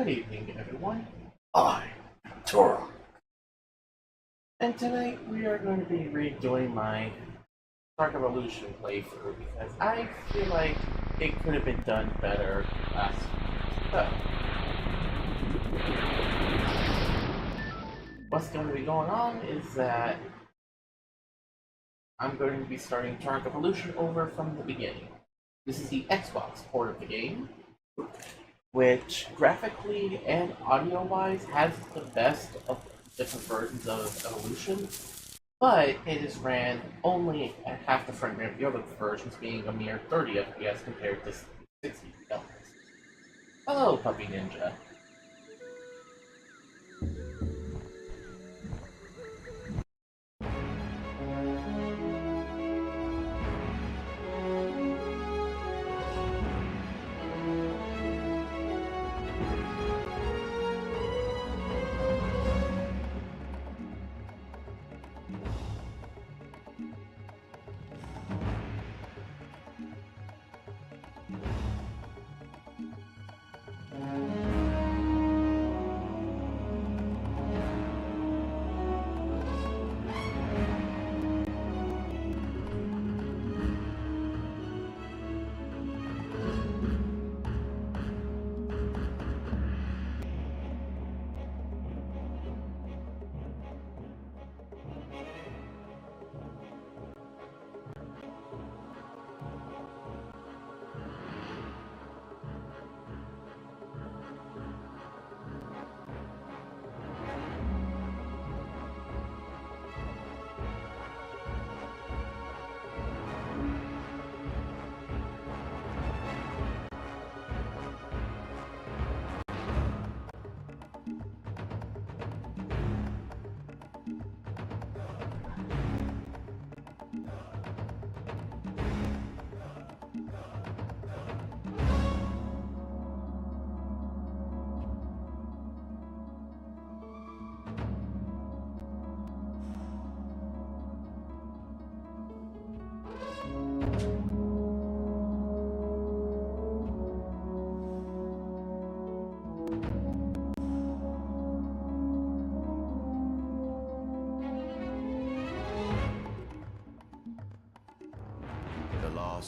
Good evening, everyone. I'm Tora. And tonight we are going to be redoing my Dark Evolution playthrough because I feel like it could have been done better last week. So, what's going to be going on is that I'm going to be starting Dark Evolution over from the beginning. This is the Xbox port of the game, which graphically and audio-wise has the best of different versions of Evolution, but it is ran only at half the frame rate of the other versions, being a mere 30 FPS compared to 60 FPS. Hello, Puppy Ninja.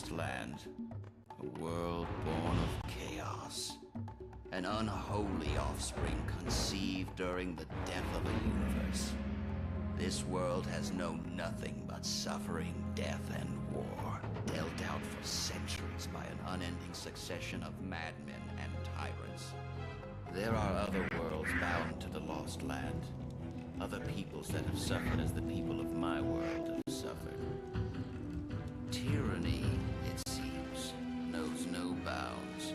Land, a world born of chaos, an unholy offspring conceived during the death of a universe. This world has known nothing but suffering, death, and war, dealt out for centuries by an unending succession of madmen and tyrants. There are other worlds bound to the Lost Land, other peoples that have suffered as the people of my world have suffered. Tyranny, it seems, knows no bounds.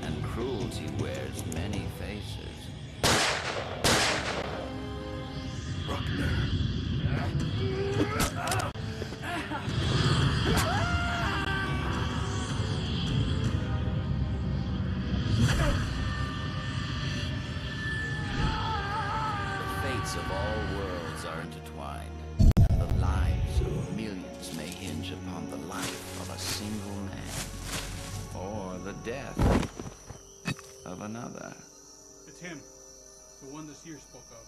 And cruelty wears many faces. Bruckner. The fates of all worlds are intertwined. The lives of millions may hinge upon the life of a single man, or the death of another. It's him, the one the seer spoke of.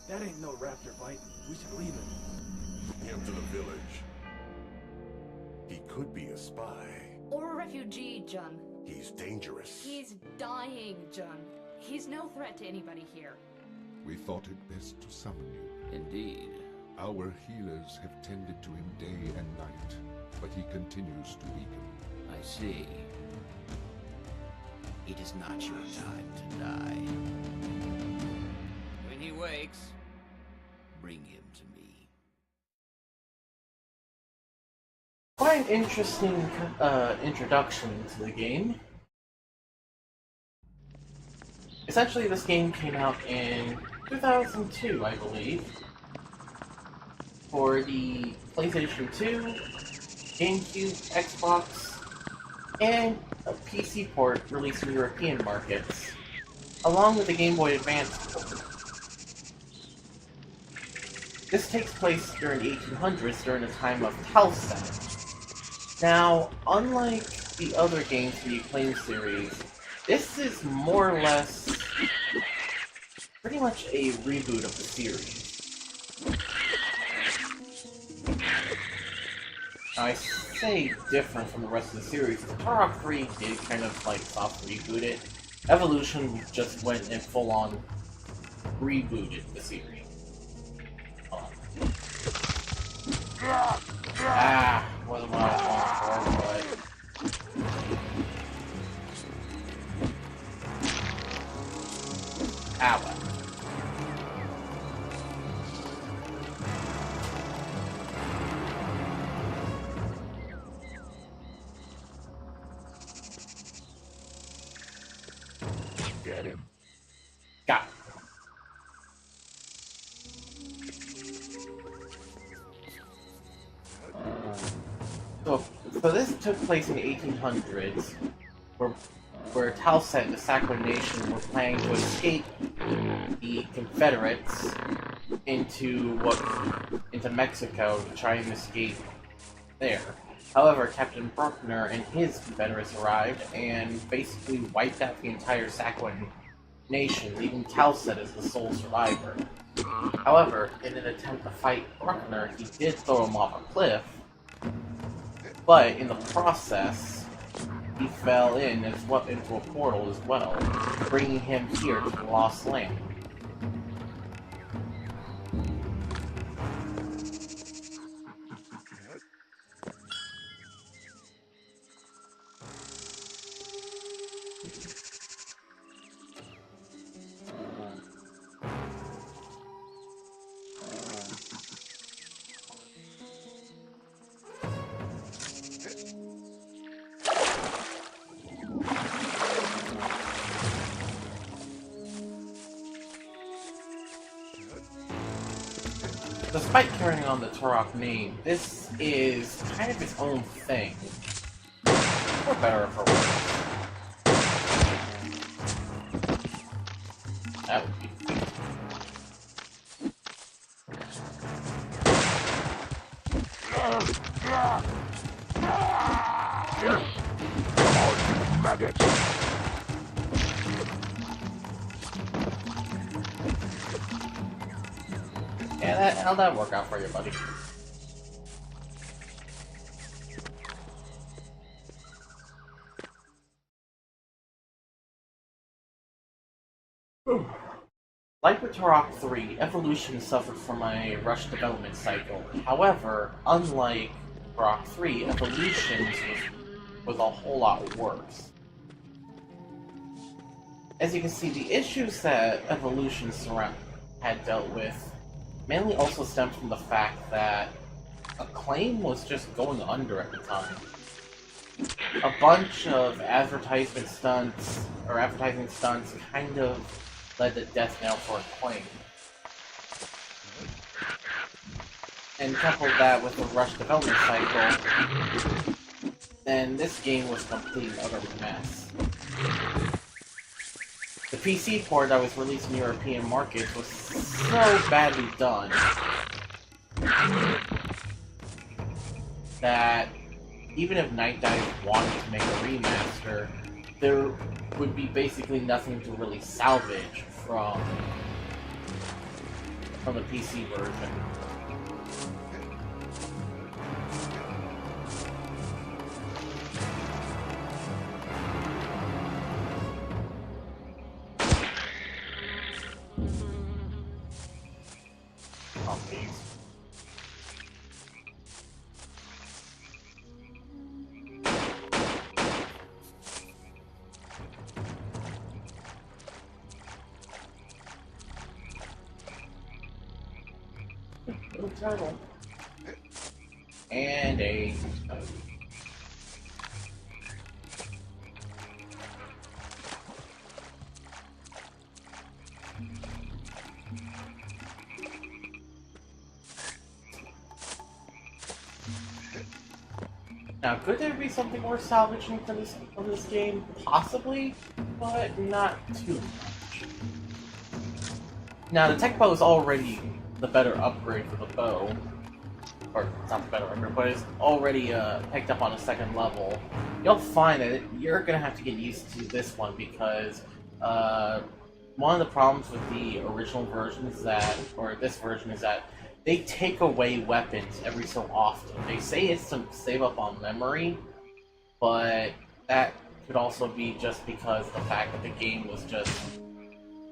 That ain't no raptor bite. We should leave it. Him to the village. He could be a spy. Or a refugee, John. He's dangerous. He's dying, John. He's no threat to anybody here. We thought it best to summon you. Indeed. Our healers have tended to him day and night, but he continues to weaken. I see. It is not your time to die. When he wakes, bring him to me. Quite an interesting introduction to the game. Essentially, this game came out in 2002, I believe, for the PlayStation 2, GameCube, Xbox, and a PC port released in European markets, along with the Game Boy Advance port. This takes place during the 1800s during the time of Telstat. Now, unlike the other games in the Acclaim series, This is more or less pretty much a reboot of the series. Now, I say different from the rest of the series. Turok 3 did kind of like soft reboot it. Evolution just went and full on rebooted the series. Hold on. Wasn't what I was going for, but well. Get him. Got it. So this took place in the 1800s, where Talset and the Sakura Nation were planning to escape the Confederates into Mexico to try and escape there. However, Captain Bruckner and his Confederates arrived and basically wiped out the entire Sakura Nation, leaving Talset as the sole survivor. However, in an attempt to fight Bruckner, he did throw him off a cliff, but in the process, he fell into a portal as well, bringing him here to the Lost Land. Despite carrying on the Turok name, this is kind of its own thing. For better or for worse. That would be Yes! Come on, you maggots! Yeah, how'd that work out for you, buddy? Like with Turok 3, Evolution suffered from a rushed development cycle. However, unlike Turok 3, Evolution was a whole lot worse. As you can see, the issues that Evolution had dealt with mainly also stemmed from the fact that Acclaim was just going under at the time. A bunch of advertising stunts kind of led to death knell for Acclaim. And coupled that with a rushed development cycle, then this game was a complete and utter mess. The PC port that was released in European markets was so badly done that even if Night Dive wanted to make a remaster, there would be basically nothing to really salvage from the PC version. Oh, please. Little turtle. And a toad. Now, could there be something worth salvaging from this game? Possibly, but not too much. Now, the tech bow is already the better upgrade for the bow, or it's not the better record, but it's already picked up on a second level, you'll find that you're gonna have to get used to this one because one of the problems with the original version is that, or this version is that they take away weapons every so often. They say it's to save up on memory, but that could also be just because of the fact that the game was just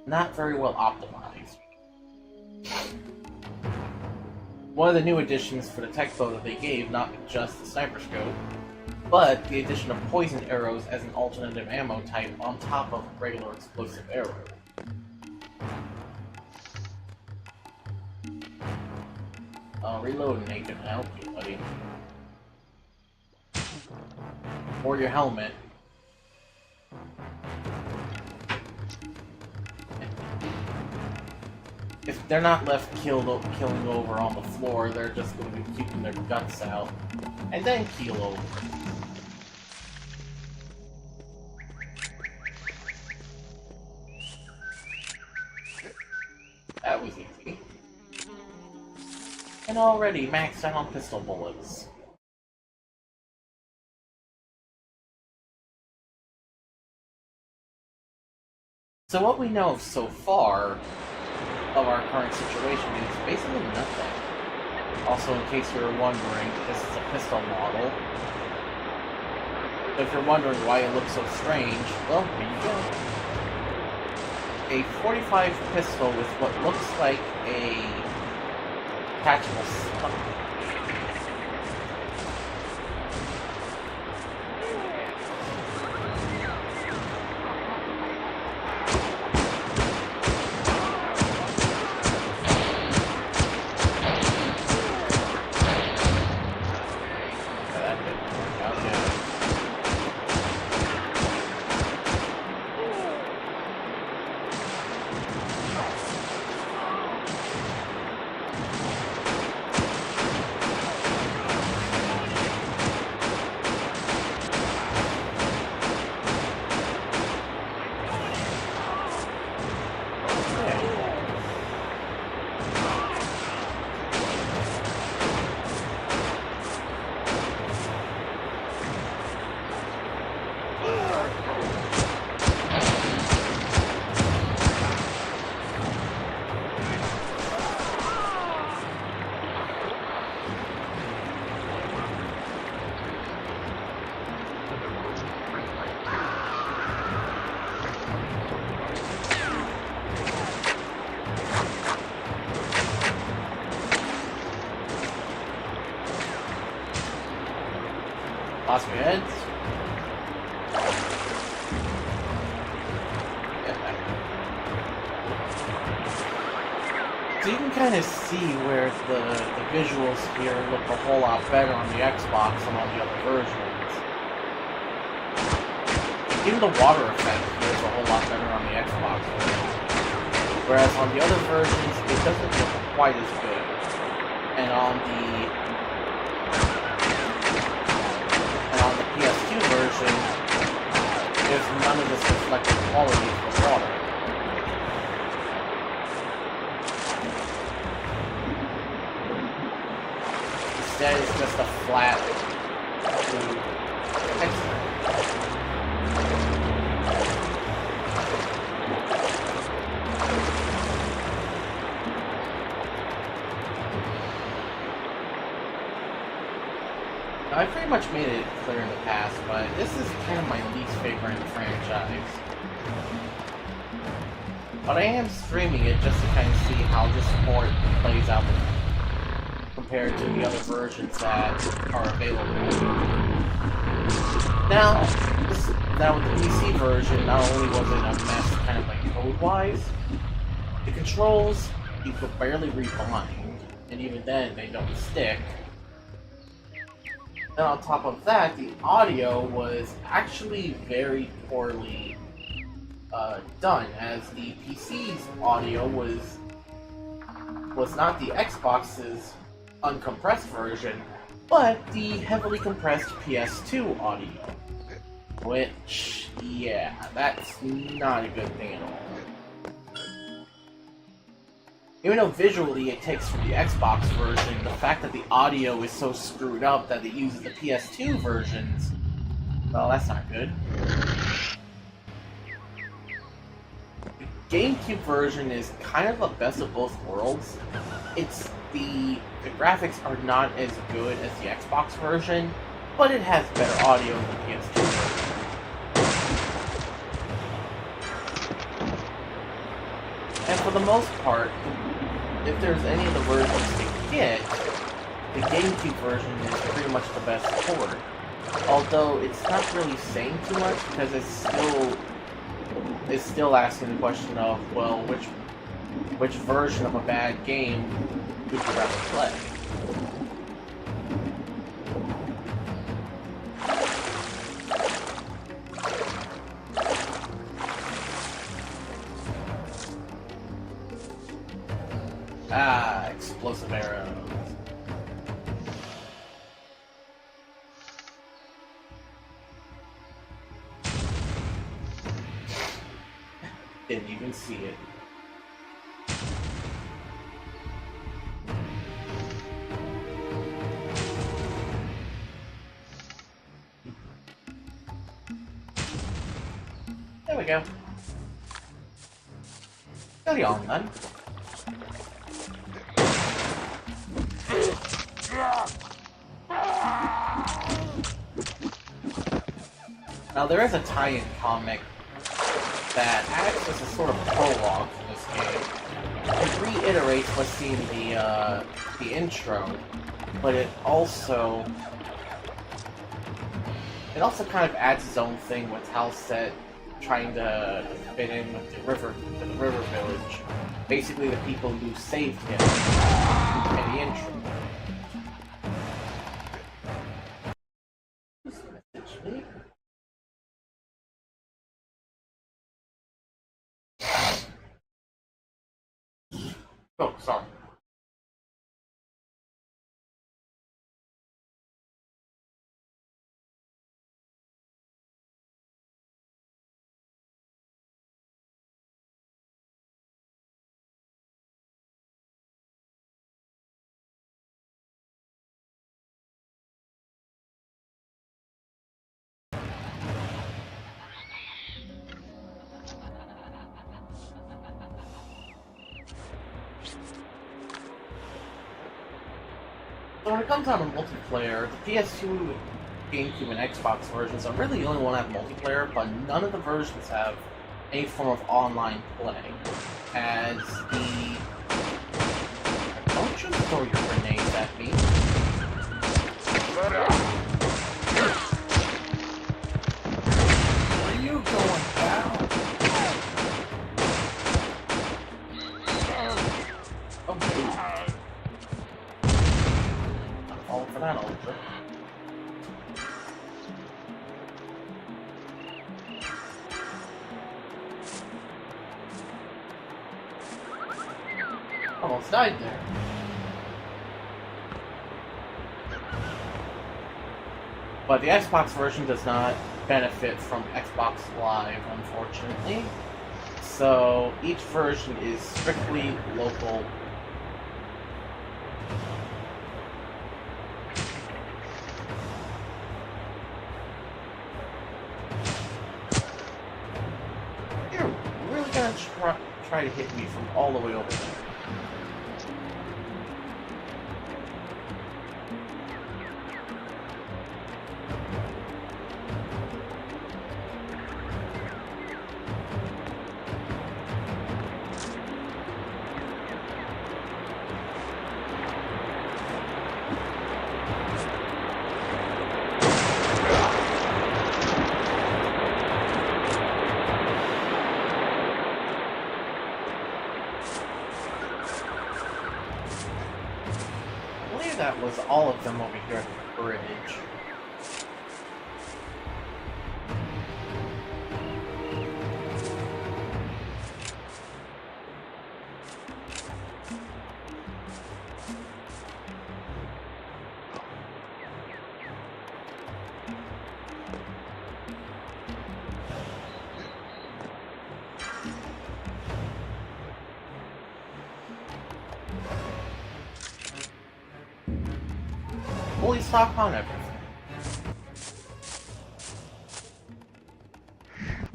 not very well optimized. One of the new additions for the tech bow that they gave, not just the sniper scope, but the addition of poison arrows as an alternative ammo type on top of regular explosive arrows. Reloading ain't gonna help you, buddy. Or your helmet. If they're not left killing over on the floor, they're just going to be keeping their guts out. And then keel over. That was easy. And already maxed out on pistol bullets. So what we know so far of our current situation is basically nothing. Also, in case you were wondering, this is a pistol model. So if you're wondering why it looks so strange, well, here you go. A 45 pistol with what looks like a detachable stun. Lost my heads. So you can kind of see where the visuals here look a whole lot better on the Xbox than on the other versions. Even the water effect here is a whole lot better on the Xbox version. Whereas on the other versions, it doesn't look quite as good. And on the PS2 version, there's none of this reflective quality of the water. Instead, it's just a flat texture. I pretty much made it clear in the past, but this is kind of my least favorite in the franchise. But I am streaming it just to kind of see how this port plays out compared to the other versions that are available. Now with the PC version, not only was it a mess kind of like code-wise, the controls you could barely rebind, and even then they don't stick. And on top of that, the audio was actually very poorly done, as the PC's audio was not the Xbox's uncompressed version, but the heavily compressed PS2 audio. Which, yeah, that's not a good thing at all. Even though visually it takes from the Xbox version, the fact that the audio is so screwed up that it uses the PS2 versions, well, that's not good. The GameCube version is kind of the best of both worlds. It's the graphics are not as good as the Xbox version, but it has better audio than the PS2 version. And for the most part, if there's any of the versions to get, the GameCube version is pretty much the best port. Although it's not really saying too much because it's still asking the question of, well, which version of a bad game would you rather play? Ah, explosive arrows. Didn't even see it. There we go. Carry on then. Now there is a tie-in comic that acts as a sort of prologue for this game. It reiterates what's seen in the intro, but it also kind of adds its own thing with Halset trying to fit in with the river village. Basically, the people who saved him in the intro. Oh, sorry. So when it comes down to multiplayer, the PS2, GameCube, and Xbox versions are really the only one that have multiplayer, but none of the versions have any form of online play. As the... Don't you throw your grenades at me. Where are you going down? Oh, dude. All for that ultra. Almost died there. But the Xbox version does not benefit from Xbox Live, unfortunately. So each version is strictly local. You're really gonna try to hit me from all the way over there. That was all of them over here at the bridge. fully stock on everything.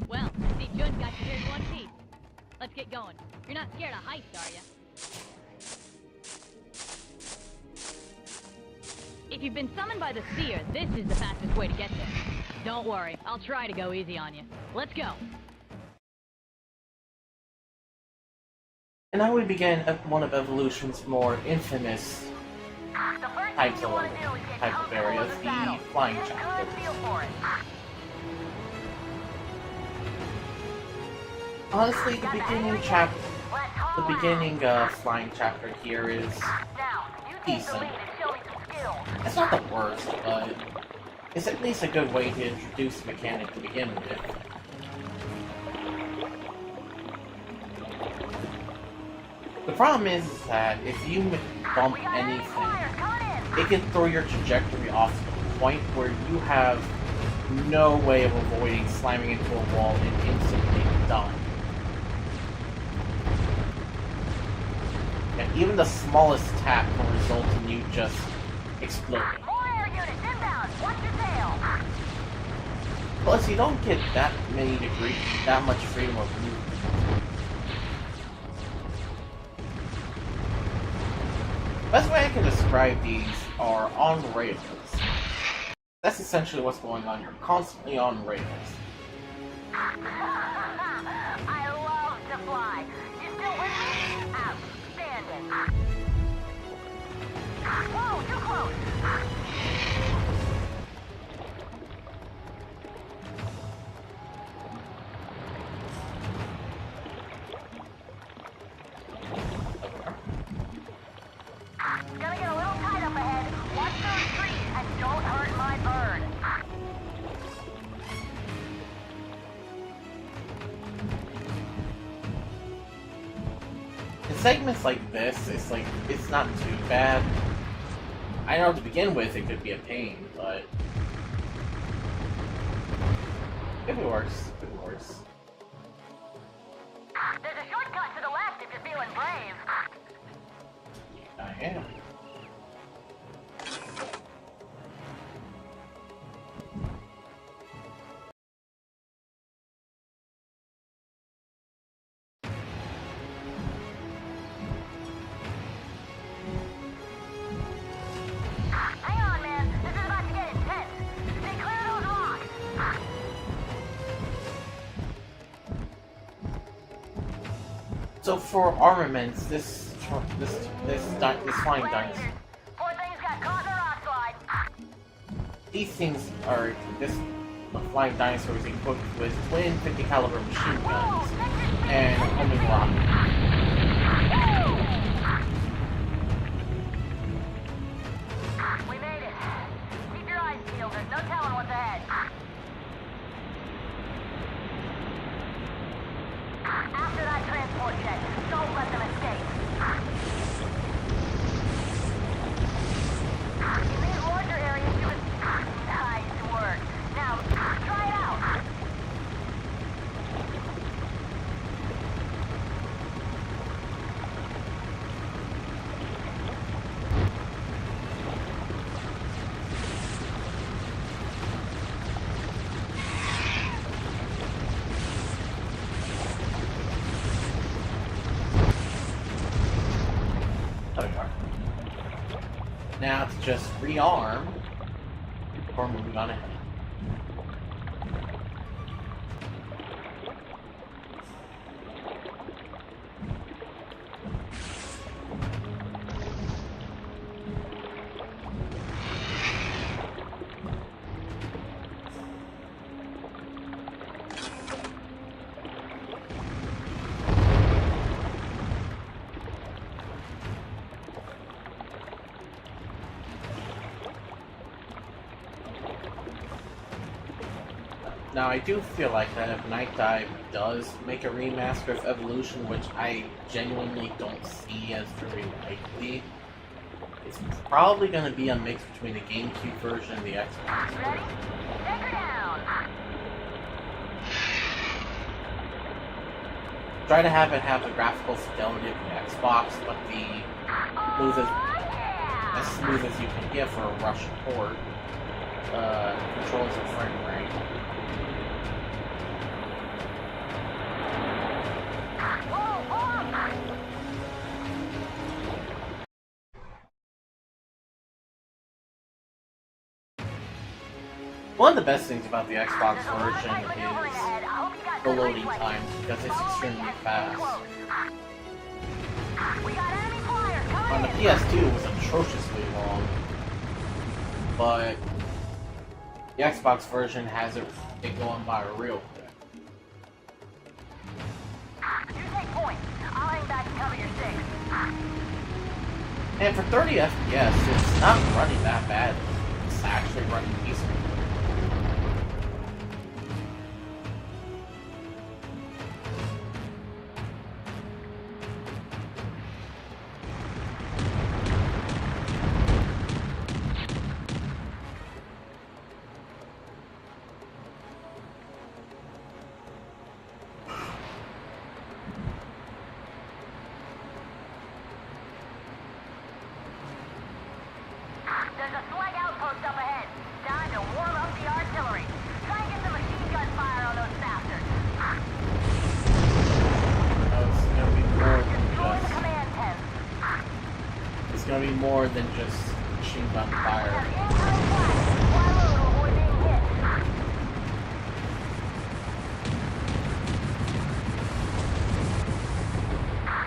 Well, I see Jun got you here in one piece. Let's get going. You're not scared of heights, are ya? If you've been summoned by the Seer, this is the fastest way to get there. Don't worry, I'll try to go easy on you. Let's go. And now we begin at one of Evolution's more infamous types of areas, the flying chapters. Honestly, the beginning flying chapter here is decent. It's not the worst, but it's at least a good way to introduce the mechanic to begin with. The problem is that if you bump anything, it can throw your trajectory off to the point where you have no way of avoiding slamming into a wall and instantly done. And even the smallest tap can result in you just exploding. Plus, you don't get that much freedom of movement. Best way I can describe these are on rails. That's essentially what's going on. You're constantly on rails. I love to fly. You still with me? Outstanding. Whoa, too close. Gonna get a little tight up ahead. Watch those trees and don't hurt my bird. In segments like this, it's not too bad. I know to begin with it could be a pain, but could be worse. Could be worse. There's a shortcut to the left if you're feeling brave. I am. Hang on, man. This is about to get intense. Stay clear of those rocks. So for armaments, this flying dinosaur. Poor things got caught in a rock slide. These things are the flying dinosaur is equipped with twin 50 caliber machine guns and a homing rocket. We made it. Keep your eyes peeled. There's no telling what's ahead. After that transport jet, don't let them escape. In these larger areas, you can... Nice work. Now, try it out. There we are. Now it's just rearm before moving on ahead. Now, I do feel like that if Night Dive does make a remaster of Evolution, which I genuinely don't see as very likely, it's probably going to be a mix between the GameCube version and the Xbox Ready? version. Take her down. Try to have it have the graphical fidelity of the Xbox, but the moves Oh, yeah. as smooth as you can get for a rush port. Controls and frame rate. One of the best things about the Xbox version is the loading times because it's extremely fast. On the PS2 it was atrociously long, but the Xbox version has it going by real quick. You take point. I'll hang back and cover your six. And for 30 FPS, it's not running that bad. It's actually running decent. There's a slag outpost up ahead. Time to warm up the artillery. Try and get some machine gun fire on those bastards. It's gonna be more than Destroy the just. command tent. It's gonna be more than just machine gun fire. Have incoming flash. Fly low to avoid being hit.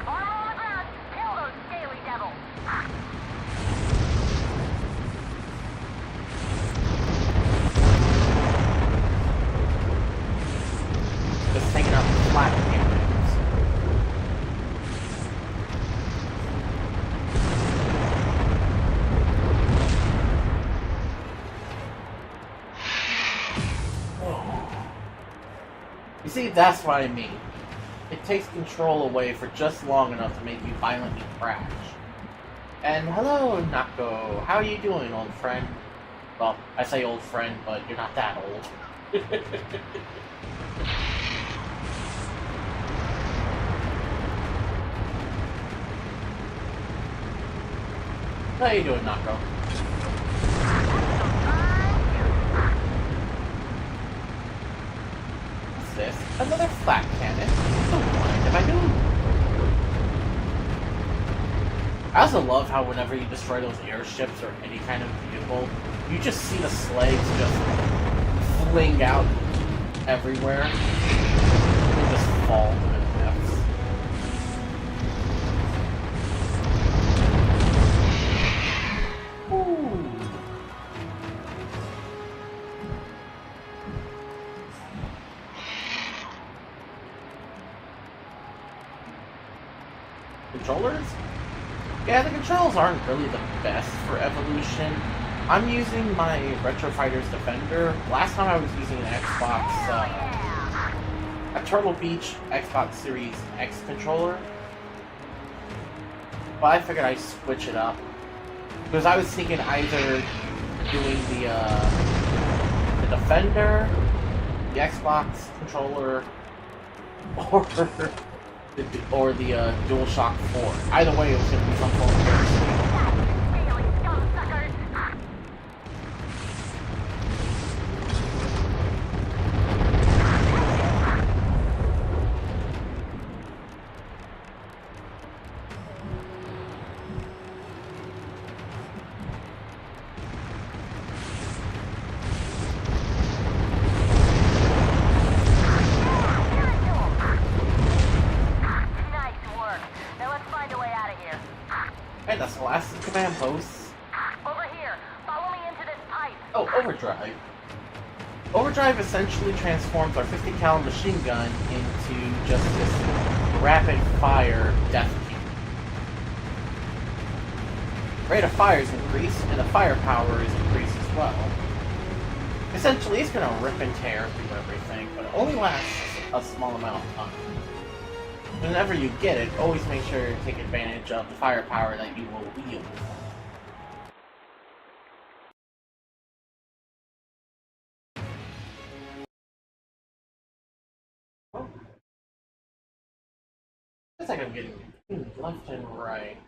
Armor on the ground. Kill those scaly devils. Just taking out the flat cannons. You see, that's what I mean. It takes control away for just long enough to make you violently crash. And hello, Nako. How are you doing, old friend? Well, I say old friend, but you're not that old. How you doing, Nako? What's this? Another flat cannon? Don't mind if I do. I also love how whenever you destroy those airships or any kind of vehicle, you just see the slaves just fling out everywhere and just fall to the depths. Ooh. Controllers? Yeah, the controls aren't really the best for Evolution. I'm using my Retro Fighters Defender. Last time I was using an Xbox, a Turtle Beach Xbox Series X controller. But I figured I'd switch it up. Because I was thinking either doing the Defender, the Xbox controller, or the DualShock 4. Either way, it was going to be some form of Scaly scum suckers. Nice work. Now let's find a way out of here. Hey, that's the last of the command posts. Over here. Follow me into this pipe. Oh, Overdrive. Overdrive essentially transforms our 50 cal machine gun into just this rapid fire death cube. Rate of fire is increased, and the firepower is increased as well. Essentially, it's going to rip and tear through everything, but it only lasts a small amount of time. Whenever you get it, always make sure to take advantage of the firepower that you will wield. Oh. Looks like I'm getting left and right.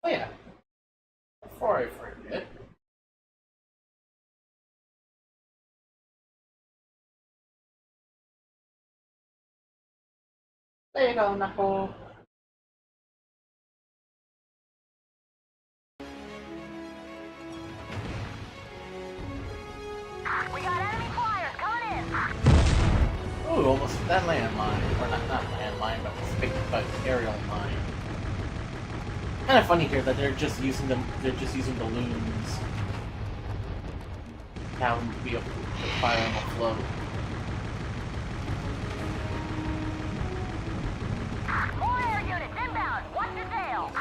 Oh yeah. Before I forget. There you go, Knuckle. We got enemy flyers coming in. Ooh, almost hit that landmine. Or not landmine, but aerial mine. Kind of funny here that they're just using balloons. Have them be able to fire on the float. More air units inbound. What's your tail?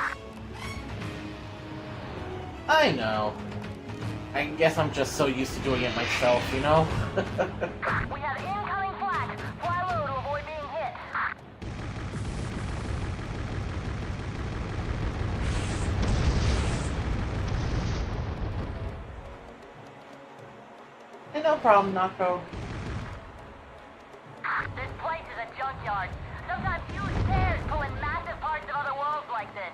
I know. I guess I'm just so used to doing it myself, you know? We have incoming flags. Fly low to avoid being hit. Hey, no problem, Nako. This place is a junkyard. Sometimes huge tears pull in massive parts of other worlds like this.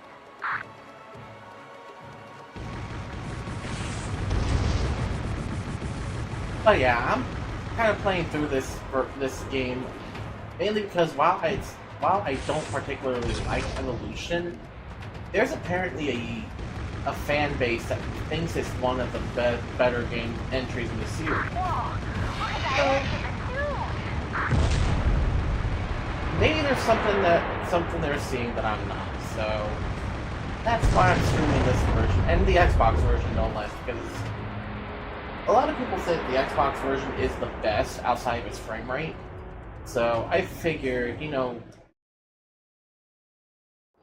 But yeah, I'm kind of playing through this game mainly because while I don't particularly like Evolution, there's apparently a fan base that thinks it's one of the better game entries in the series. Whoa! Look at that airship, it's huge! Maybe there's something they're seeing that I'm not, so that's why I'm streaming this version and the Xbox version no less, because a lot of people say the Xbox version is the best outside of its frame rate. So I figured, you know,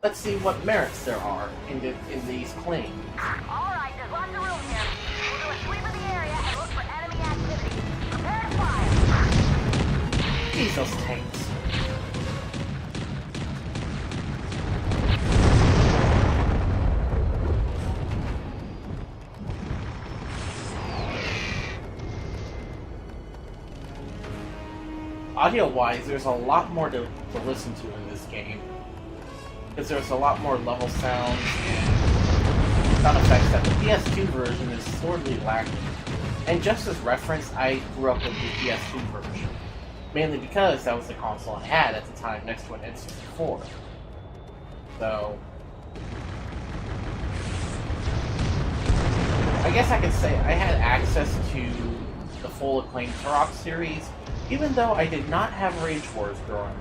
let's see what merits there are in these claims. Alright, there's lots of room here. We'll do a sweep of the area and look for enemy activity. Prepare to fire! Jeez, those tanks. Audio-wise, there's a lot more to listen to in this game. Because there's a lot more level sounds and sound effects that the PS2 version is sorely lacking. And just as reference, I grew up with the PS2 version. Mainly because that was the console I had at the time next to an N64. So I guess I could say I had access to the full acclaimed Turok series, even though I did not have Rage Wars growing up.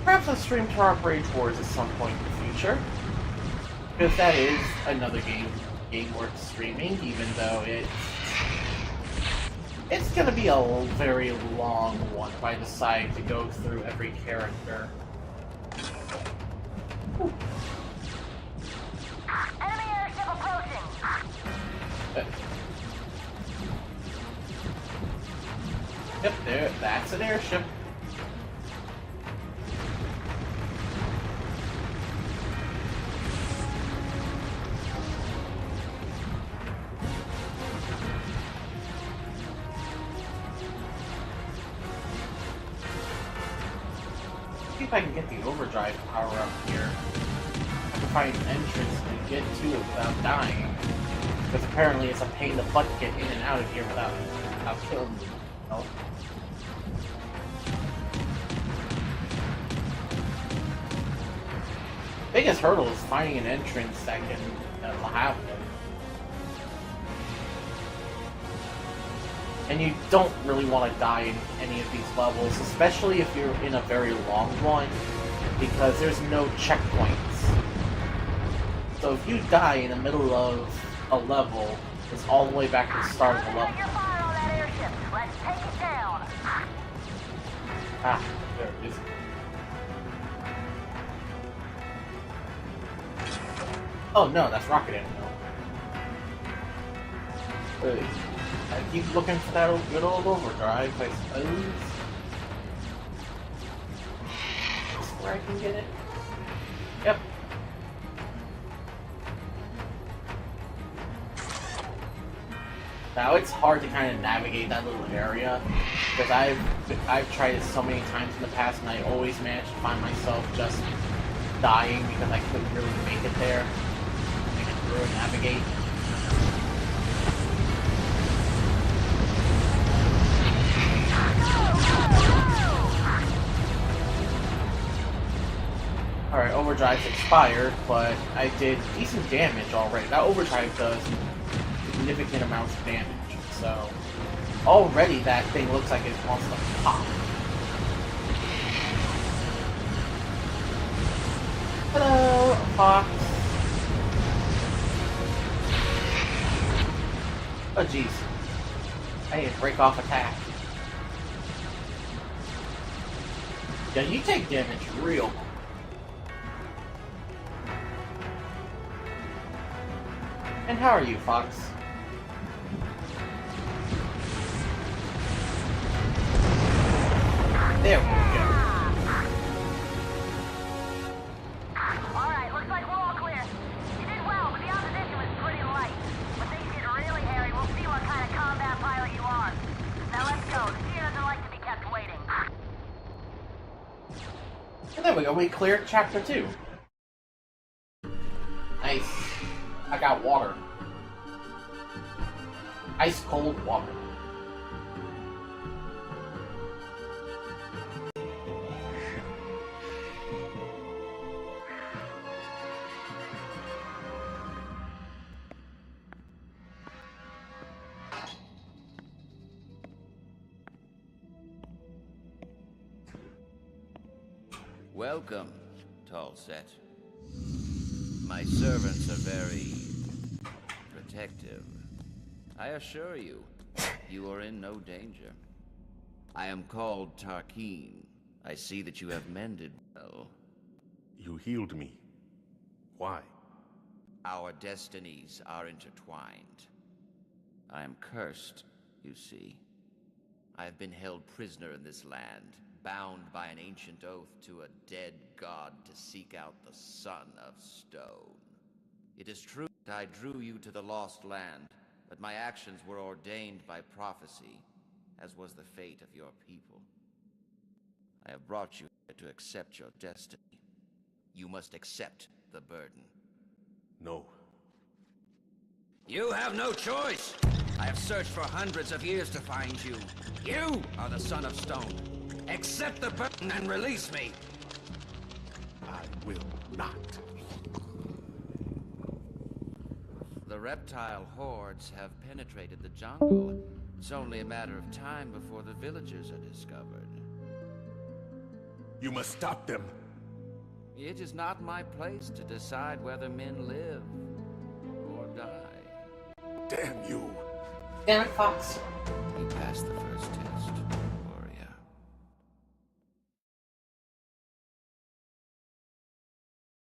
Perhaps I'll stream Turok Rage Wars at some point in the future, because that is another game worth streaming, even though it's gonna be a very long one if I decide to go through every character. Ooh. Enemy airship approaching! Yep, that's an airship. See if I can get the overdrive power up here. I can find an entrance and get to it without dying. Because apparently it's a pain in the butt to get in and out of here without killing me. No? Biggest hurdle is finding an entrance that will have them. And you don't really want to die in any of these levels, especially if you're in a very long one, because there's no checkpoints. So if you die in the middle of a level, it's all the way back to the start of the level. Your fire on that airship. Let's take it down. Ah, there it is. Oh no, that's rocket ammo. Wait, I keep looking for that good old overdrive, I suppose. Is this where I can get it? Yep. Now it's hard to kind of navigate that little area because I've tried it so many times in the past, and I always manage to find myself just dying because I couldn't really make it there, make it through and navigate. Alright, overdrive's expired, but I did decent damage already. That overdrive does significant amounts of damage, so already that thing looks like it wants to pop. Hello, Fox. Oh jeez. I need to break off attack. Yeah, you take damage real quick. And how are you, Fox? There we go. Alright, looks like we're all clear. You did well, but the opposition was pretty light. When things get really hairy, we'll see what kind of combat pilot you are. Now let's go. The seer doesn't like to be kept waiting. And there we go, we cleared chapter 2. Nice. I got water. Ice cold water. Welcome, tall set. My servants are very protective. I assure you, you are in no danger. I am called Tarkeen. I see that you have mended well. You healed me. Why? Our destinies are intertwined. I am cursed, you see. I have been held prisoner in this land, bound by an ancient oath to a dead god to seek out the son of stone. It is true that I drew you to the lost land, but my actions were ordained by prophecy, as was the fate of your people. I have brought you here to accept your destiny. You must accept the burden. No. You have no choice! I have searched for hundreds of years to find you. You are the son of stone. Accept the burden and release me! I will not. The reptile hordes have penetrated the jungle. It's only a matter of time before the villagers are discovered. You must stop them. It is not my place to decide whether men live or die. Damn you. Damn it, Fox. You passed the first test, warrior.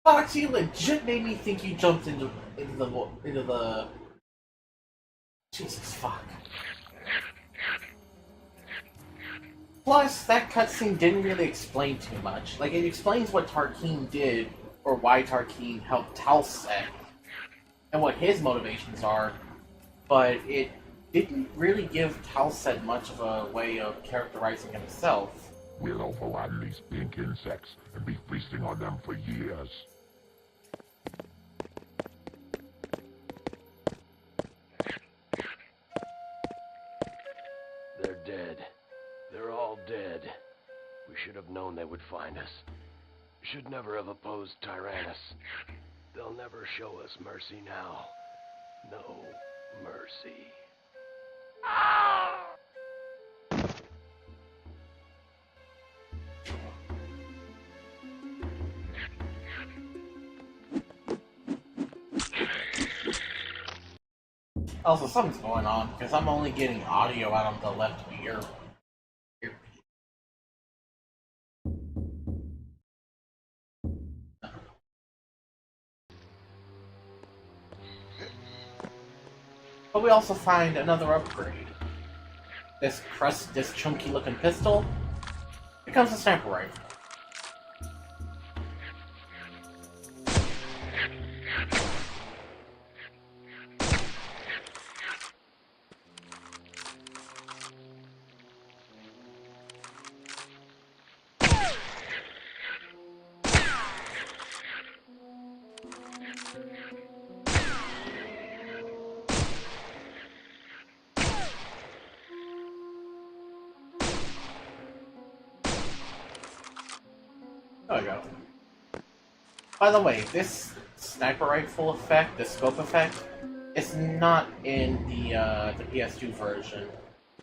Fox, you legit made me think you jumped into the... Jesus, fuck. Plus, that cutscene didn't really explain too much. Like, it explains what Tarkeen did, or why Tarkeen helped Talset, and what his motivations are, but it didn't really give Talset much of a way of characterizing himself. We'll overrun these pink insects and be feasting on them for years. They're dead. They're all dead. We should have known they would find us. Should never have opposed Tyrannus. They'll never show us mercy now. No mercy. Also, something's going on, because I'm only getting audio out of the left ear. But we also find another upgrade. This chunky looking pistol becomes a sniper rifle. There we go. By the way, this sniper rifle effect, the scope effect, is not in the PS2 version.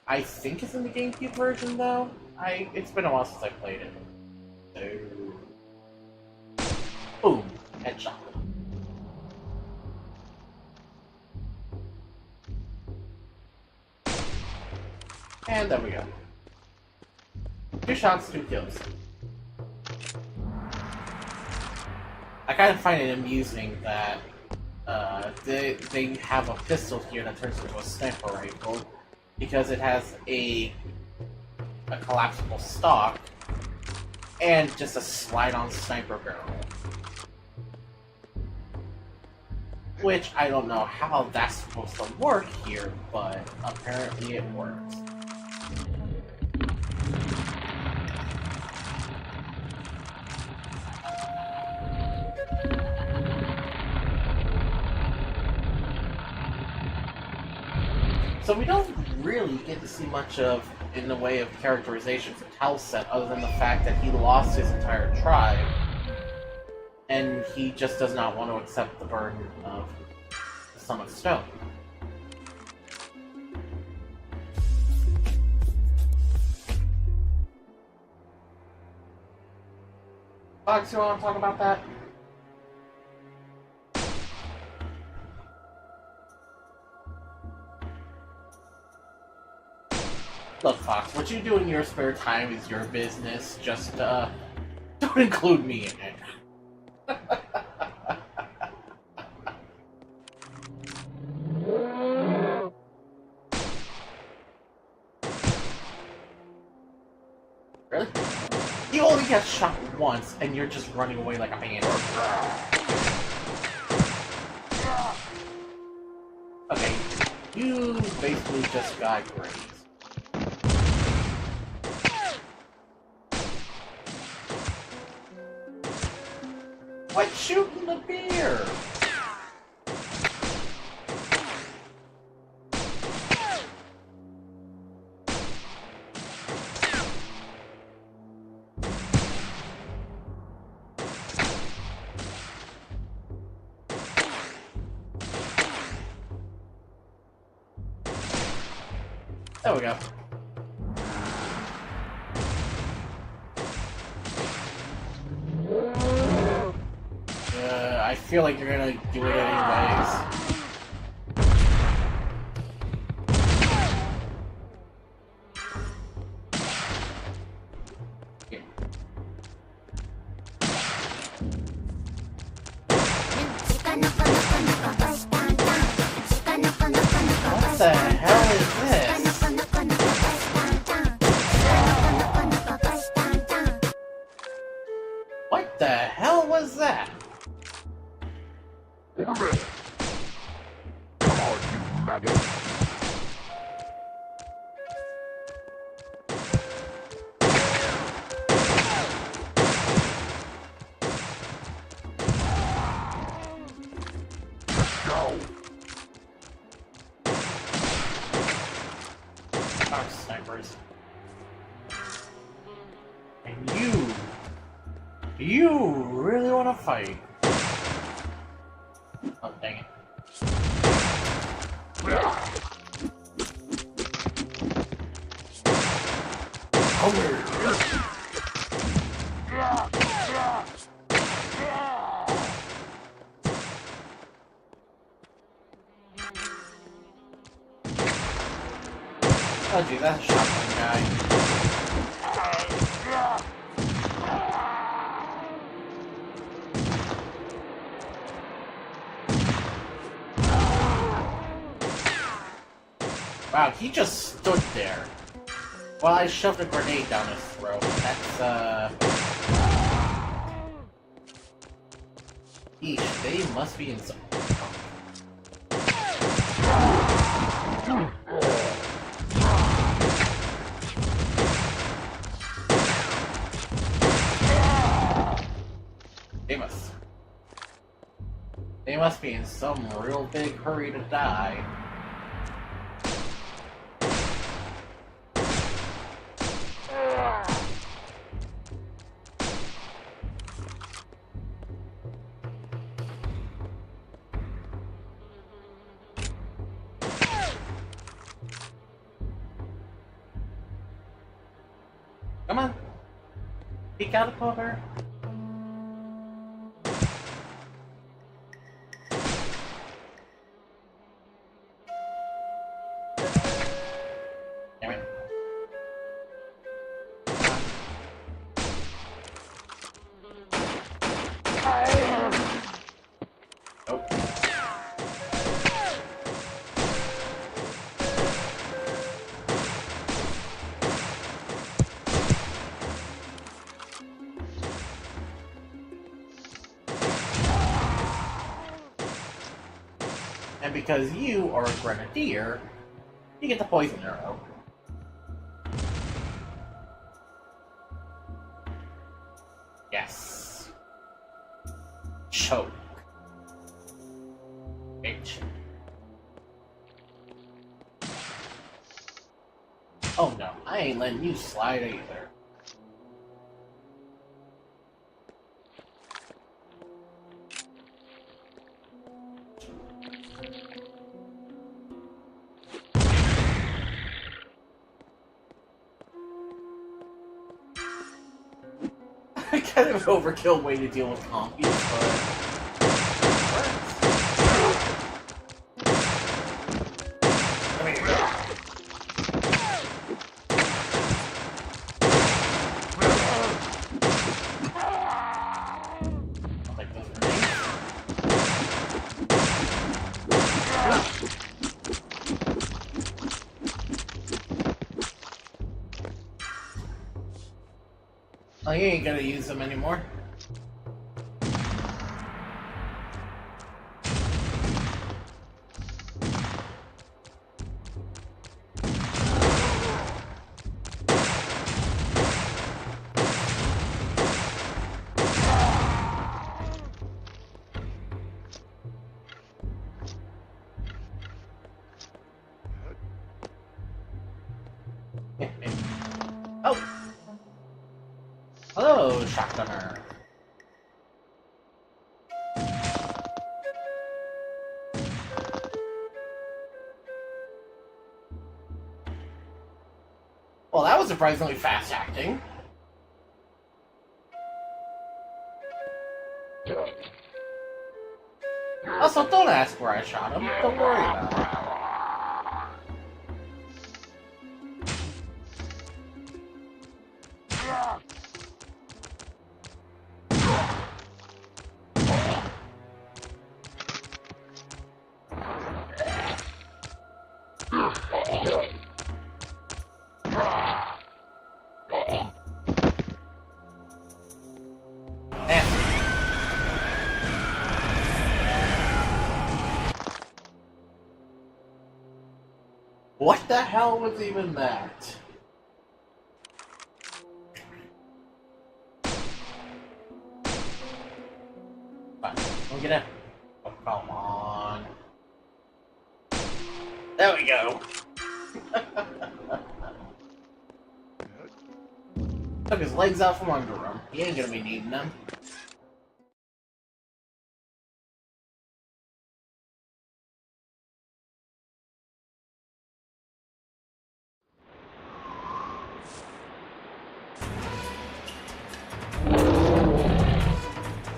I think it's in the GameCube version though. It's been a while since I played it. So, boom, headshot. And there we go. 2 shots, 2 kills. I kind of find it amusing that they have a pistol here that turns into a sniper rifle because it has a collapsible stock and just a slide-on sniper barrel. Which I don't know how that's supposed to work here, but apparently it works. So we don't really get to see much of in the way of characterization for Talset, other than the fact that he lost his entire tribe, and he just does not want to accept the burden of the Sum of Stone. Fox, you want to talk about that? Look, Fox, what you do in your spare time is your business. Just, don't include me in it. Really? You only get shot once, and you're just running away like a man. Okay, you basically just got grazed. Quit shooting the beer! There we go. I feel like you're gonna do it anyways. Here. What the hell is this? What the hell was that? Come on, you maggot! Go! Our snipers. And you really want to fight? Oh, dang it. Come here. Oh, dude, that's a shotgun guy. Wow, he just stood there while I shoved a grenade down his throat. That's, Eesh, they must be in some... They must be in some real big hurry to die. Come on. Peek out of cover. Damn it. Nope. And because you are a grenadier, you get the poison arrow. Yes. Choke. H. Oh no, I ain't letting you slide either. Kind of an overkill way to deal with compies, but come here. I'll take those grenades. Oh, you ain't gonna use them anymore. Oh! Hello, shotgunner. Well, that was surprisingly fast acting. Also, don't ask where I shot him. Don't worry about it. What the hell was even that? Fine, we'll get in. Oh, come on. There we go. Took his legs out from under him. He ain't gonna be needing them.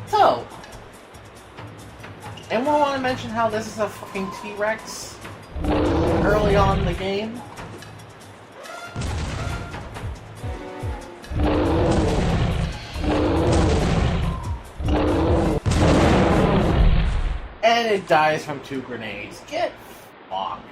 So, anyone want to mention how this is a fucking T-Rex early on in the game? And it dies from 2 grenades. Get fucked.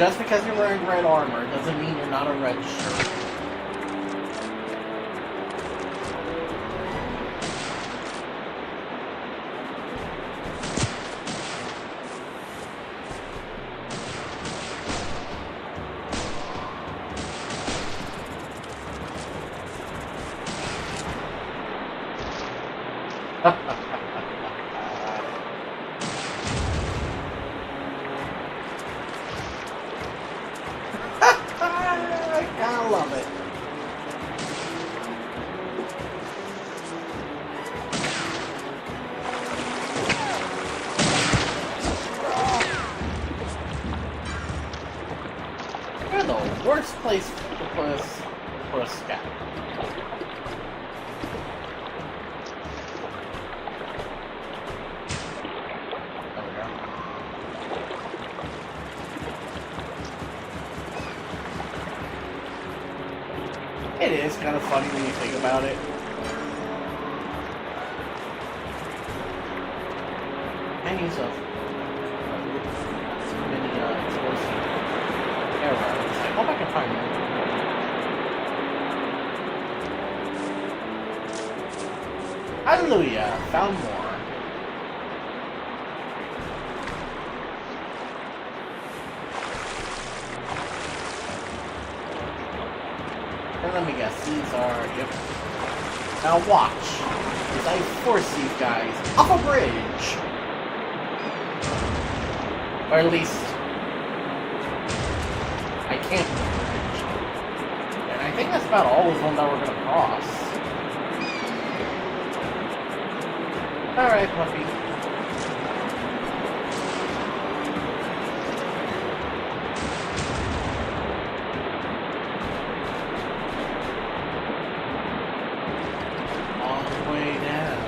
Just because you're wearing red armor doesn't mean you're not a red shirt. I love it. You're the worst place to put a scout. There we go. It is kind of funny when you think about it. And use of too many explosive arrows. I hope I can find them. Hallelujah! Found more. And let me guess, these are... Yep. Now watch, as I force these guys off a bridge! Or at least... I can't do the bridge. And I think that's about all of them that we're gonna cross. Alright, puppy. On the way down.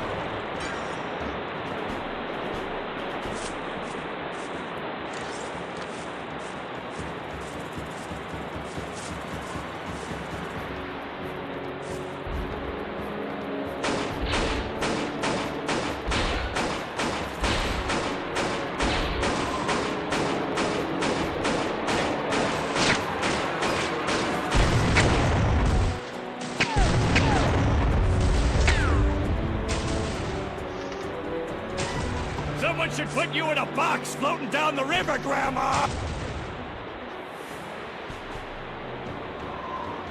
Someone should put you in a box floating down the river, Grandma!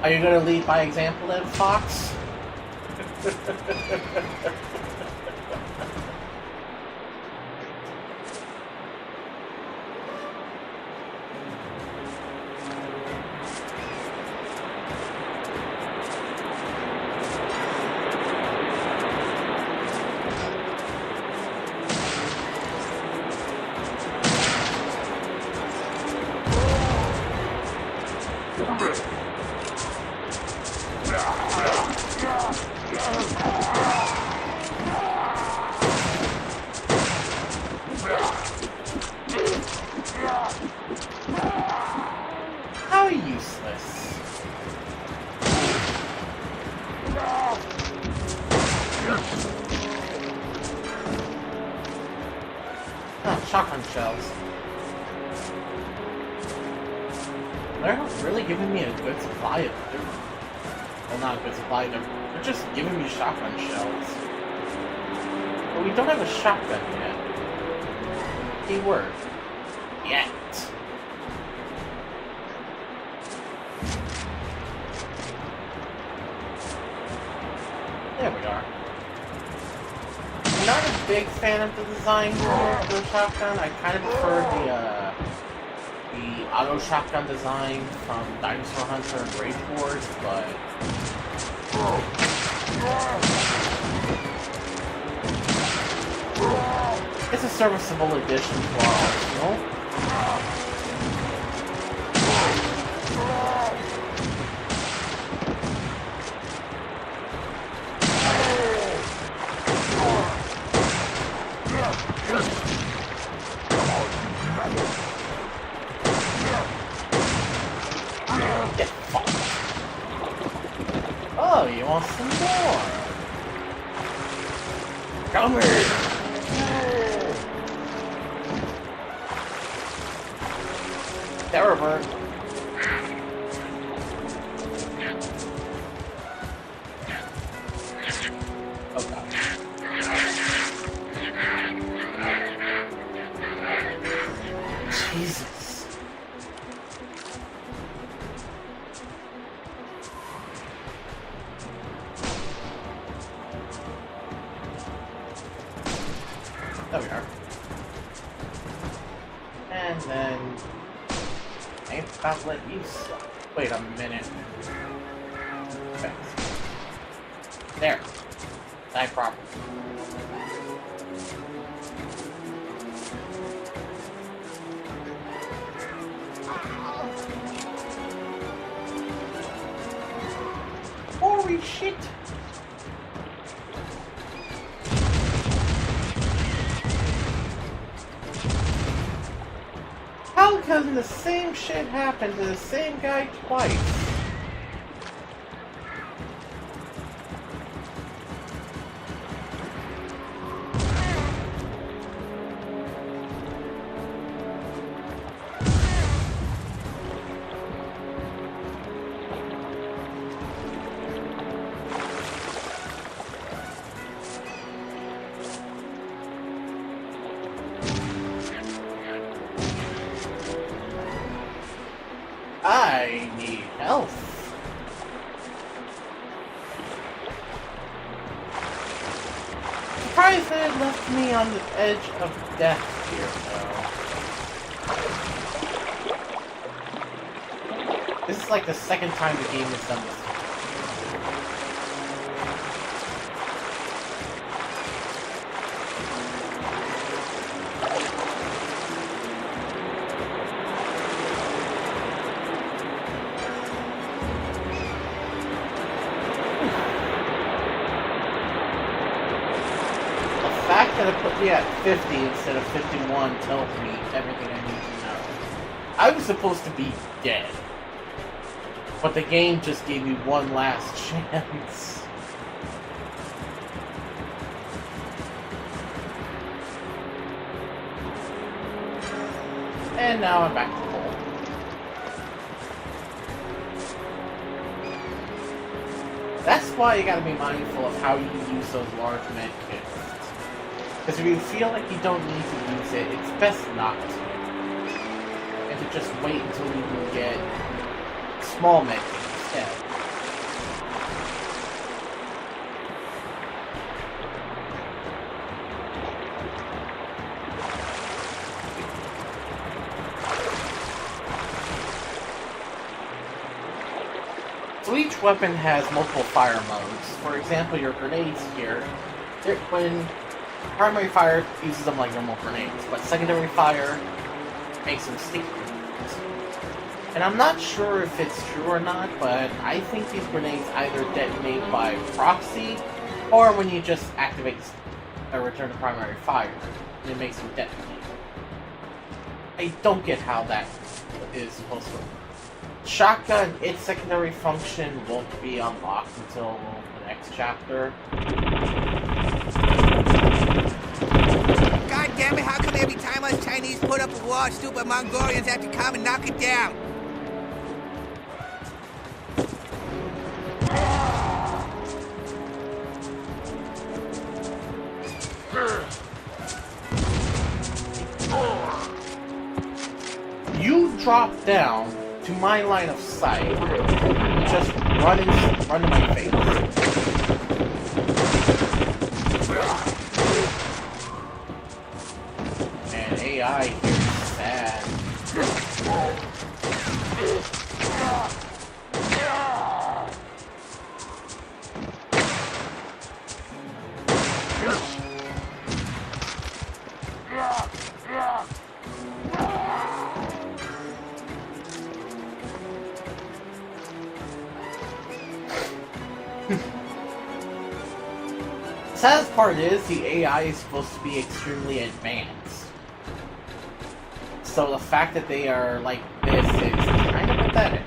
Are you gonna lead by example then, Fox? How useless. Oh, shotgun shells. They're really giving me a good supply of them. Well, not a good supply of them. They're just giving me shotgun shells. But we don't have a shotgun yet. Keyword. Yet. There we are. I'm not a big fan of the design for the shotgun. I kind of prefer the auto shotgun design from Dinosaur Hunter and Rage Wars, but it's a serviceable addition to our arsenal. Get fucked. Oh, you want some more? Come here! Terror bird. Oh god. Jesus. There we are. And then I ain't about to let you suck. Wait a minute. Thanks. There. Die properly. Holy shit! How can the same shit happen to the same guy twice? I need health. Surprised that it left me on the edge of death here, though. This is like the second time the game has done this. The fact that it put me at 50 instead of 51 tells me everything I need to know. I was supposed to be dead, but the game just gave me one last chance. And now I'm back to full. That's why you gotta be mindful of how you use those large med kits. Because if you feel like you don't need to use it, it's best not to. And to just wait until you can get small med kits instead. So each weapon has multiple fire modes. For example, your grenades here, when primary fire uses them like normal grenades, but secondary fire makes them sticky. And I'm not sure if it's true or not, but I think these grenades either detonate by proxy, or when you just activate a return to primary fire, and it makes them detonate. I don't get how that is supposed to work. Shotgun, its secondary function won't be unlocked until the next chapter. God damn it, how come every time us Chinese put up a wall, stupid Mongolians have to come and knock it down? You drop down to my line of sight, just run in my face. And AI here is sad. The saddest part is the AI is supposed to be extremely advanced. So the fact that they are like this is kind of pathetic.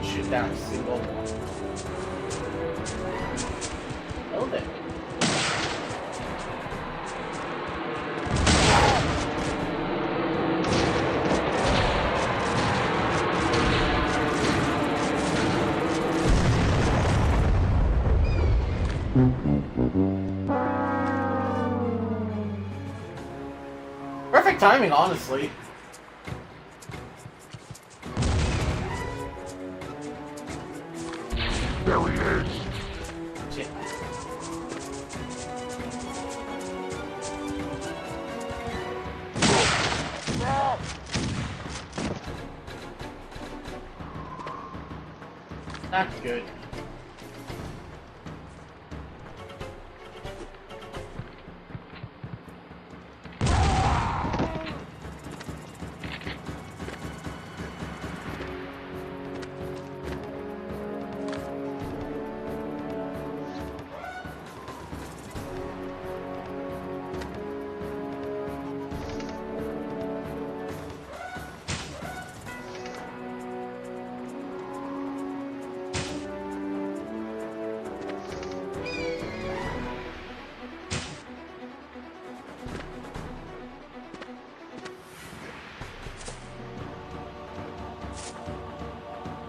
didn't shoot down a single one. Oh, there. Perfect timing, honestly. There he is. Shit. That's good.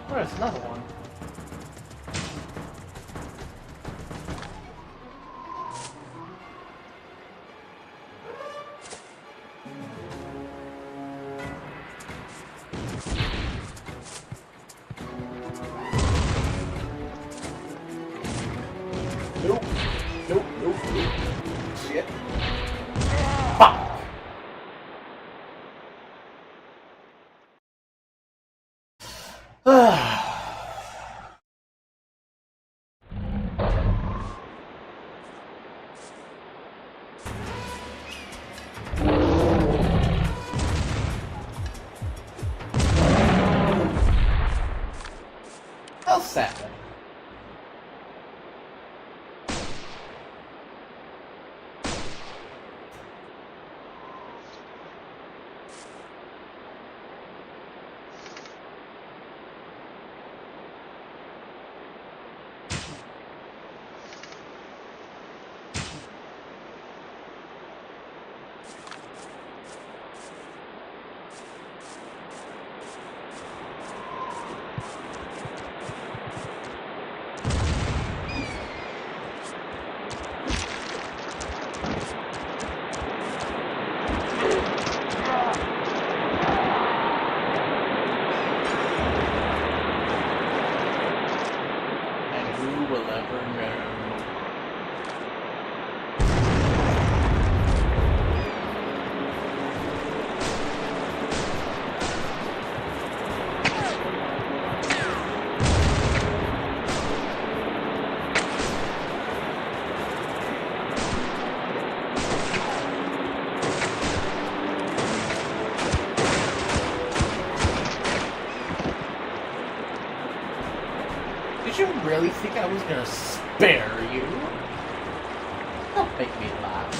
Where's another one? Nope. Nope, nope, nope. Shit. Fuck! How sad. Will ever know. Did you really think I was gonna spare you? Don't make me laugh.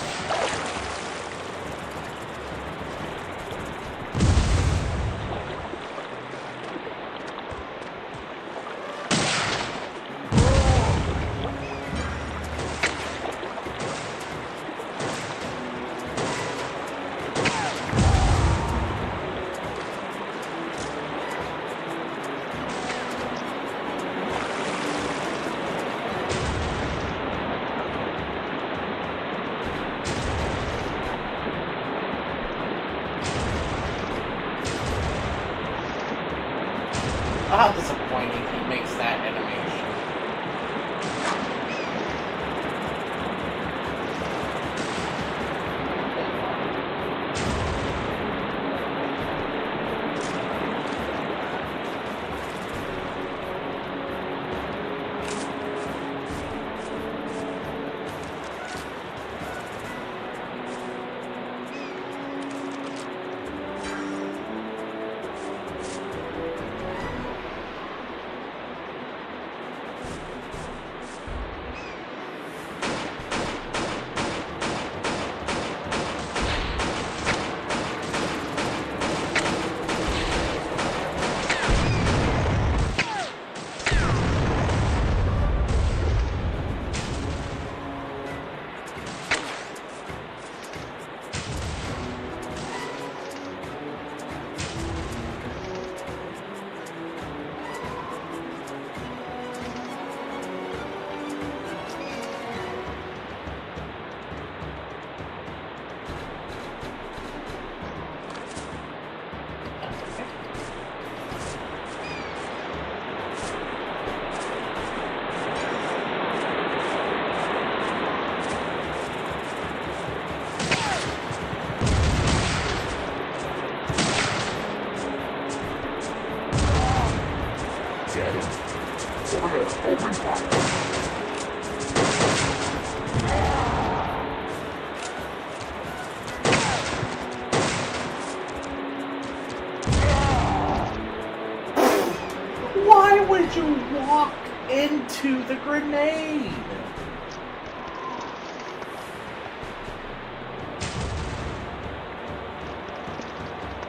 into the grenade!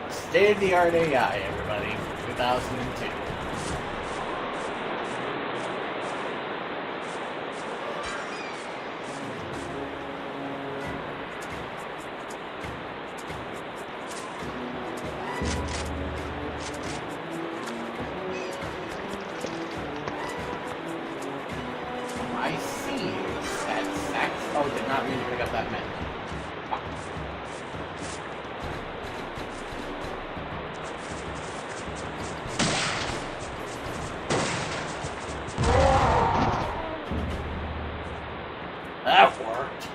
State-of-the-art AI, everybody, 2002. I see that sax. Oh, did not mean to pick up that map. That worked.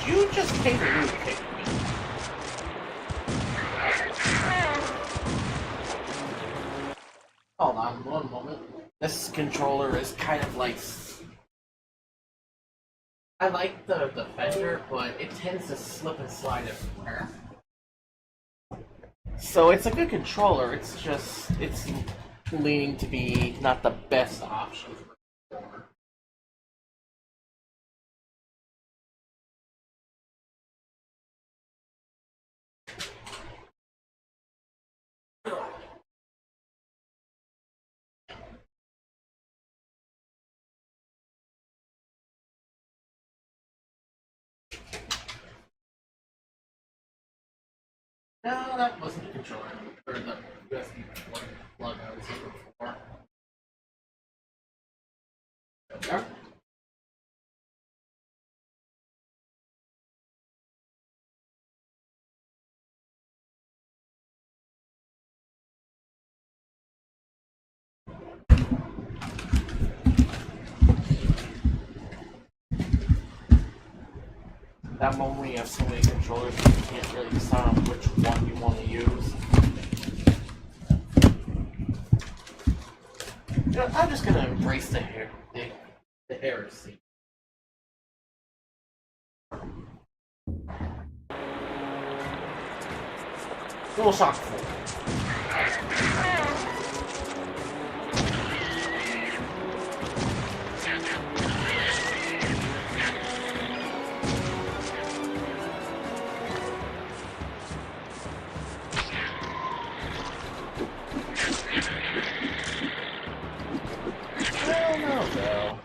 You just kangaroo kicked me. Hold on one moment. This controller is kind of like... I like the Defender, but it tends to slip and slide everywhere. So it's a good controller, it's just... it's leaning to be not the best option for a controller. No, that wasn't the controller, or the USB plug I was looking for. There we are. That moment when you have so many controllers, you can't really decide on which one you want to use. You know, I'm just gonna embrace the heresy. Dual Shock 4.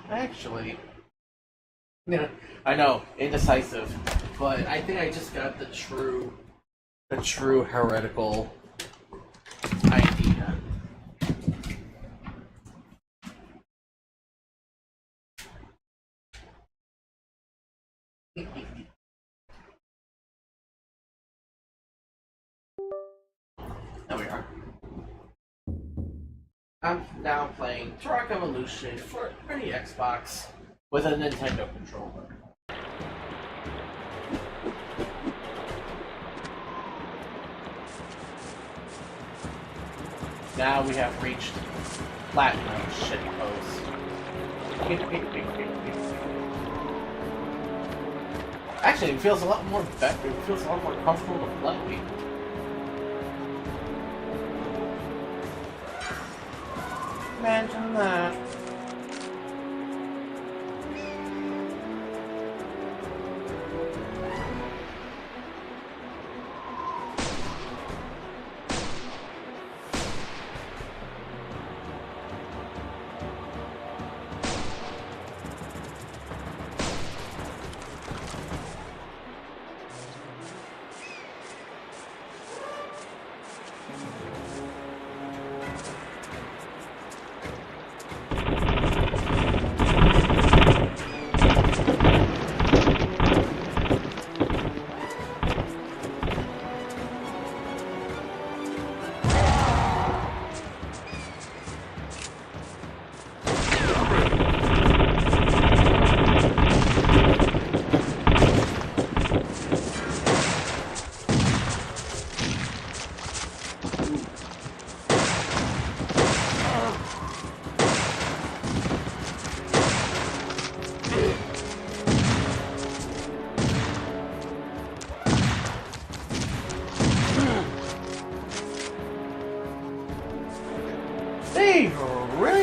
Actually, yeah, I know, indecisive, but I think I just got the true heretical idea. There we are. I'm now playing Turok Evolution for the Xbox with a Nintendo controller. Now we have reached Platinum shitpost. Actually, it feels a lot more better. It feels a lot more comfortable to play. Imagine that.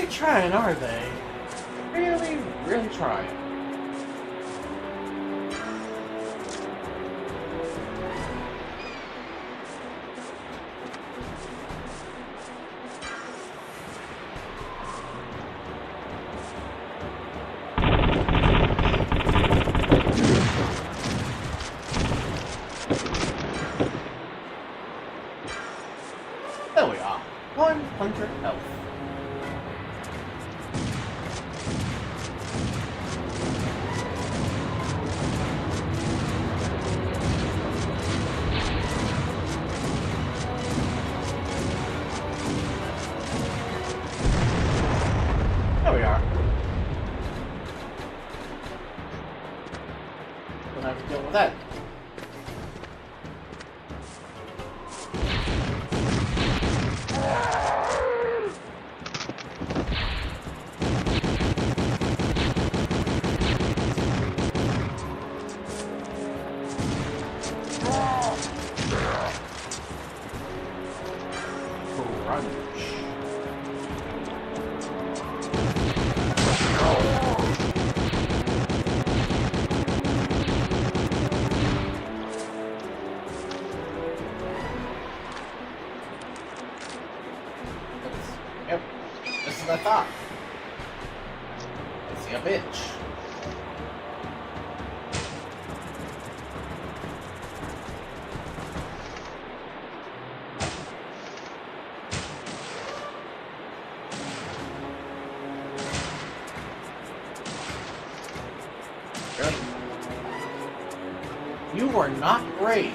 really trying, are they? Really, really trying. There we are. 100 health. There we are. Don't have to deal with that. Yep, this is what I thought. I see a bitch. Really? You were not raised.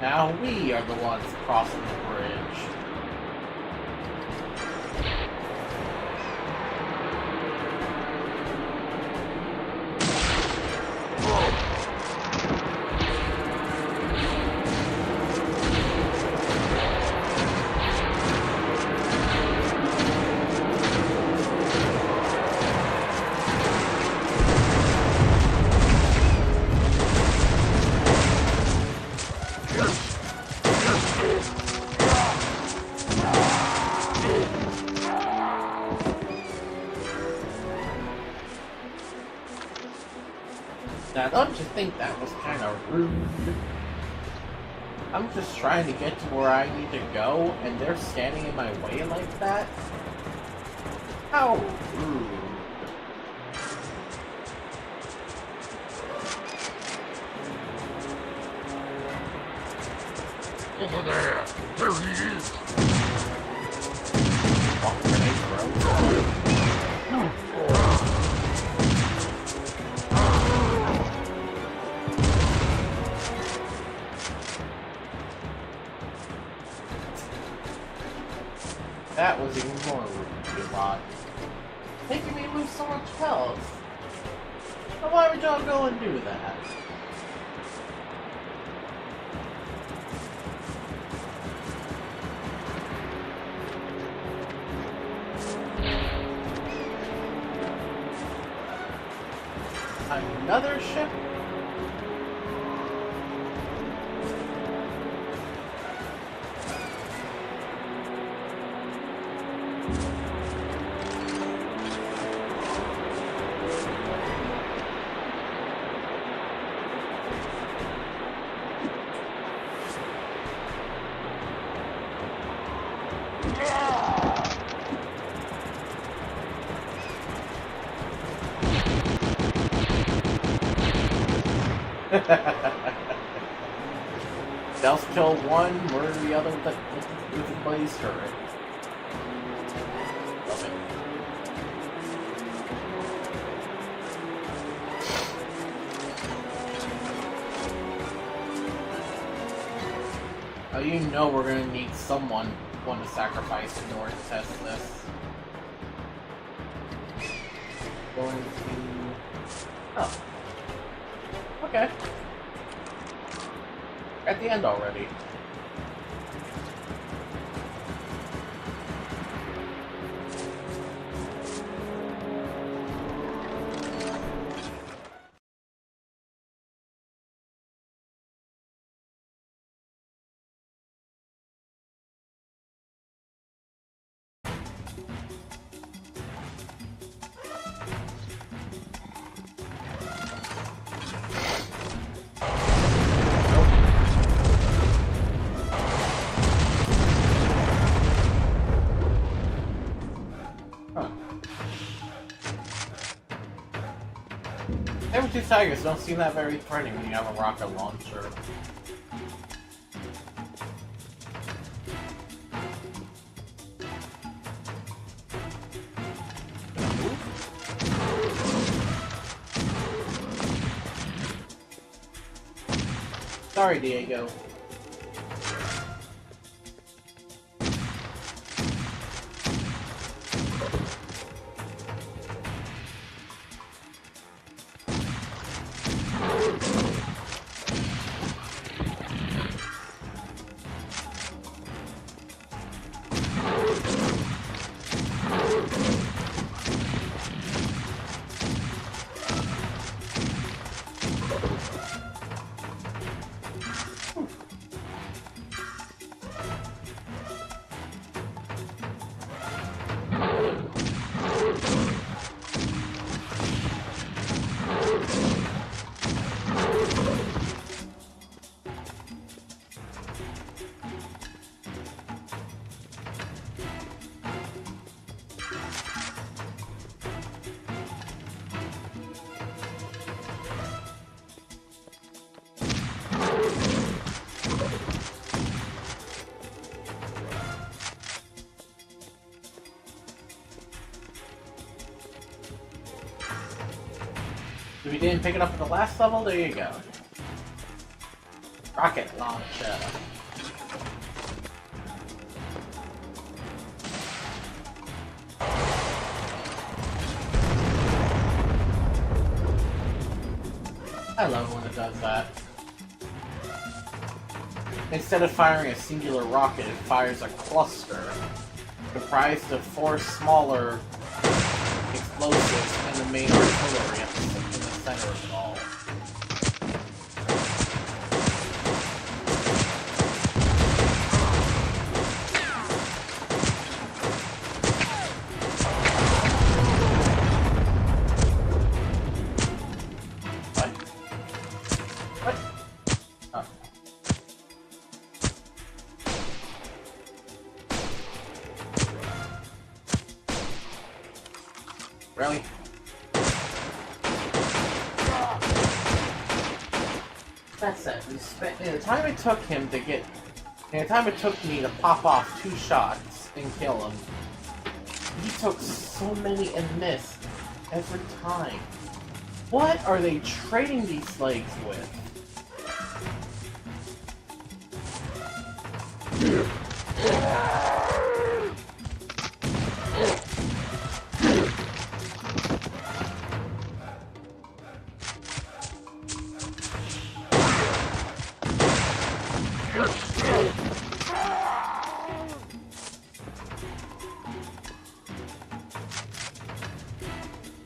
Now we are the ones crossing the bridge. Now, don't you think that was kind of rude? I'm just trying to get to where I need to go, and they're standing in my way like that? How rude. Over there! There he is! Walk grenade, bro. That was even more rude, you lot. Making me lose so much health. But why would y'all go and do that? Another ship? Stealth kill one, murder the other with a blaze turret. Love it. Oh, you know we're gonna need one to sacrifice in order to test this. Going to... Oh. Okay. At the end already. Saber-tooth tigers don't seem that very threatening when you have a rocket launcher. Sorry, Diego. If you didn't pick it up at the last level, there you go. Rocket launcher. I love when it does that. Instead of firing a singular rocket, it fires a cluster comprised of 4 smaller explosives and the main artillery in the center of it all. What? Oh. Really? That's it. We spent the time it took him to get, the time it took me to pop off 2 shots and kill him. He took so many and missed every time. What are they trading these legs with?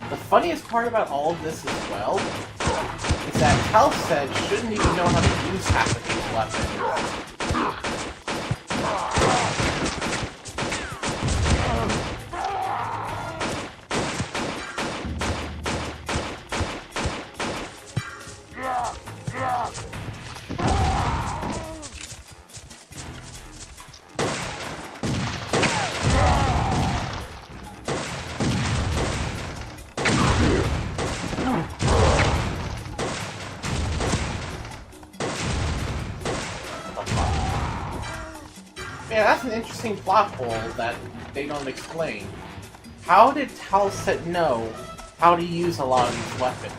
The funniest part about all of this as well is that Cal said shouldn't even know how to use half of these weapons. Yeah, that's an interesting plot hole that they don't explain. How did Talset know how to use a lot of these weapons?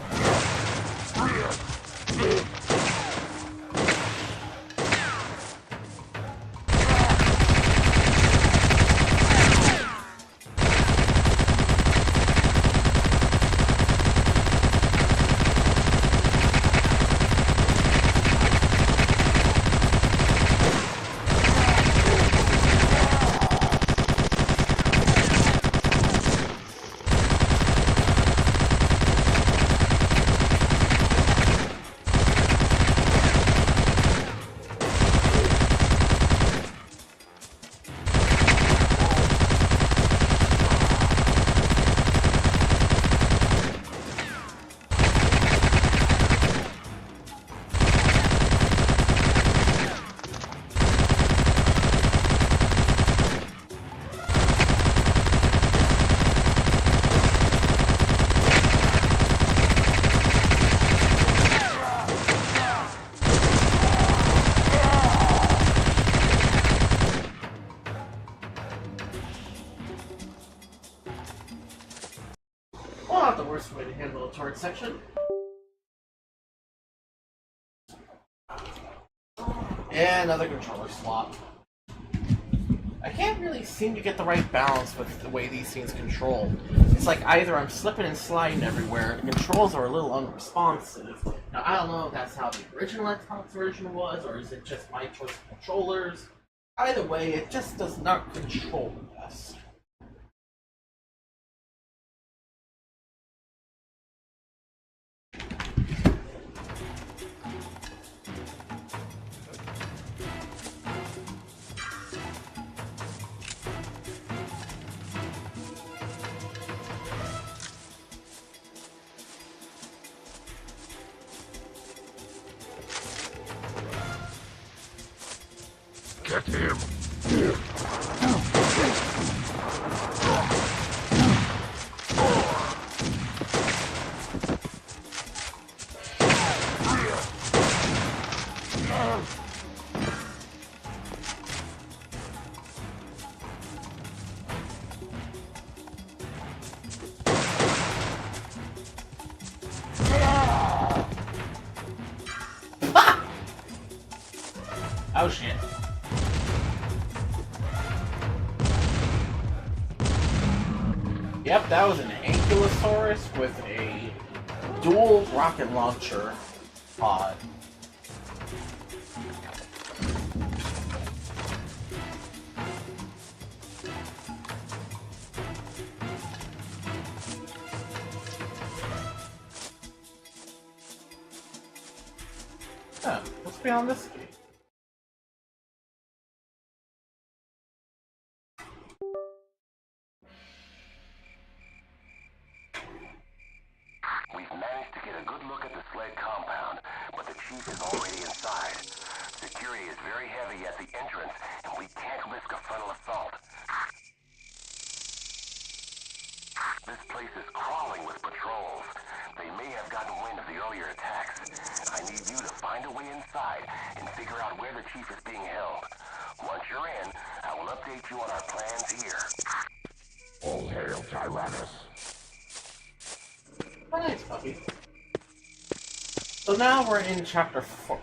not the worst way to handle a turret section. And another controller swap. I can't really seem to get the right balance with the way these things control. It's like either I'm slipping and sliding everywhere, the controls are a little unresponsive. Now, I don't know if that's how the original Xbox version was, or is it just my choice of controllers. Either way, it just does not control the best. Get him! Oh shit. Yep, that was an Ankylosaurus with a dual rocket launcher pod. Huh, what's beyond this gate? We've managed to get a good look at the sled compound, but the chief is already inside. Security is very heavy at the entrance, and we can't risk a frontal assault. This place is crawling with patrols. They may have gotten wind of the earlier attacks. I need you to find a way inside and figure out where the chief is being held. Once you're in, I will update you on our plans here. All hail Tyrannus. Oh, nice puppy. So now we're in chapter 4.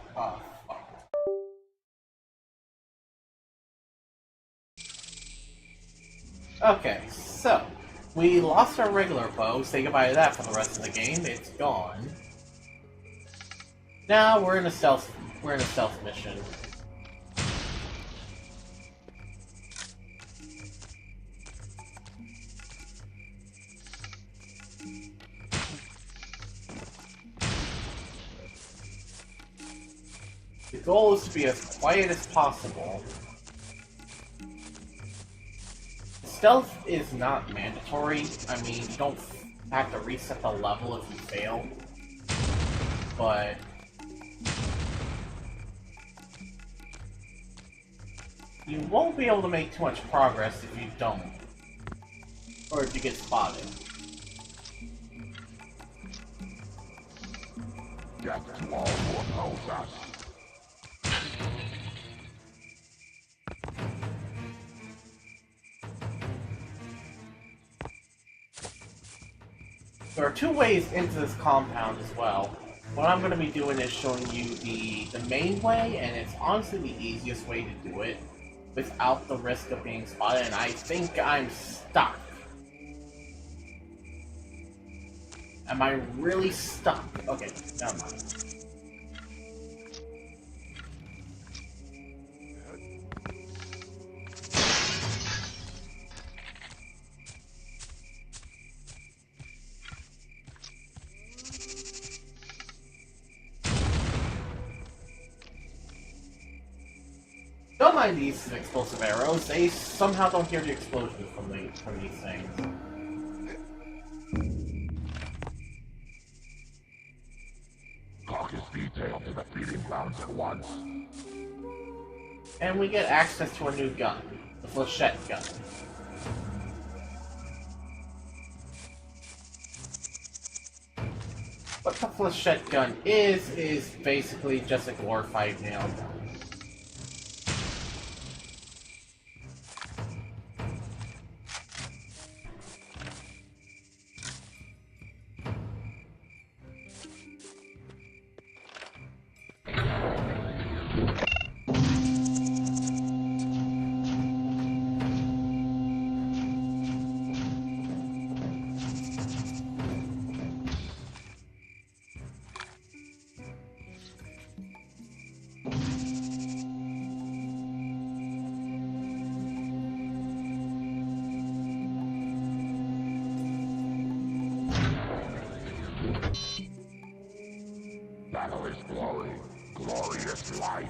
Okay, so we lost our regular bow. Say goodbye to that for the rest of the game. It's gone. Now we're in a stealth. We're in a stealth mission. The goal is to be as quiet as possible. Stealth is not mandatory. I mean, you don't have to reset the level if you fail. But you won't be able to make too much progress if you don't. Or if you get spotted. Get to all who oppose us. There are two ways into this compound as well. What I'm going to be doing is showing you the main way, and it's honestly the easiest way to do it without the risk of being spotted, and I think I'm stuck. Am I really stuck? Okay, never mind. Don't mind these explosive arrows. They somehow don't hear the explosions from these things. Talk is detailed to the feeding grounds at once. And we get access to a new gun, the Flechette gun. What the Flechette gun is basically just a glorified nail gun. Battle is glory. Glory is life.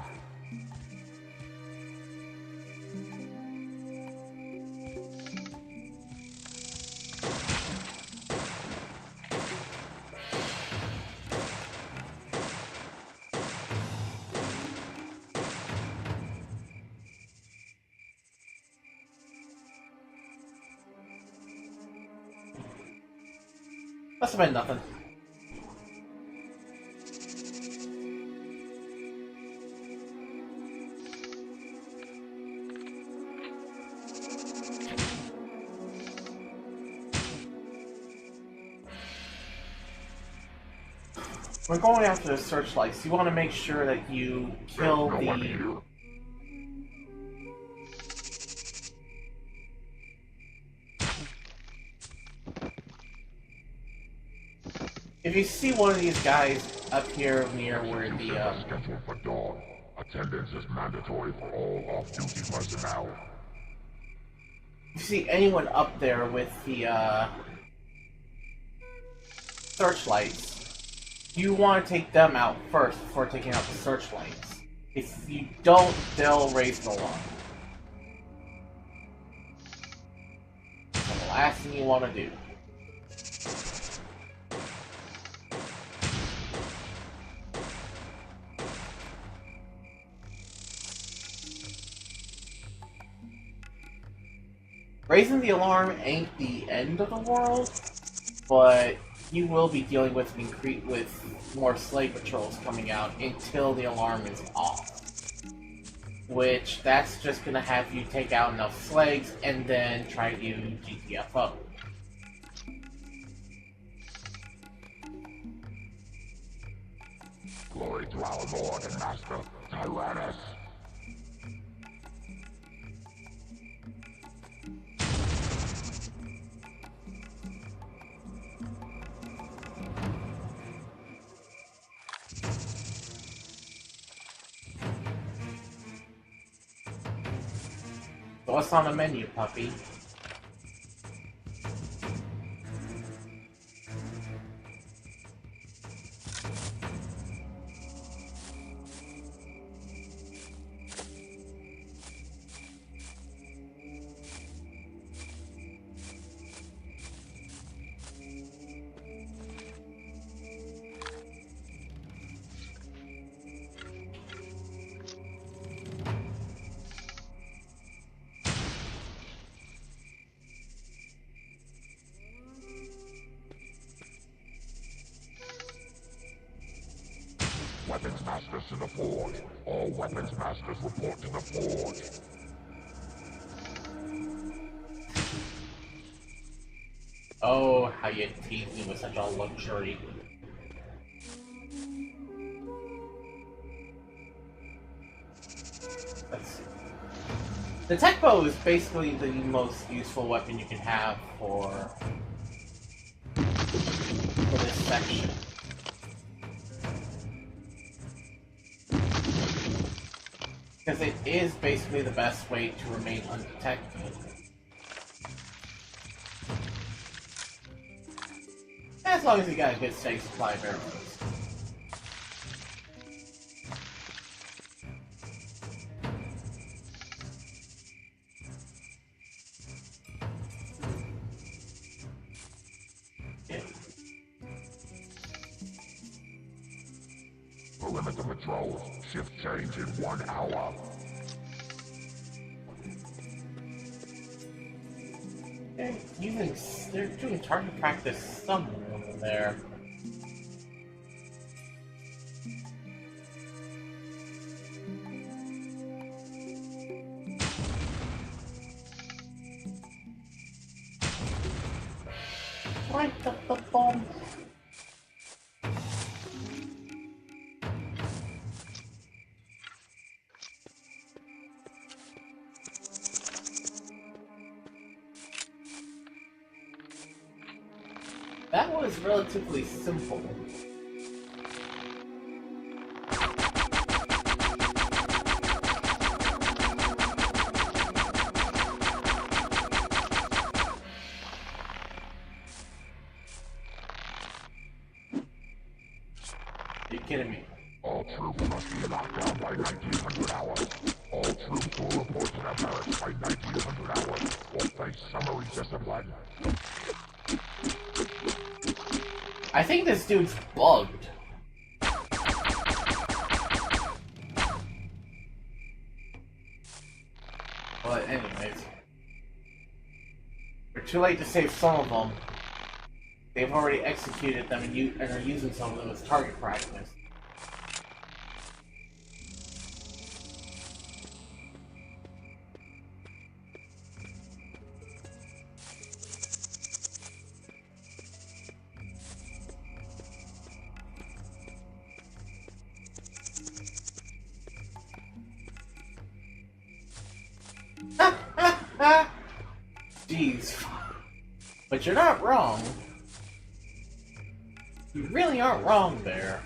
Must have been nothing. We're going after the searchlights. You want to make sure that you kill the... If you see one of these guys up here near where the Scheduled for dawn. Attendance is mandatory for all off-duty personnel. if you see anyone up there with the searchlights, you want to take them out first before taking out the searchlights. If you don't, they'll raise an alarm. That's the last thing you want to do. Raising the alarm ain't the end of the world, but you will be dealing with more slave patrols coming out until the alarm is off. Which, that's just gonna have you take out enough slaves and then try to GTFO. Glory to our Lord and Master, Tyrannus. So what's on the menu, puppy? Weapons Masters to the Forge. All Weapons Masters report to the Forge. Oh, how you tease me with such a luxury. Let's see. The tech bow is basically the most useful weapon you can have for this section. Because it is basically the best way to remain undetected. As long as you got a good steady supply of arrows. Yeah. Perimeter patrols. Shift change in 1 hour. They're doing target practice somewhere over there. Right up the bomb. That was relatively simple. kidding me? All troops must be locked down by 1900 hours. All troops will report to their barracks by 1900 hours or face summary discipline. I think this dude's bugged. But anyways, we're too late to save some of them. They've already executed them and are using some of them as target practice. Jeez. But you're not wrong. You really aren't wrong there.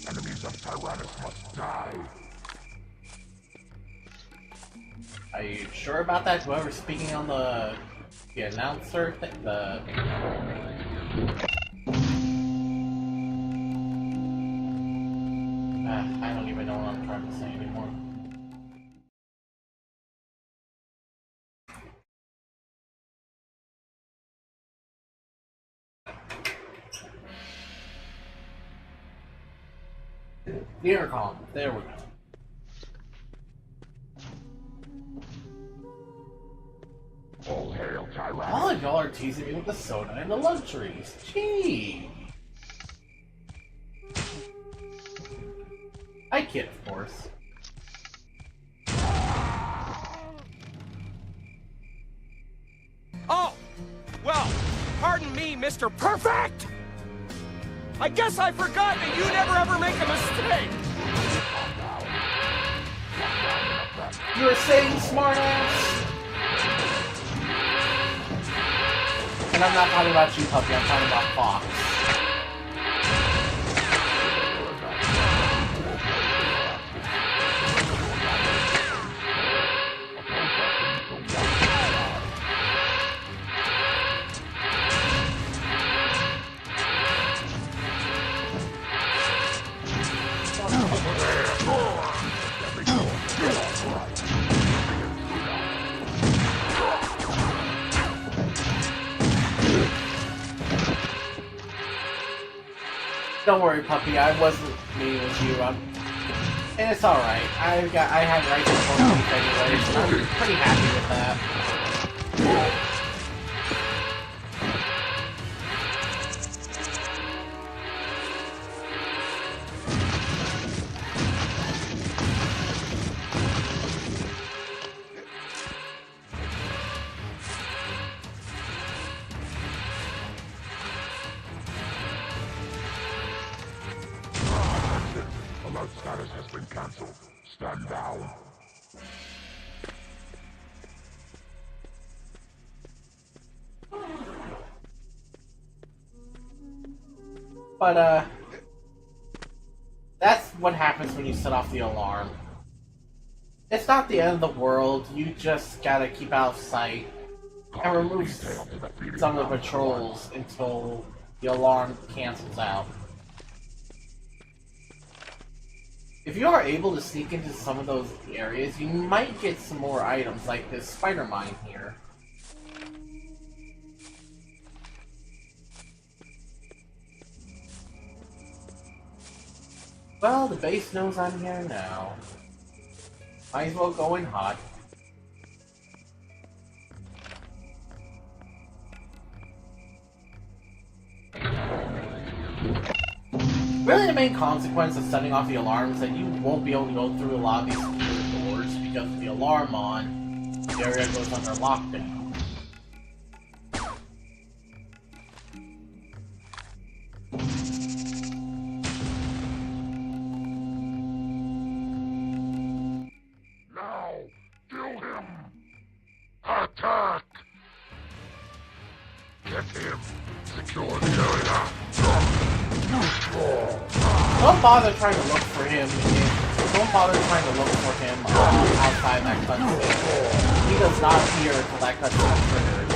Enemies of Tyrannus must die. Are you sure about that? Whoever's speaking on the announcer thing, I don't even know what I'm trying to say anymore. The intercom. There we go. All hail Tyrannus. All of y'all are teasing me with the soda and the luxuries. Gee. I kid, of course. Oh! Well, pardon me, Mr. Perfect! I guess I forgot that you never ever make a mistake! You're saying smartass? And I'm not talking about you, puppy, I'm talking about Fox. Don't worry, puppy. I wasn't meeting with you. And it's all right. I had rights to phone anyway, so I'm pretty happy with that. Alert status has been cancelled. Stand down. But, that's what happens when you set off the alarm. It's not the end of the world, you just gotta keep out of sight and remove some of the patrols until the alarm cancels out. If you are able to sneak into some of those areas, you might get some more items like this spider mine here. Well, the base knows I'm here now. Might as well go in hot. Really, the main consequence of setting off the alarm is that you won't be able to go through a lot of these secure doors because with the alarm on, the area goes under lockdown. Now, kill him. Attack. Get him. Secure the area. Don't bother trying to look for him. Don't bother trying to look for him outside that cutscene. He does not appear until that cutscene triggers.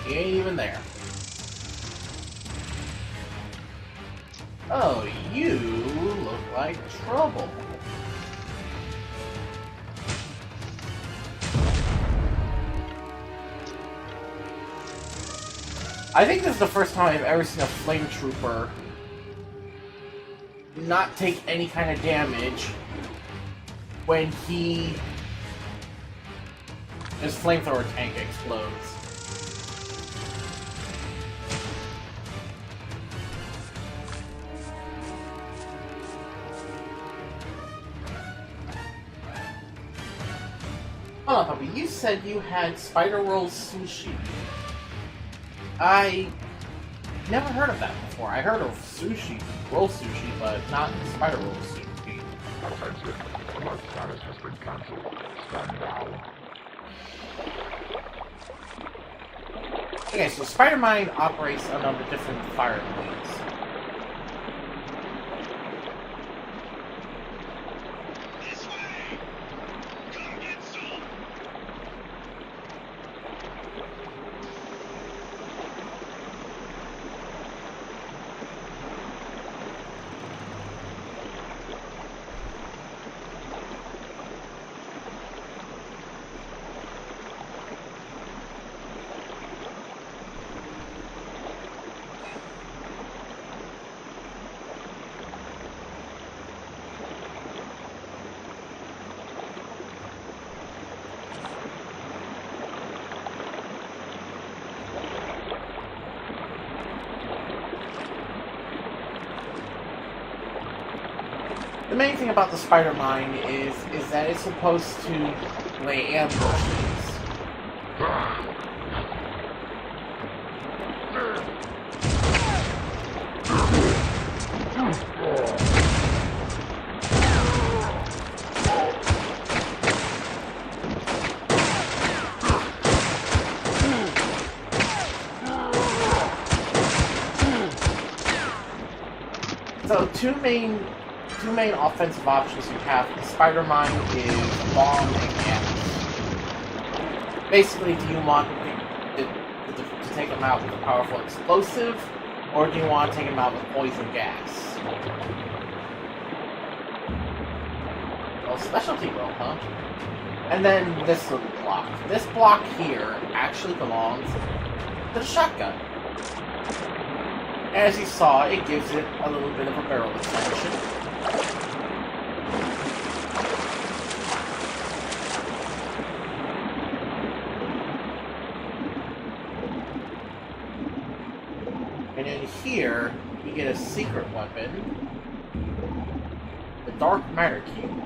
He ain't even there. Oh, you look like trouble. I think this is the first time I've ever seen a flame trooper not take any kind of damage when his flamethrower tank explodes. Hold on, puppy. You said you had spider roll sushi. I never heard of that before. I heard of sushi, roll sushi, but not spider roll sushi. Attention, alert status has been cancelled. Stand down. Okay, so Spider Mine operates on under different fire modes. The main thing about the spider mine is that it's supposed to lay ambushes. So two main offensive options you have. The spider mine is bomb and gas. Basically, do you want to take them out with a powerful explosive, or do you want to take them out with poison gas? Well, specialty roll, huh? And then this little block. This block here actually belongs to the shotgun. As you saw, it gives it a little bit of a barrel expansion. And in here, you get a secret weapon, the Dark Matter Cube.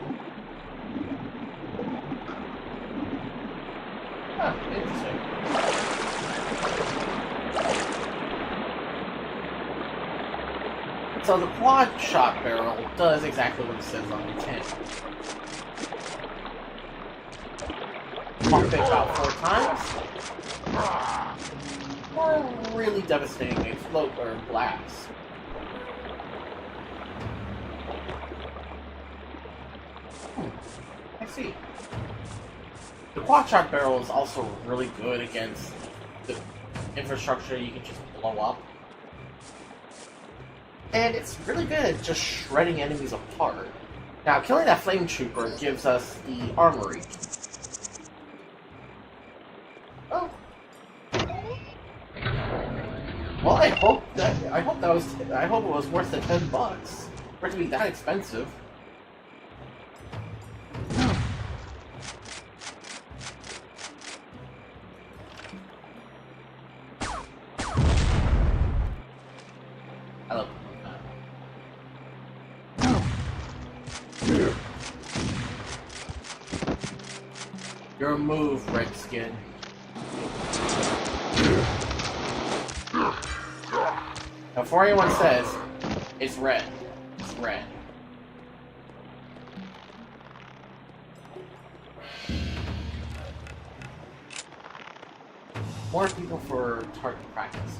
Huh, interesting. So the quad shot barrel does exactly what it says on the tin. Pump it about 4 times. Or really devastating explode or blast. I see. The quad shot barrel is also really good against the infrastructure you can just blow up. And it's really good at just shredding enemies apart. Now, killing that flame trooper gives us the armory. Oh. Well, I hope it was worth the $10 for it to be that expensive. I love it. Your move, Redskin. Now, before anyone says, it's red. It's red. More people for target practice.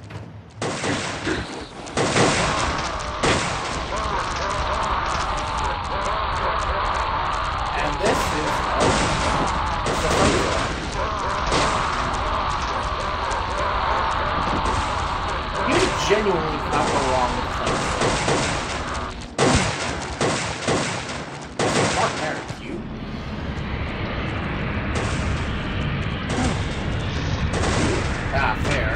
And this is it's a flamethrower. genuinely cannot go wrong with flames. Dark Matter Cube. Ah, fair.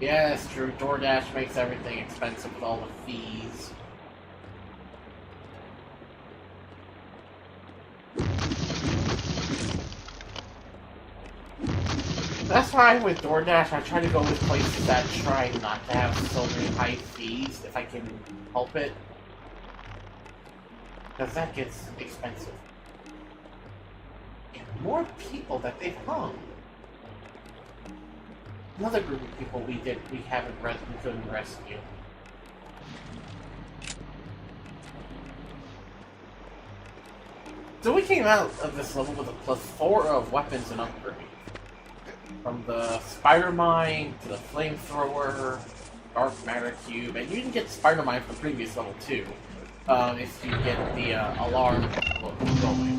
Yeah, that's true. DoorDash makes everything expensive with all the fees. That's why with DoorDash, I try to go with places that try not to have so many high fees if I can help it. Because that gets expensive. And more people that they've hung. Another group of people we couldn't rescue. So we came out of this level with a +4 of weapons and upgrades. From the spider mine to the flamethrower, dark matter cube, and you didn't get the spider mine from the previous level too. If you get the alarm going.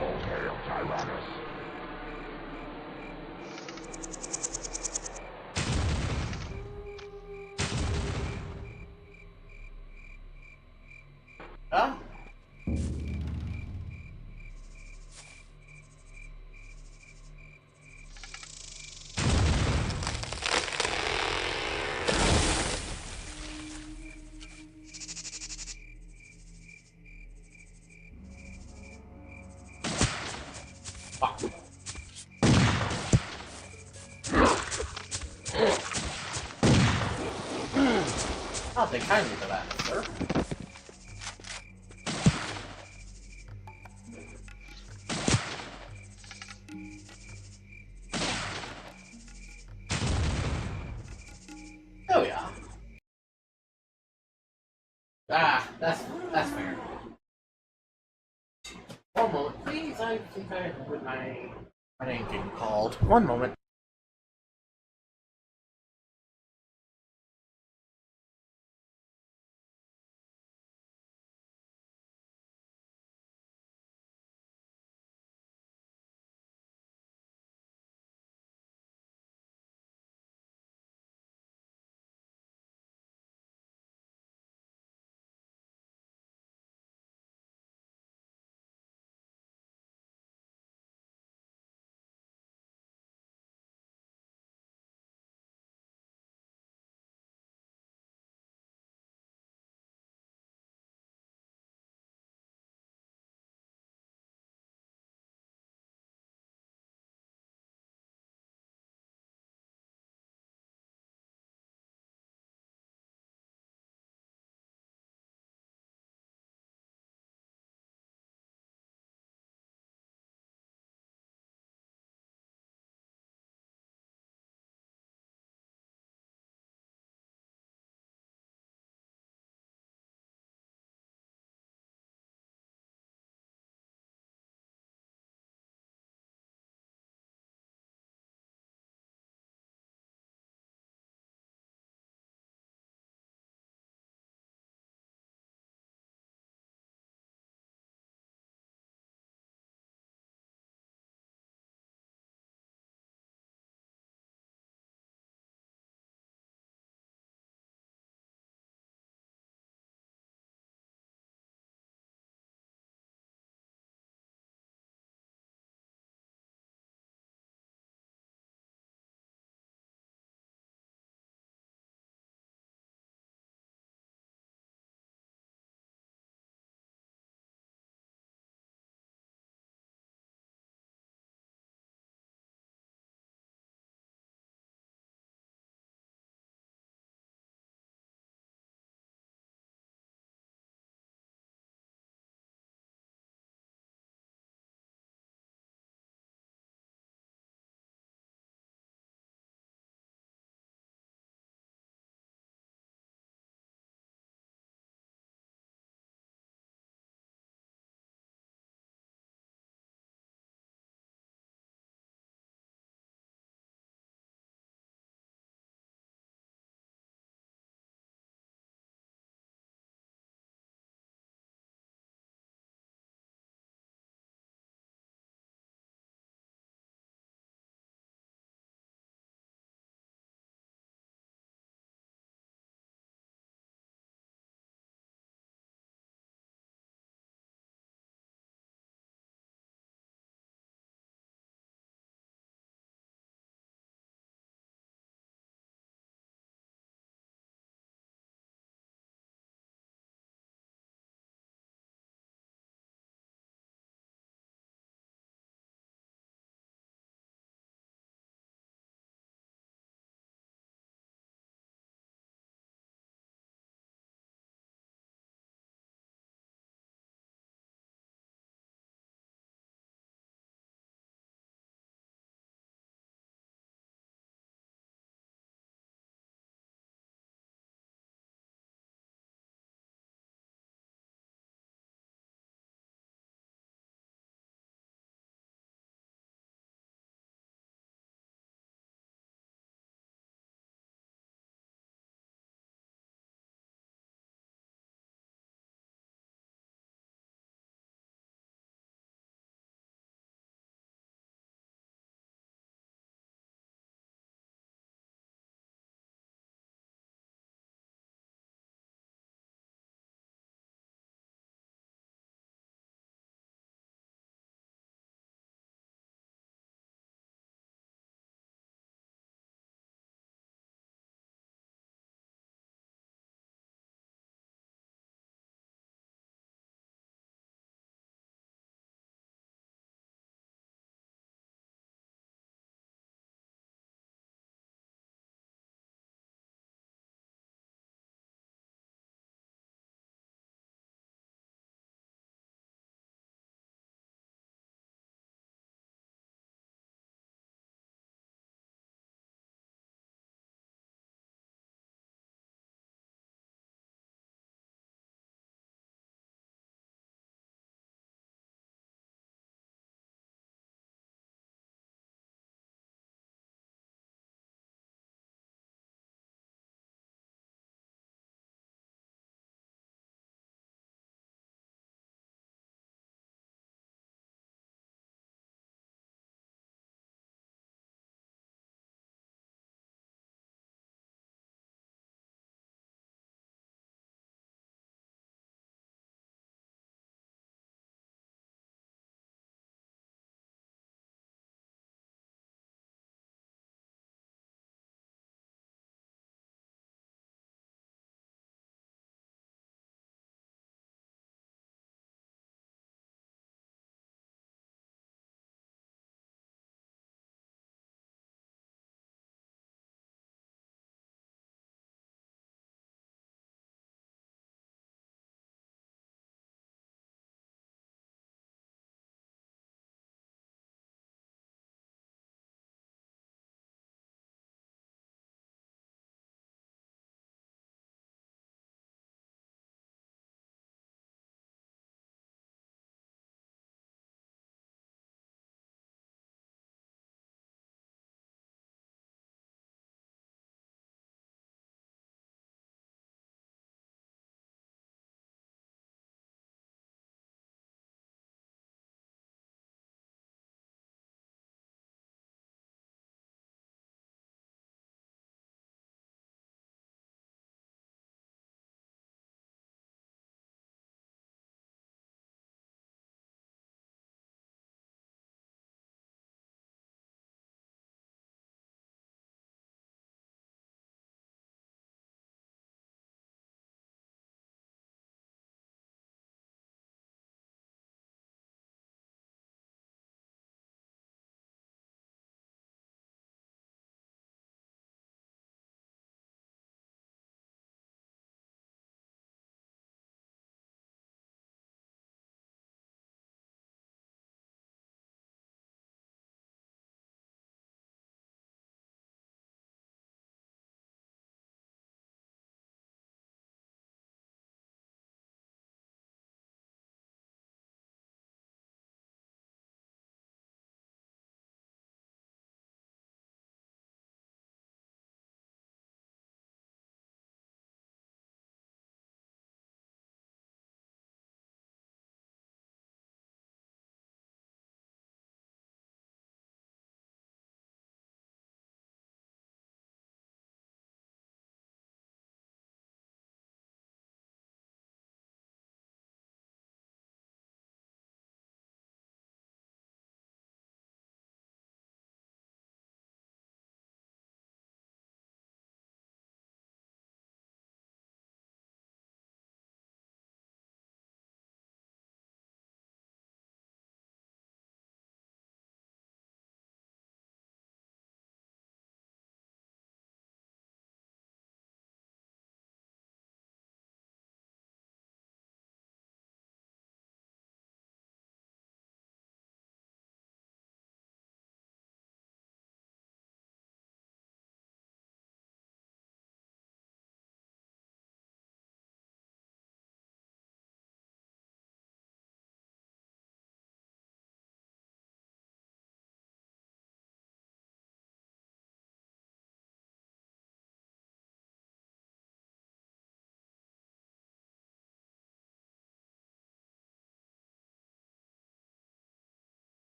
All hail Tyrannus. Huh? I'll take kindly to that, sir. Oh yeah. That's fair. One moment, please. I think I with my name getting called. One moment.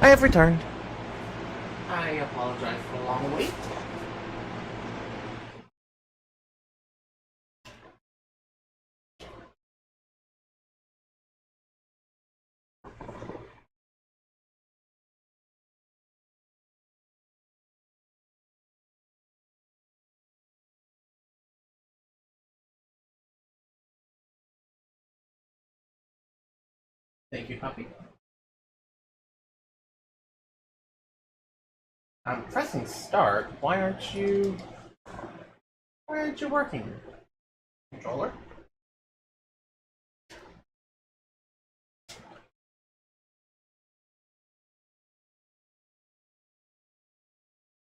I have returned. I apologize for the long wait. Thank you, puppy. I'm pressing start. Why aren't you working? Controller?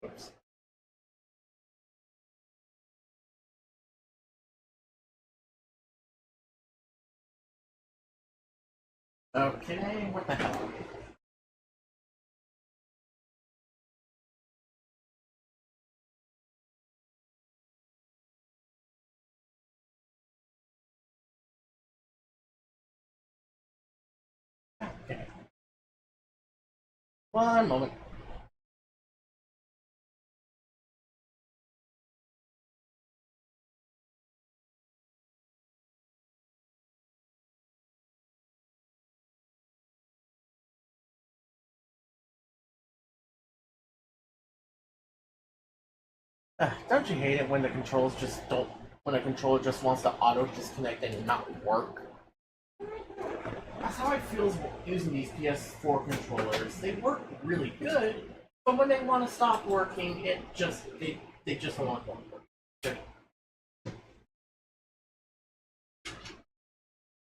Oops. Okay, what the hell? Okay. One moment. Don't you hate it when the controls just don't, when a controller just wants to auto disconnect and not work? That's how it feels using these PS4 controllers. They work really good, but when they want to stop working, they just don't want to work.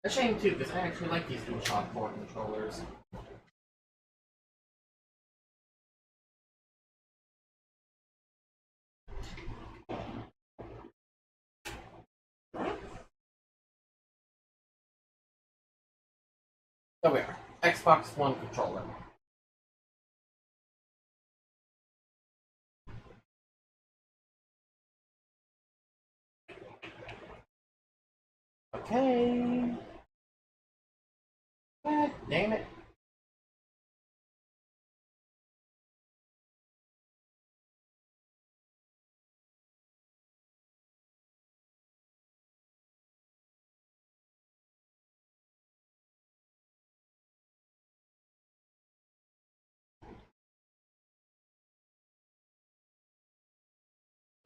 A shame too, because I actually like these DualShock 4 controllers. So we are. Xbox One controller. Okay. God damn it.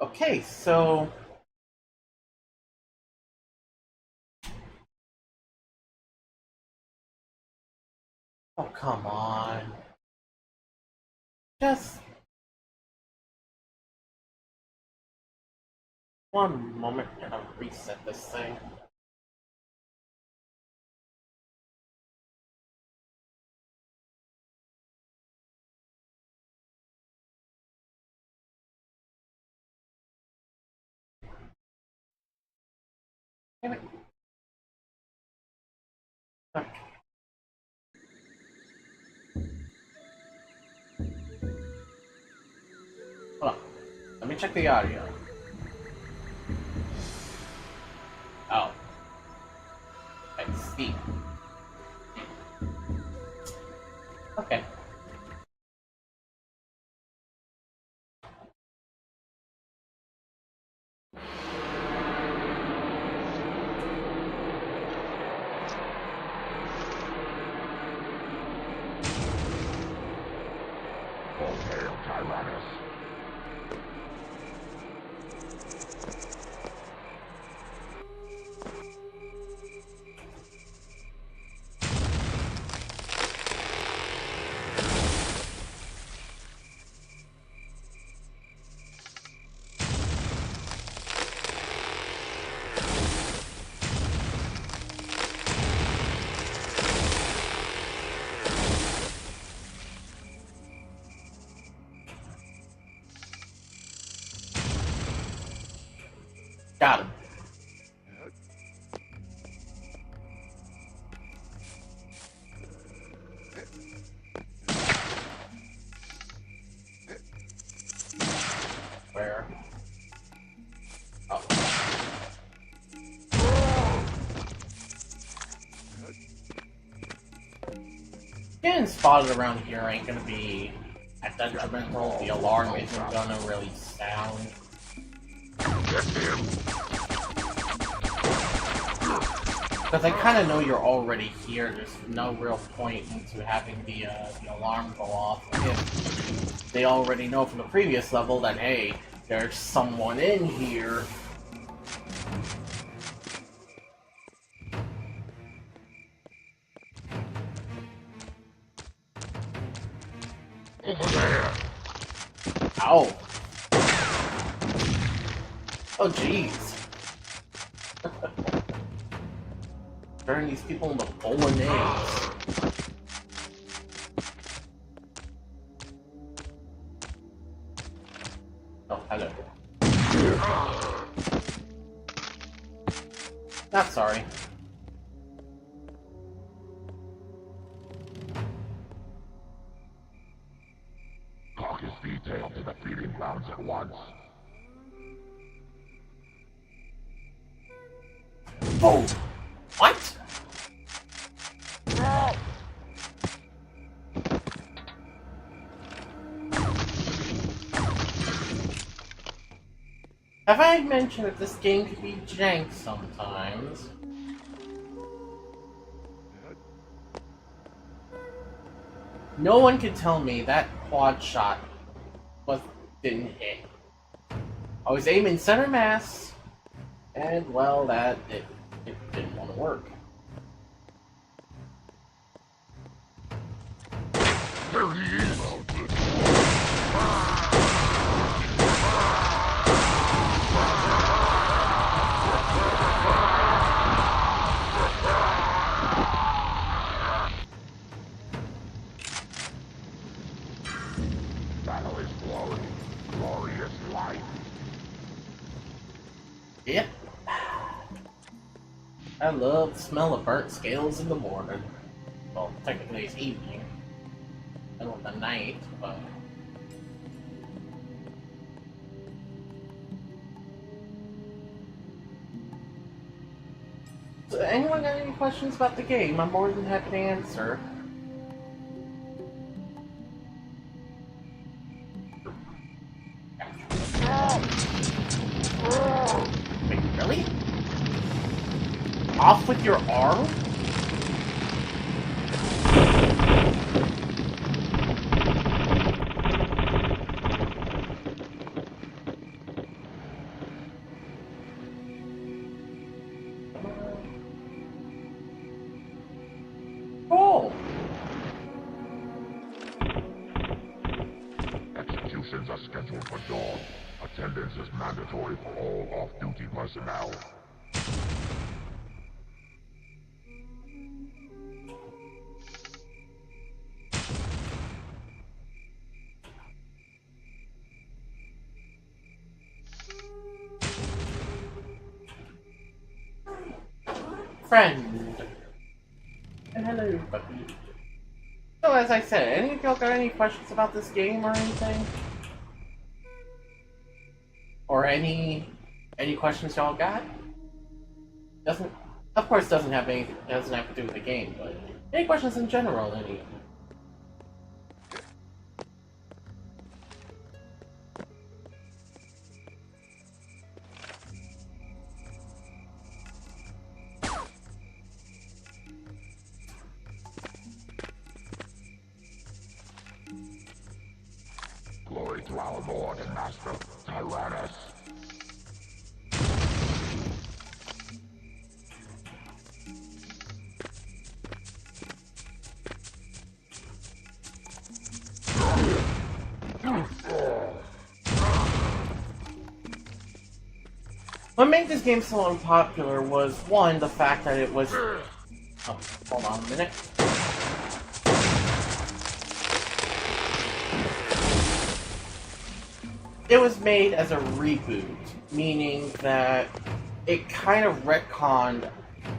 Okay, so oh come on. Just one moment and I'll reset this thing. Damn it. Okay. Hold on. Let me check the audio. Oh. I see. Okay. All hail Tyrannus. Got him. Where? Oh. getting spotted around here ain't gonna be as detrimental. The alarm isn't gonna really sound. Because I kind of know you're already here. There's no real point into having the alarm go off if they already know from the previous level that, hey, there's someone in here. Over there. Ow. Oh, jeez. Turn these people into bolognese. Oh, hello. Not sorry. Caucus detailed to the feeding grounds at once. Oh! What? Have I mentioned that this game could be jank sometimes? No one can tell me that quad shot didn't hit. I was aiming center mass, and well, it didn't want to work. There he is. Battle is glory. Glorious life. Yep. I love the smell of burnt scales in the morning. Well, technically it's evening. Middle of the night, but... So anyone got any questions about the game? I'm more than happy to answer. Wait, really? Off with your arm? Cool. Executions are scheduled for dawn. Attendance is mandatory for all off-duty personnel. Friend. And hello, puppy. So as I said, any of y'all got any questions about this game or anything? Or any questions y'all got? Of course doesn't have to do with the game, but any questions in general, any? Glory to our Lord and Master, Tyrannus. What made this game so unpopular was, one, the fact that it was... Oh, hold on a minute. It was made as a reboot, meaning that it kind of retconned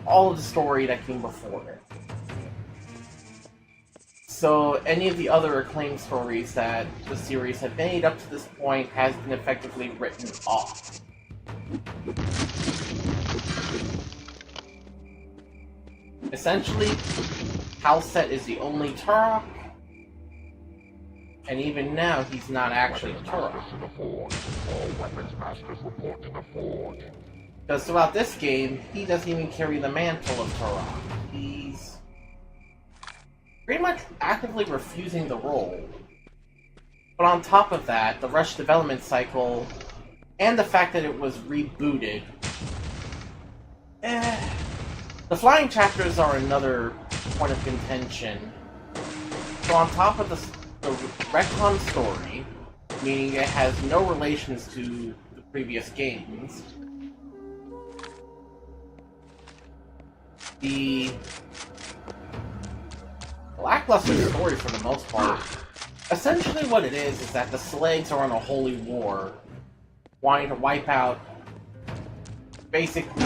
all of the story that came before it. So any of the other acclaimed stories that the series had made up to this point has been effectively written off. Essentially, Halset is the only Turok, and even now he's not actually a Turok. To the forge. All weapons masters report to the forge. Because throughout this game, he doesn't even carry the mantle of Turok. He's pretty much actively refusing the role. But on top of that, the rushed development cycle, and the fact that it was rebooted, the flying chapters are another point of contention. So on top of the retcon story, meaning it has no relations to the previous games, the lackluster story for the most part. Essentially what it is that the Slags are on a holy war, wanting to wipe out basically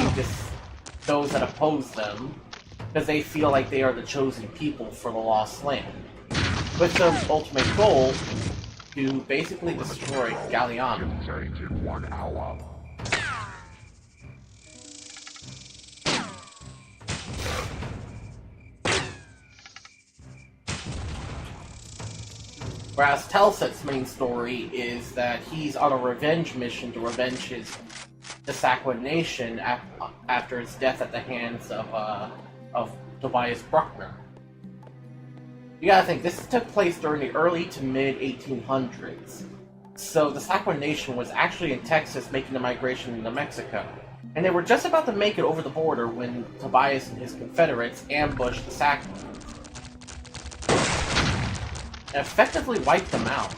those that oppose them, because they feel like they are the chosen people for the Lost Land, with the ultimate goal to basically destroy Galliano. Change in 1 hour. Whereas Telset's main story is that he's on a revenge mission to revenge the Sakwa nation after its death at the hands of Tobias Bruckner. You gotta think, this took place during the early to mid 1800s. So the Sakwa nation was actually in Texas making the migration into Mexico. And they were just about to make it over the border when Tobias and his Confederates ambushed the Sakwa. Effectively wiped them out.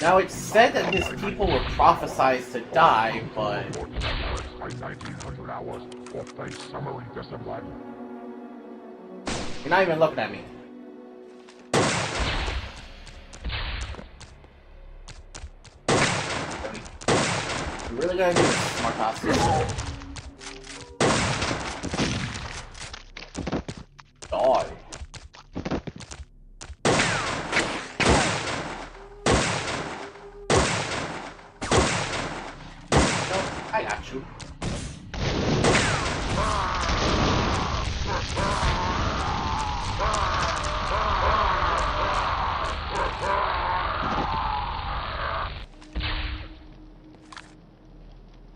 Now it's said that his people were prophesized to die, but By 1900 hours, or face summary discipline. you're not even looking at me. You're really gonna do this, smart ass. Die. No, I got you.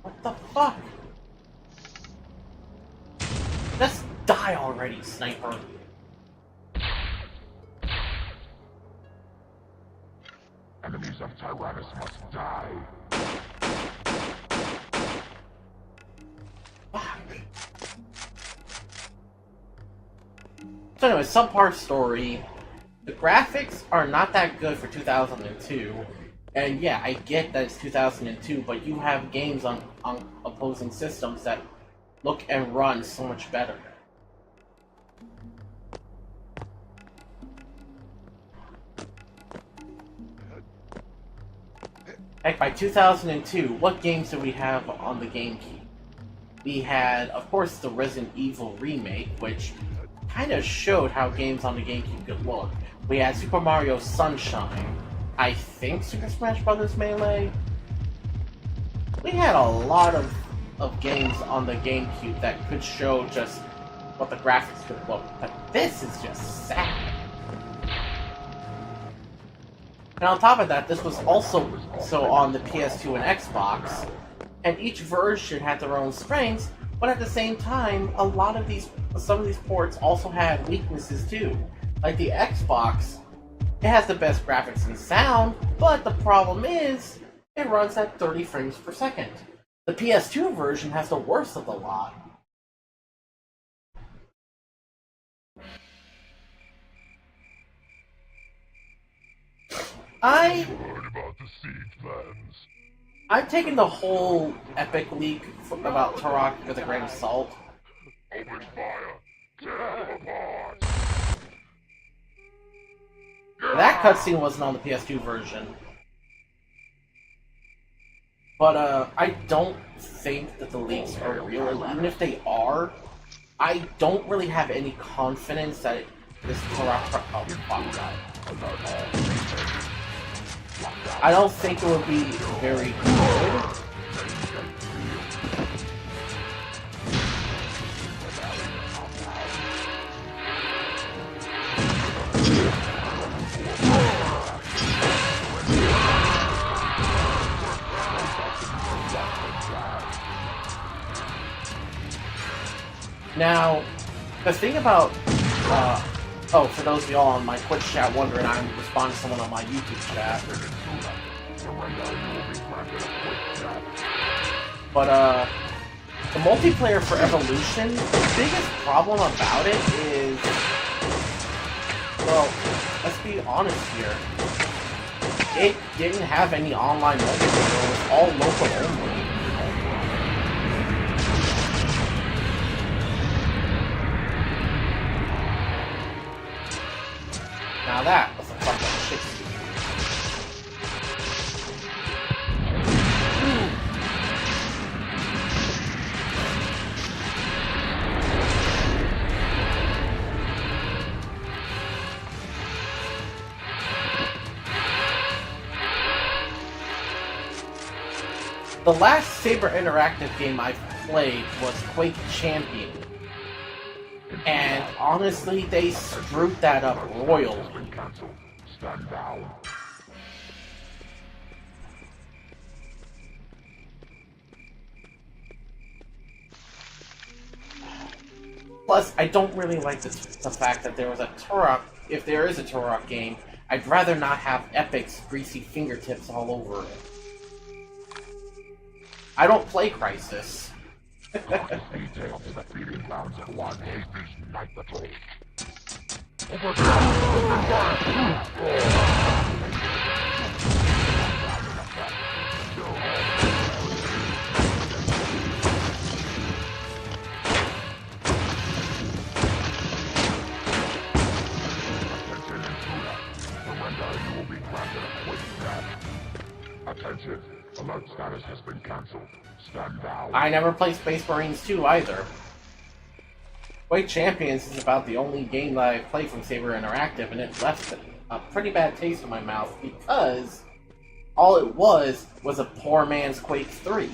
What the fuck? Just die already, sniper. Enemies of Tyrannus must die. Fuck. So anyway, subpar story. The graphics are not that good for 2002. And yeah, I get that it's 2002, but you have games on opposing systems that look and run so much better. Heck, by 2002, what games did we have on the GameCube? We had, of course, the Resident Evil remake, which kind of showed how games on the GameCube could look. We had Super Mario Sunshine, I think Super Smash Bros. Melee. We had a lot of games on the GameCube that could show just what the graphics could look, but this is just sad. And on top of that, this was also on the PS2 and Xbox, and each version had their own strengths, but at the same time, some of these ports also had weaknesses too. Like the Xbox, it has the best graphics and sound, but the problem is, it runs at 30 frames per second. The PS2 version has the worst of the lot. Heard about the siege plans. I'm taking the whole epic leak about Turok with a grain of salt. Open fire. Tear them apart. That cutscene wasn't on the PS2 version. But I don't think that the leaks are real. Even if they are, I don't really have any confidence that this Turok... Oh, fuck God. I don't think it would be very good. Now, the thing about, oh, for those of y'all on my Twitch chat wondering, I'm responding to someone on my YouTube chat. But, the multiplayer for Evolution, the biggest problem about it is, well, let's be honest here. It didn't have any online multiplayer, it was all local only. Now that was a fucking shit. The last Saber Interactive game I played was Quake Champion. And honestly, they screwed that up royally. Stand down. Plus, I don't really like the fact that there was a Turok. If there is a Turok game, I'd rather not have Epic's greasy fingertips all over it. I don't play Crisis. Details of the feeding grounds of one Hades Night Patrol. Attention, alert status has been cancelled. Stand down. I never played Space Marines 2 either. Quake Champions is about the only game that I've played from Saber Interactive, and it left a pretty bad taste in my mouth because all it was a poor man's Quake 3.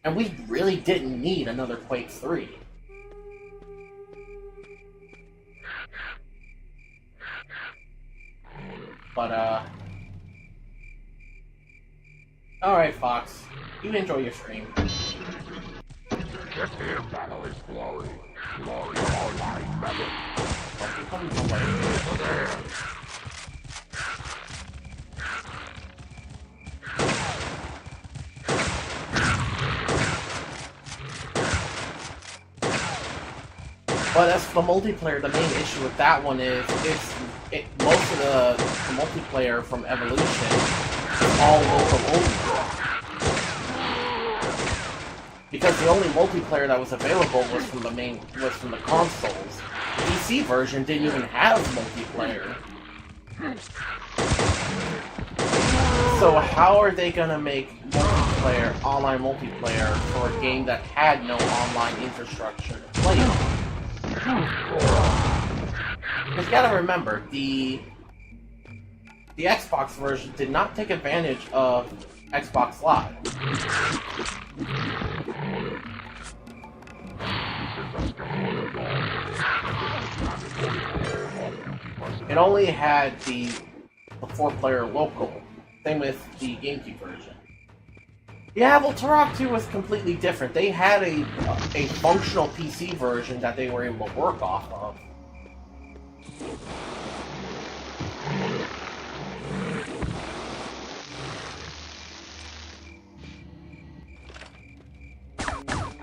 And we really didn't need another Quake 3. But, alright, Fox. You enjoy your stream. Get here, battle is glory. Glory online, method. But as for the multiplayer, the main issue with that one is most of the multiplayer from Evolution is all local only. Because the only multiplayer that was available was from the consoles. The PC version didn't even have multiplayer. So how are they gonna make online multiplayer for a game that had no online infrastructure to play on? Because you gotta remember, the Xbox version did not take advantage of Xbox Live. It only had the 4-player local. Same with the GameCube version. Yeah, well, Turok 2 was completely different. They had a functional PC version that they were able to work off of.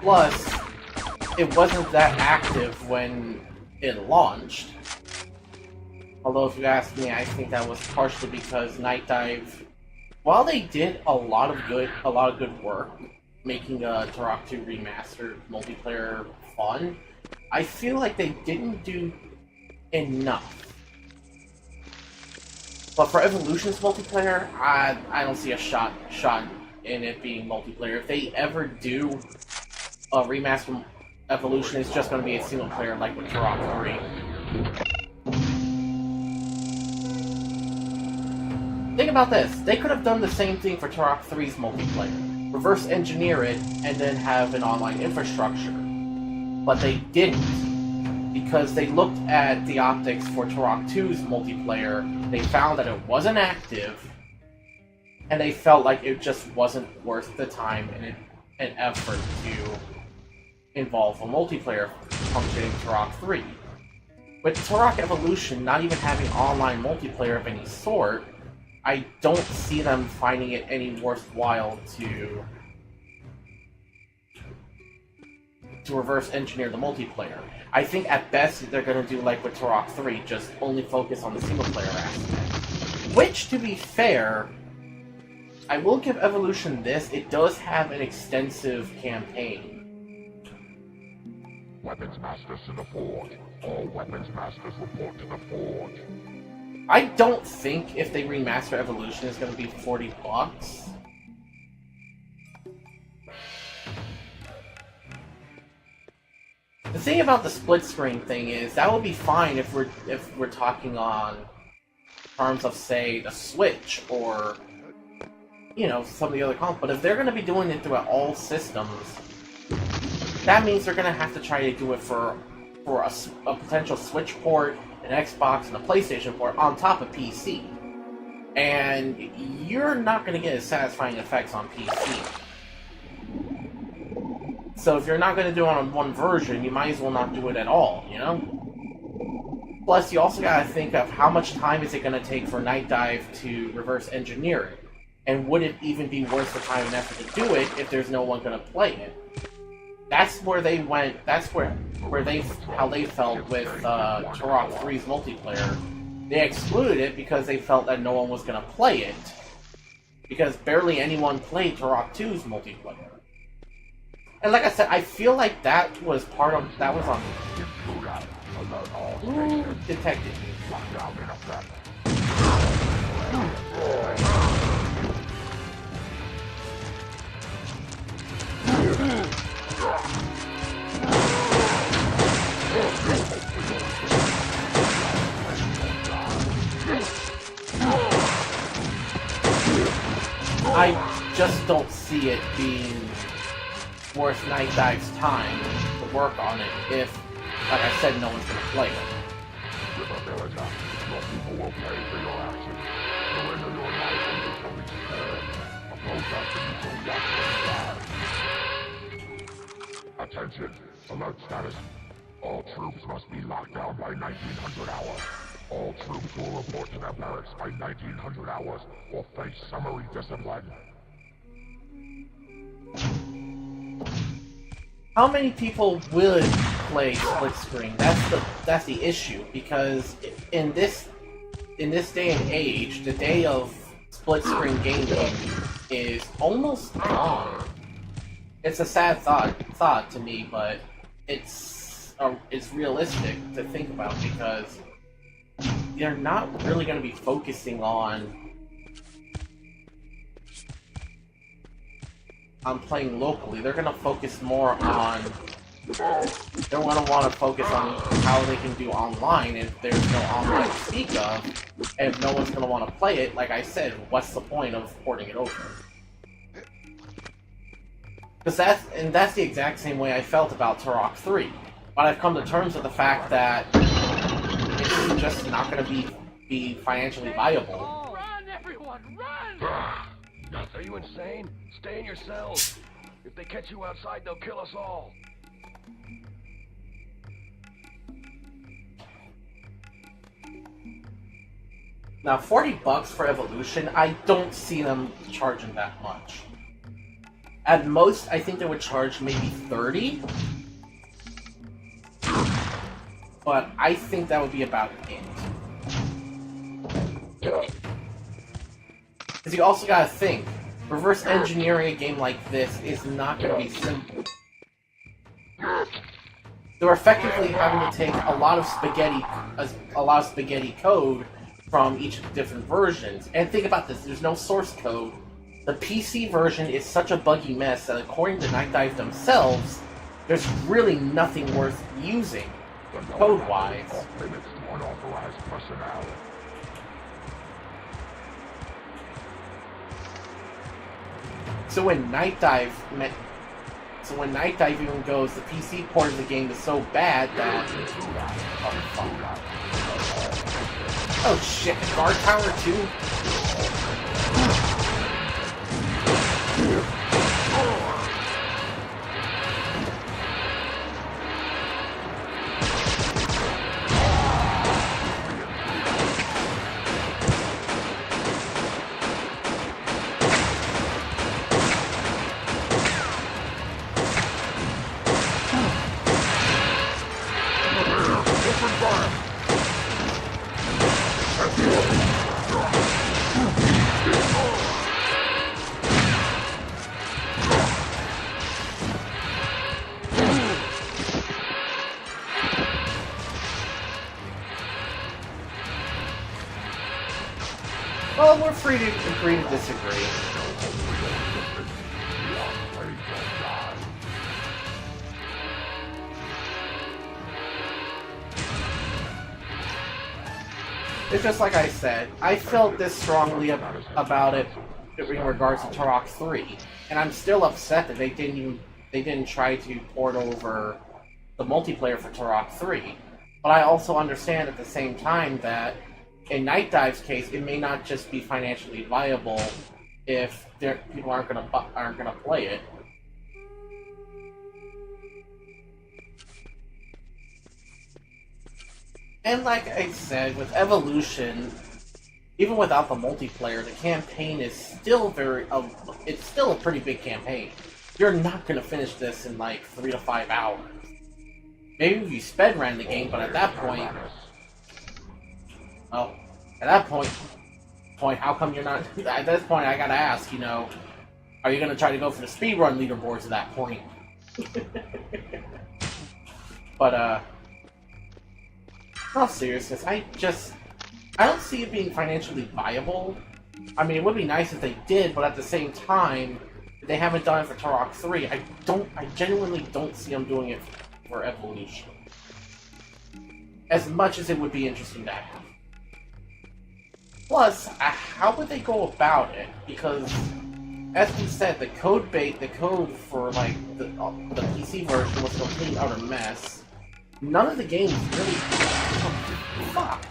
Plus, it wasn't that active when it launched. Although, if you ask me, I think that was partially because Night Dive, while they did a lot of good work making a Turok 2 remastered multiplayer fun, I feel like they didn't do enough. But for Evolution's multiplayer, I don't see a shot in it being multiplayer. If they ever do a remaster Evolution is just going to be a single player like with Turok 3. Think about this. They could have done the same thing for Turok 3's multiplayer. Reverse engineer it and then have an online infrastructure. But they didn't. Because they looked at the optics for Turok 2's multiplayer, they found that it wasn't active, and they felt like it just wasn't worth the time and effort to involve a multiplayer function in Turok 3. With Turok Evolution not even having online multiplayer of any sort, I don't see them finding it any worthwhile to reverse engineer the multiplayer. I think at best they're going to do like with Turok 3, just only focus on the single player aspect. Which, to be fair, I will give Evolution this, it does have an extensive campaign. Weapons masters to the forge. All weapons masters report to the forge. I don't think if they remaster Evolution it's going to be $40. The thing about the split screen thing is that would be fine if we're talking on terms of, say, the Switch or, you know, some of the other consoles. But if they're going to be doing it throughout all systems, that means they're going to have to try to do it for a potential Switch port, an Xbox, and a PlayStation port on top of PC. And you're not going to get as satisfying effects on PC. So if you're not going to do it on one version, you might as well not do it at all, you know? Plus, you also got to think of how much time is it going to take for Night Dive to reverse engineer it? And would it even be worth the time and effort to do it if there's no one going to play it? That's where they went, that's how they felt with Turok 3's multiplayer. They excluded it because they felt that no one was going to play it. Because barely anyone played Turok 2's multiplayer. And like I said, I feel like that was on... Ooh, detected. I just don't see it being worth Night Dive's time to work on it if, like I said, no one's going to play it. Attention! Alert status. All troops must be locked down by 1900 hours. All troops will report to their barracks by 1900 hours or face summary discipline. How many people would play split screen? That's the issue, because in this day and age, the day of split screen gaming is almost gone. It's a sad thought to me, but it's realistic to think about, because they're not really going to be focusing on playing locally. They're going to focus more on... They're going to want to focus on how they can do online. If there's no online to speak of, and if no one's going to want to play it, like I said, what's the point of porting it over? Because that's the exact same way I felt about Turok 3. But I've come to terms with the fact that it's just not going to be financially viable. Run, everyone, run! Are you insane? Stay in your cells. If they catch you outside, they'll kill us all. Now, $40 for Evolution, I don't see them charging that much. At most, I think they would charge maybe $30. But I think that would be about it. Because you also gotta think, reverse engineering a game like this is not gonna be simple. They're effectively having to take a lot of spaghetti code from each of the different versions. And think about this, there's no source code. The PC version is such a buggy mess that according to Night Dive themselves, there's really nothing worth using code-wise. Limits to unauthorized personnel. So when Night Dive even goes, the PC port of the game is so bad that oh shit, Guard Tower 2? Well, we're free to agree to disagree. It's just like I said, I felt this strongly about it in regards to Turok 3, and I'm still upset that they didn't try to port over the multiplayer for Turok 3. But I also understand at the same time that in Night Dive's case, it may not just be financially viable if people aren't gonna play it. And like I said, with Evolution, even without the multiplayer, the campaign is still it's still a pretty big campaign. You're not gonna finish this in like 3 to 5 hours. Maybe if you sped ran the game, but at that point, well, at that point, how come you're not? At this point, I gotta ask, are you gonna try to go for the speedrun leaderboards at that point? But in all seriousness, I don't see it being financially viable. I mean, it would be nice if they did, but at the same time, they haven't done it for Turok 3. I genuinely don't see them doing it for Evolution. As much as it would be interesting to have. Plus, how would they go about it? Because, as we said, the code for like the PC version was a complete utter mess. None of the games really. Oh, fuck.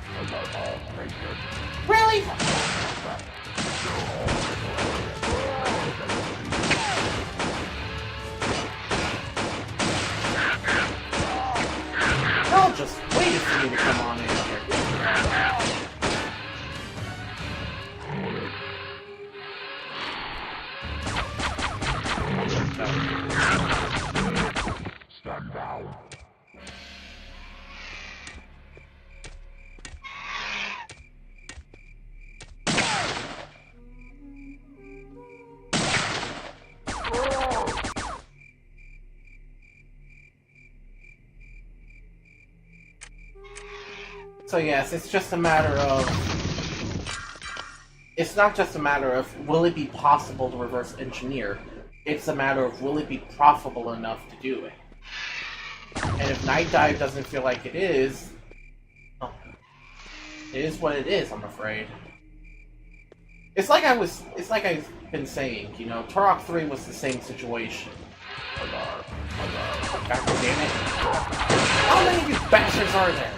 Really? Y'all just waited for me to come on in here. Stand down. So yes, it's just a matter of... It's not just a matter of, will it be possible to reverse engineer? It's a matter of, will it be profitable enough to do it? And if Night Dive doesn't feel like it is, well, it is what it is, I'm afraid. It's like I've been saying, Turok 3 was the same situation. God damn it. How many of you bastards are there?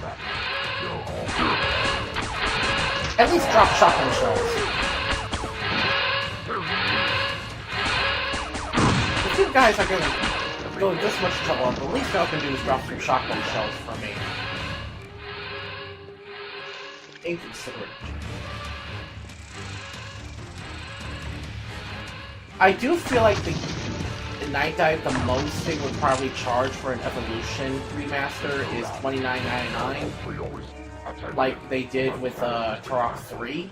At least drop shotgun shells. If you guys are going to go this much trouble, the least y'all can do is drop some shotgun shells for me. Inconsiderate. I do feel like the Night Dive, the most they would probably charge for an Evolution remaster is $29.99, like they did with Turok 3.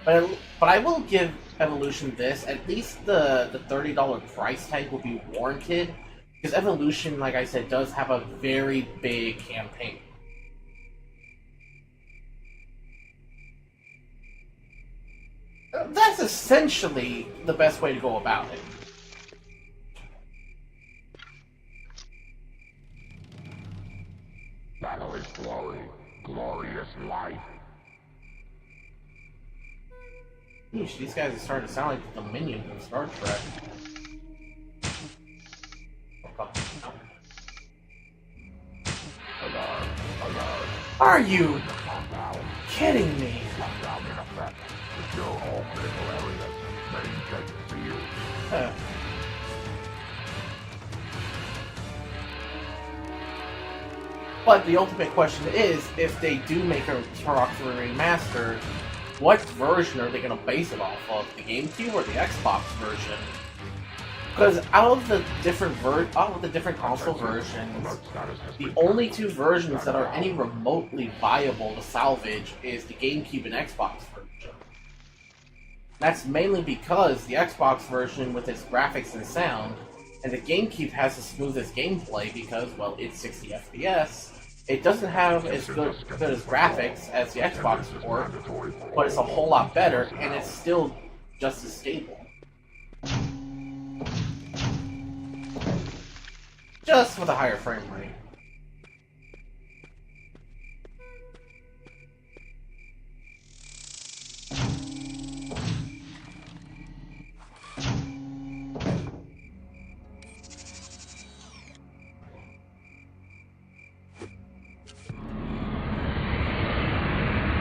But I will give Evolution this, at least the $30 price tag will be warranted, because Evolution, like I said, does have a very big campaign. That's essentially the best way to go about it. battle is glory. Glorious life. Yeesh, these guys are starting to sound like the minions in Star Trek. Are you kidding me? But the ultimate question is, if they do make a Turok 3 remaster, what version are they going to base it off of? The GameCube or the Xbox version? Because out of the different console versions, the only two versions that are any remotely viable to salvage is the GameCube and Xbox version. That's mainly because the Xbox version, with its graphics and sound, and the GameCube has the smoothest gameplay because, well, it's 60 FPS. It doesn't have as good as graphics as the Xbox port, but it's a whole lot better, and it's still just as stable. Just with a higher frame rate.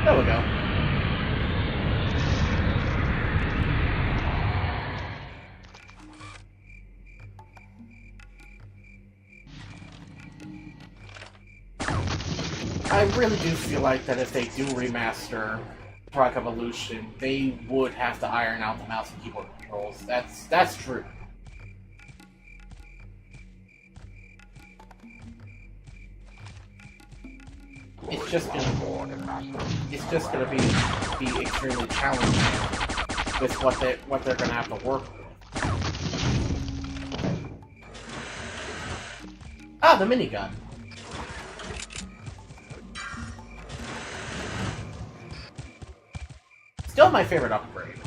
There we go. I really do feel like that if they do remaster Turok Evolution, they would have to iron out the mouse and keyboard controls. That's true. It's just gonna be extremely challenging with what they're gonna have to work with. Ah, the minigun. Still my favorite upgrade.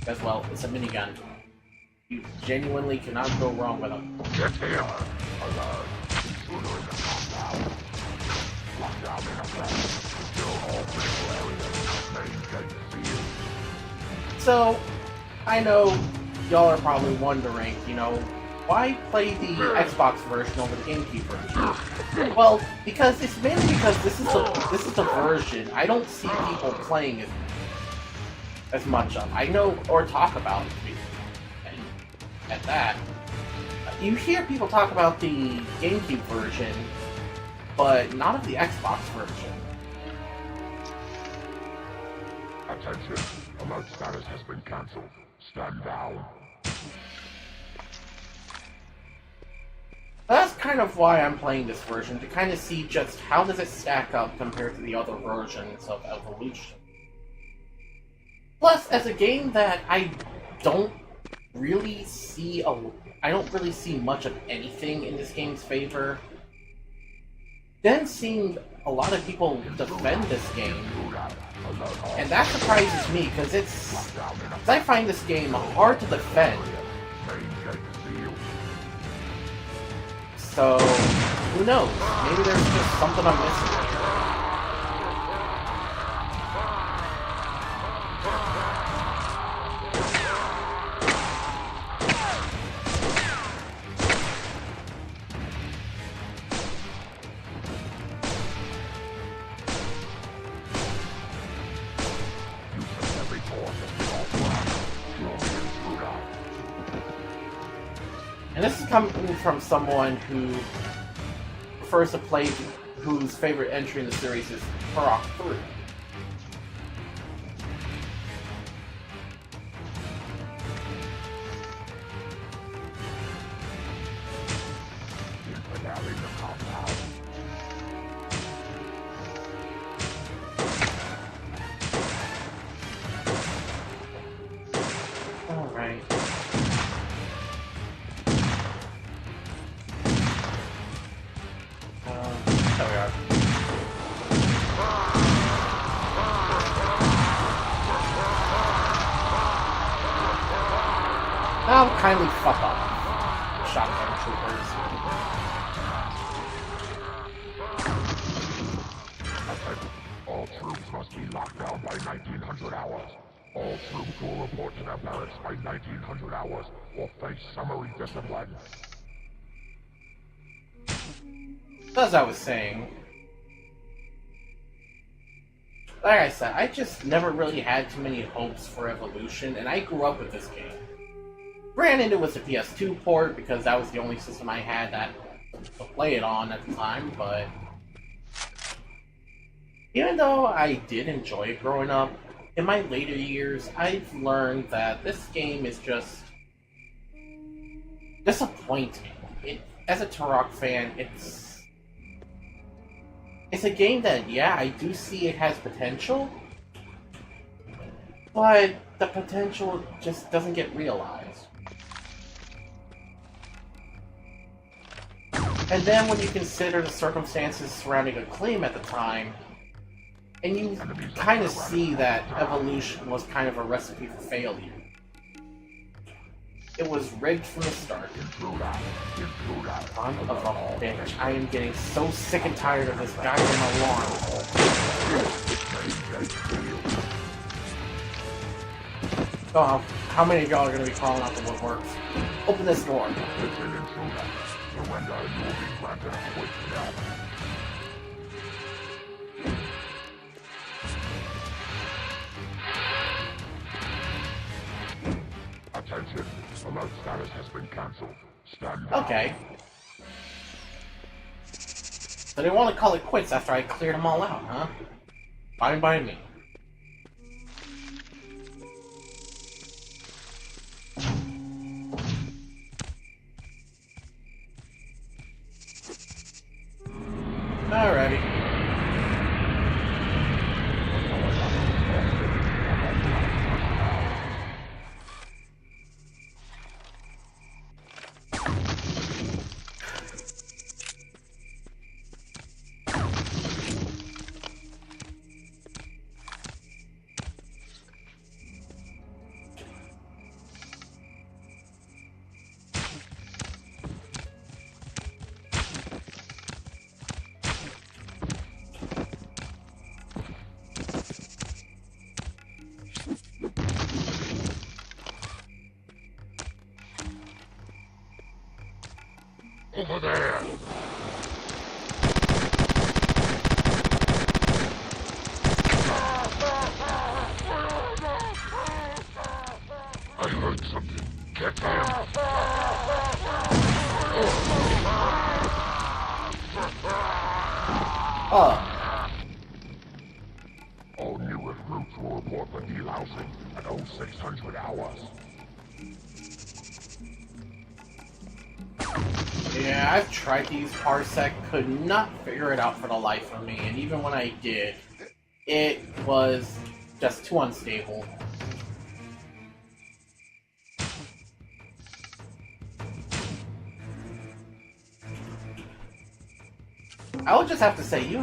As well, it's a minigun. You genuinely cannot go wrong with them. Get him! So, I know y'all are probably wondering, why play the Xbox version over the GameCube version? Well, because it's mainly because this is the version I don't see people playing as much of. I know, or talk about it, and at that. You hear people talk about the GameCube version, but not of the Xbox version. Attention, alert status has been cancelled. Stand down. That's kind of why I'm playing this version, to kind of see just how does it stack up compared to the other versions of Evolution. Plus, as a game that I don't really see much of anything in this game's favor, then seeing a lot of people defend this game, and that surprises me because I find this game hard to defend. So, who knows? Maybe there's just something I'm missing. And this is coming from someone who prefers to play, whose favorite entry in the series is Turok 3. Alright. There we are. Now kindly fuck off, shotgun troopers. Attention! All troops must be locked down by 1900 hours. All troops will report to their barracks by 1900 hours or face summary discipline. As I was saying, like I said, I just never really had too many hopes for Evolution, and I grew up with this game. Granted, it was a PS2 port because that was the only system I had that to play it on at the time, but even though I did enjoy it growing up, in my later years, I've learned that this game is just disappointing. As a Turok fan, it's a game that, yeah, I do see it has potential, but the potential just doesn't get realized. And then when you consider the circumstances surrounding Acclaim at the time, and you kind of see that Evolution was kind of a recipe for failure. It was rigged from the start. Son of a bitch. I am getting so sick and tired of this goddamn alarm. Oh, how many of y'all are going to be crawling out the woodworks? Open this door. Attention! Alert status has been cancelled. Stand by. Okay. So they want to call it quits after I cleared them all out, huh? Fine by me. Alrighty. Over there! I heard something. Get him! All new recruits will report for delousing at 0600 hours. Yeah, I've tried to use Parsec, could not figure it out for the life of me, and even when I did, it was just too unstable. I would just have to say, you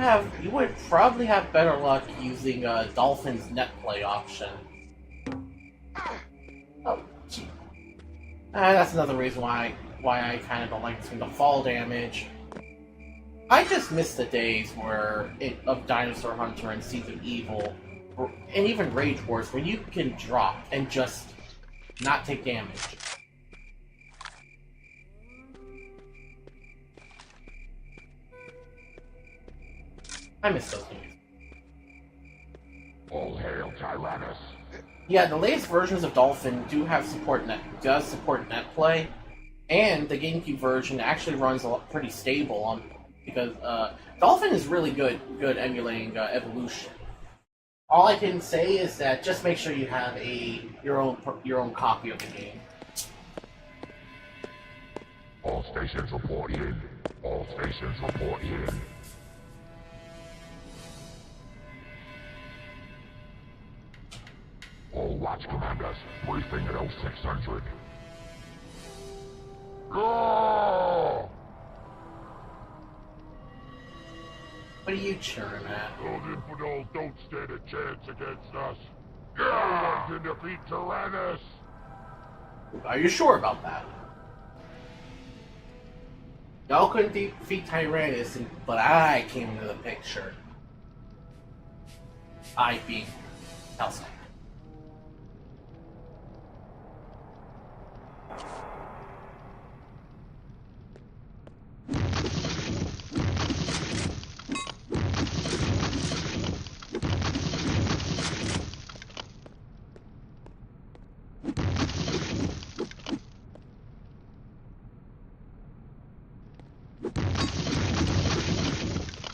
would probably have better luck using Dolphin's netplay option. Oh, gee. That's another reason why I kind of don't like this one. The fall damage. I just miss the days of Dinosaur Hunter and Seeds of Evil, and even Rage Wars, where you can drop and just not take damage. I miss those days. All hail Tyrannus. Yeah, the latest versions of Dolphin does support netplay, and the GameCube version actually runs pretty stable because Dolphin is really good emulating Evolution. All I can say is that just make sure you have your own copy of the game. All stations report in. All stations report in. All watch commanders, briefing at 0600. Go! What are you cheering at? Those infidels don't stand a chance against us. No one can defeat Tyrannus! Are you sure about that? Y'all couldn't defeat Tyrannus, but I came into the picture. I being Halcyon.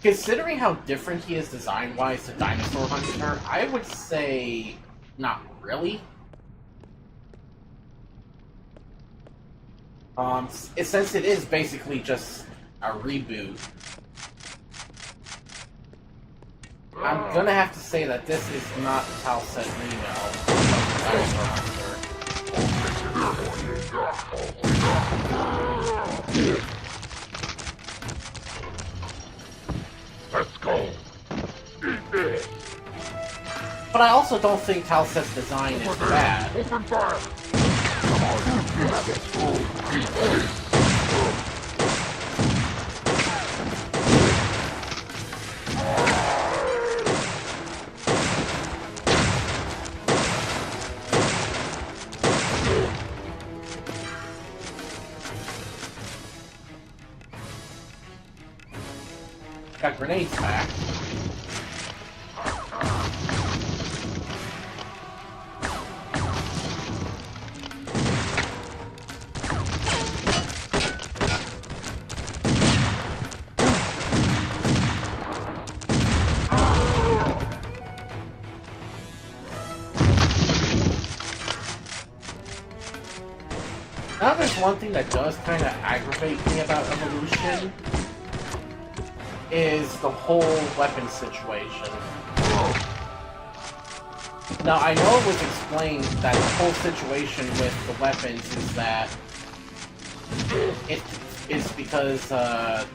Considering how different he is design-wise to Dinosaur Hunter, I would say not really. Since it is basically just a reboot, I'm gonna have to say that this is not Talset Reno of Dinosaur Hunter. Let's go. Eat this. But I also don't think Talset's design is bad. Open fire. Come on, you have it. Eat this. Got grenades back. Now there's one thing that does kind of aggravate me about Evolution, is the whole weapon situation. Now, I know it was explained that the whole situation with the weapons is that it is because to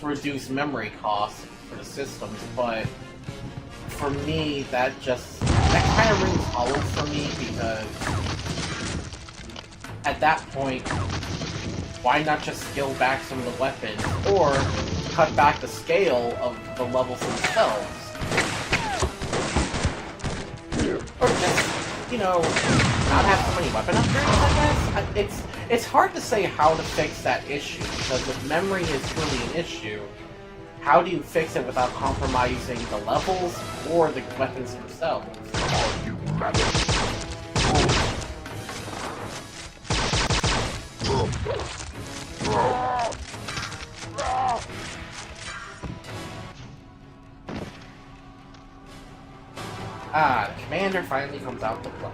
reduce memory costs for the systems, but for me, that kind of rings hollow for me, because at that point, why not just scale back some of the weapons, or cut back the scale of the levels themselves? Or just, you know, not have so many weapon upgrades, I guess? It's hard to say how to fix that issue, because if memory is really an issue, how do you fix it without compromising the levels or the weapons themselves? Ah, the commander finally comes out to play.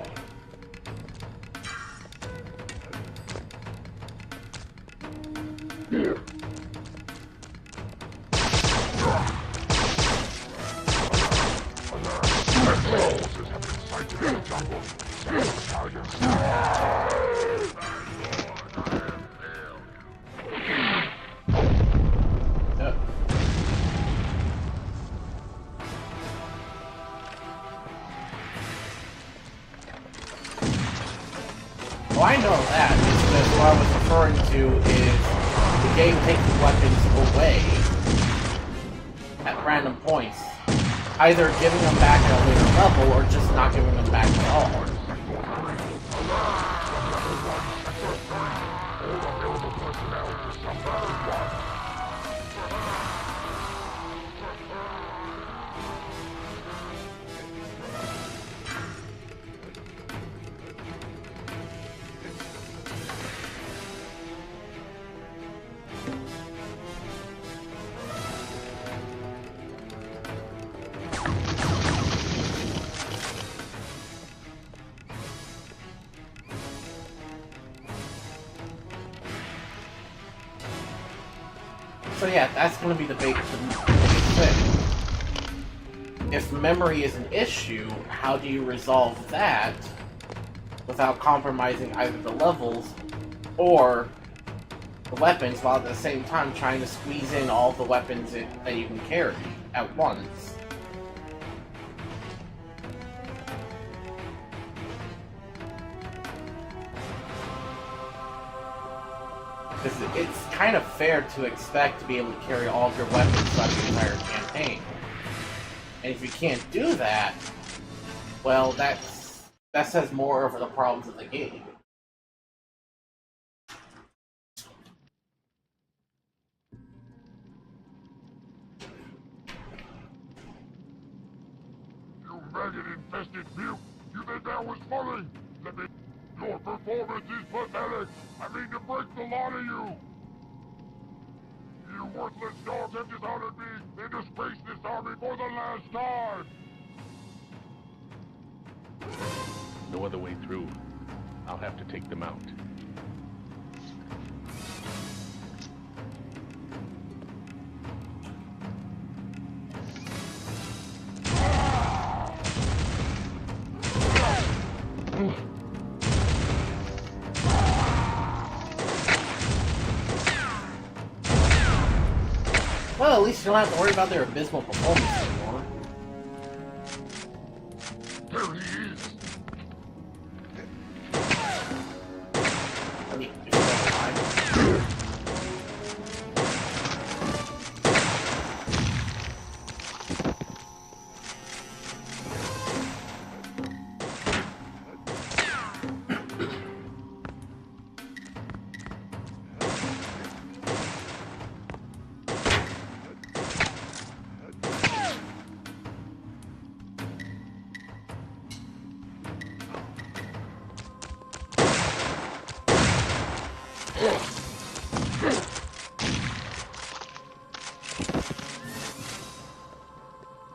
Oh, I know that. It's just what I was referring to is the game taking weapons away at random points. Either giving them back at a later level or just not giving them back at all. So yeah, that's going to be the biggest thing. If memory is an issue, how do you resolve that without compromising either the levels or the weapons, while at the same time trying to squeeze in all the weapons that you can carry at once? Because it's kind of fair to expect to be able to carry all of your weapons throughout the entire campaign. And if you can't do that, well, that says more over the problems of the game. You maggot-infested puke! You think that was funny? Let me... Your performance is pathetic! I mean to break the lot of you! You worthless dogs have dishonored me and disgraced this army for the last time! No other way through. I'll have to take them out. Well, at least you don't have to worry about their abysmal performance anymore. There he is! I mean, if you're alive.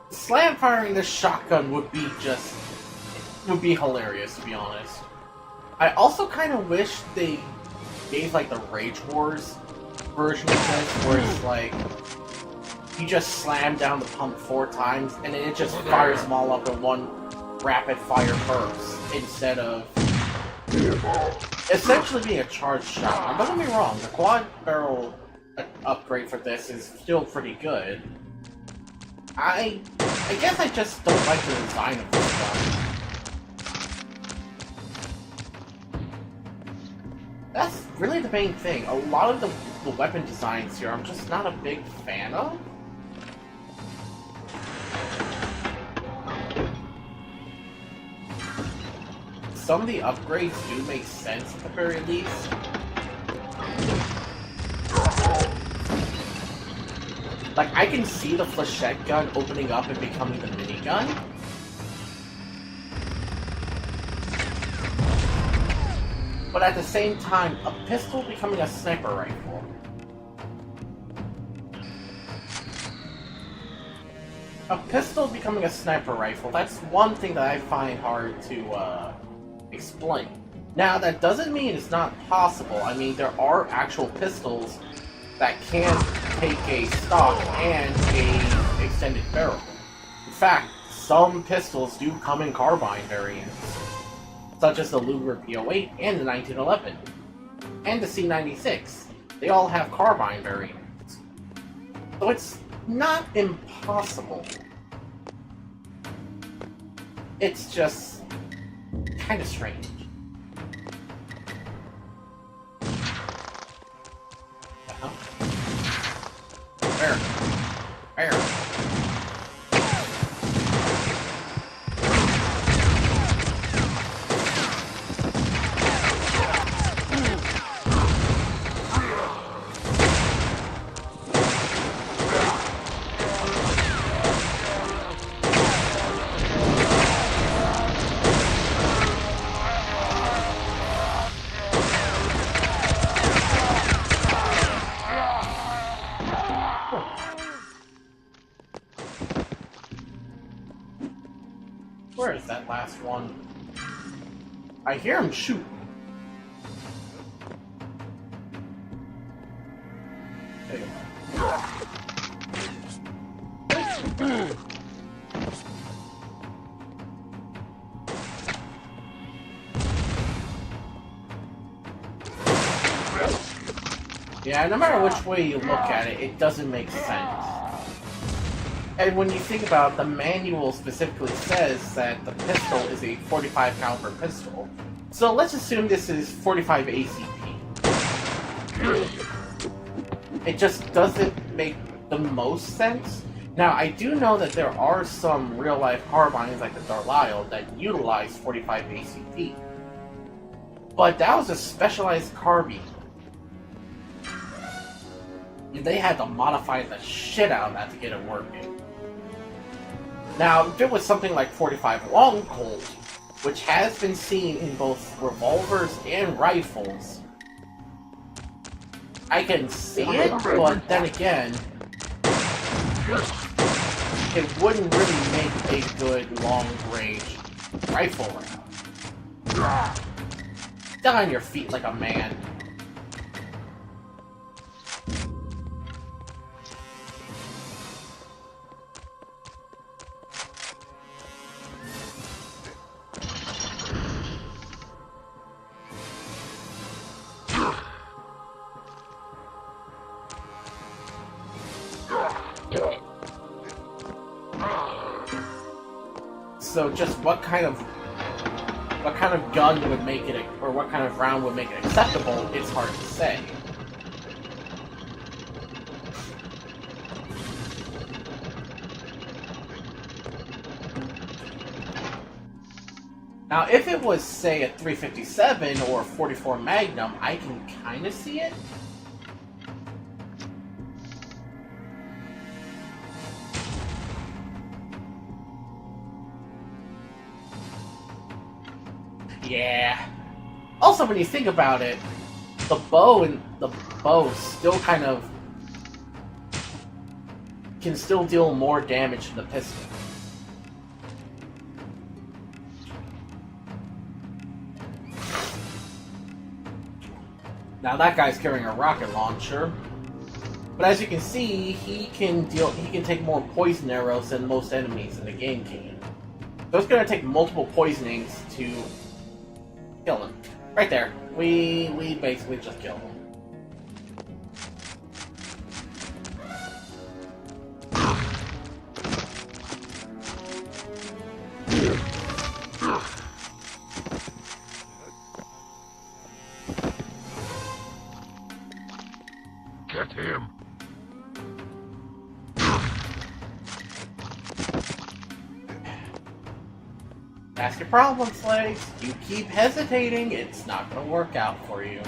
Slam firing this shotgun would be hilarious, to be honest. I also kind of wish they gave like the Rage Wars version of this, where it's like you just slam down the pump 4 times and then it just fires them all up in one rapid fire burst instead of essentially being a charged shotgun. Don't get me wrong, the quad barrel upgrade for this is still pretty good. I guess I just don't like the design of this gun. That's really the main thing. A lot of the weapon designs here I'm just not a big fan of. Some of the upgrades do make sense at the very least. Like, I can see the flechette gun opening up and becoming the minigun. But at the same time, a pistol becoming a sniper rifle. A pistol becoming a sniper rifle, that's one thing that I find hard to explain. Now, that doesn't mean it's not possible. I mean, there are actual pistols that can take a stock and a extended barrel. In fact, some pistols do come in carbine variants, such as the Luger P08 and the 1911, and the C96. They all have carbine variants. So it's not impossible. It's just kind of strange. Where? Where is that last one? I hear him shoot. There you go. Yeah, no matter which way you look at it, it doesn't make sense. And when you think about it, the manual specifically says that the pistol is a 45 caliber pistol. So let's assume this is 45 ACP. It just doesn't make the most sense. Now, I do know that there are some real-life carbines like the Darlyle that utilize 45 ACP. But that was a specialized carbine. And they had to modify the shit out of that to get it working. Now, if it was something like 45 Long Colt, which has been seen in both revolvers and rifles, I can see it, but then again, it wouldn't really make a good long-range rifle round. Down on your feet like a man. So just what kind of gun would make it, or what kind of round would make it acceptable, it's hard to say. Now, if it was, say, a 357 or a 44 Magnum, I can kind of see it. Yeah. Also, when you think about it, the bow still kind of can still deal more damage than the pistol. Now that guy's carrying a rocket launcher, but as you can see, he can take more poison arrows than most enemies in the game can. So it's going to take multiple poisonings to kill him. Right there. We basically just killed him. Get him! That's your problem, slaves. You keep hesitating, it's not going to work out for you.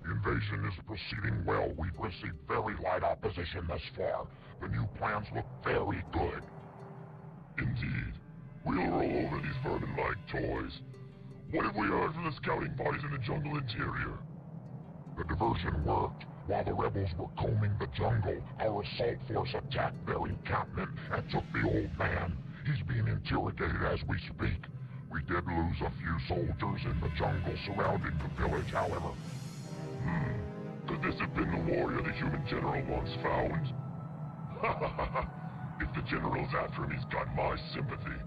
The invasion is proceeding well. We've received very light opposition thus far. The new plans look very good. Indeed. We'll roll over these vermin like toys. What have we heard from the scouting parties in the jungle interior? The diversion worked. While the rebels were combing the jungle, our assault force attacked their encampment and took the old man. He's being interrogated as we speak. We did lose a few soldiers in the jungle surrounding the village, however. Could this have been the warrior the human general once found? If the general's after him, he's got my sympathy.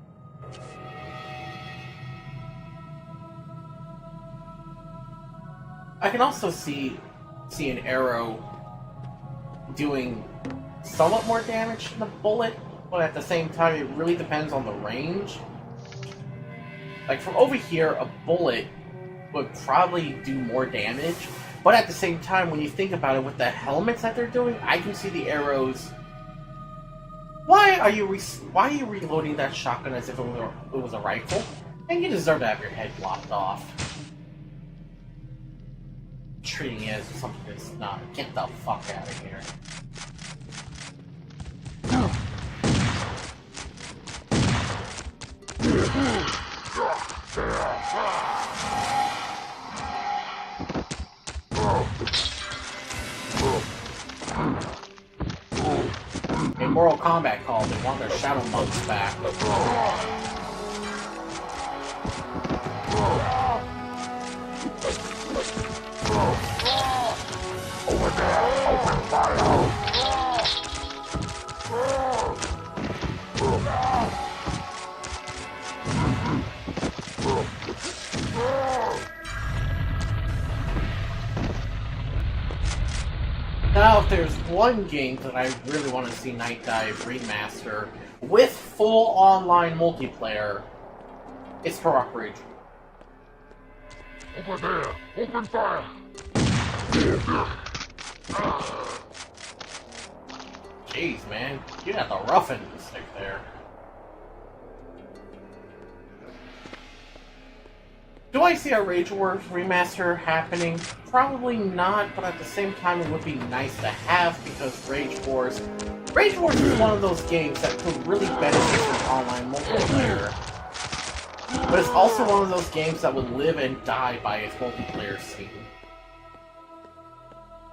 I can also see an arrow doing somewhat more damage than the bullet, but at the same time, it really depends on the range. Like, from over here, a bullet would probably do more damage, but at the same time, when you think about it, with the helmets that they're doing, I can see the arrows. Why are you reloading that shotgun as if it was a rifle? And you deserve to have your head lopped off. Treating it as something that's not. Get the fuck out of here. In Mortal Kombat call, they want their Shadow Monks back. Over there, open fire! Now, if there's one game that I really want to see Night Dive remaster with full online multiplayer, it's Turok Rage. Over there! Open fire! Jeez, man. You got the rough end of the stick there. Do I see a Rage Wars remaster happening? Probably not, but at the same time it would be nice to have because Rage Wars is one of those games that could really benefit from online multiplayer. But it's also one of those games that would live and die by its multiplayer scene.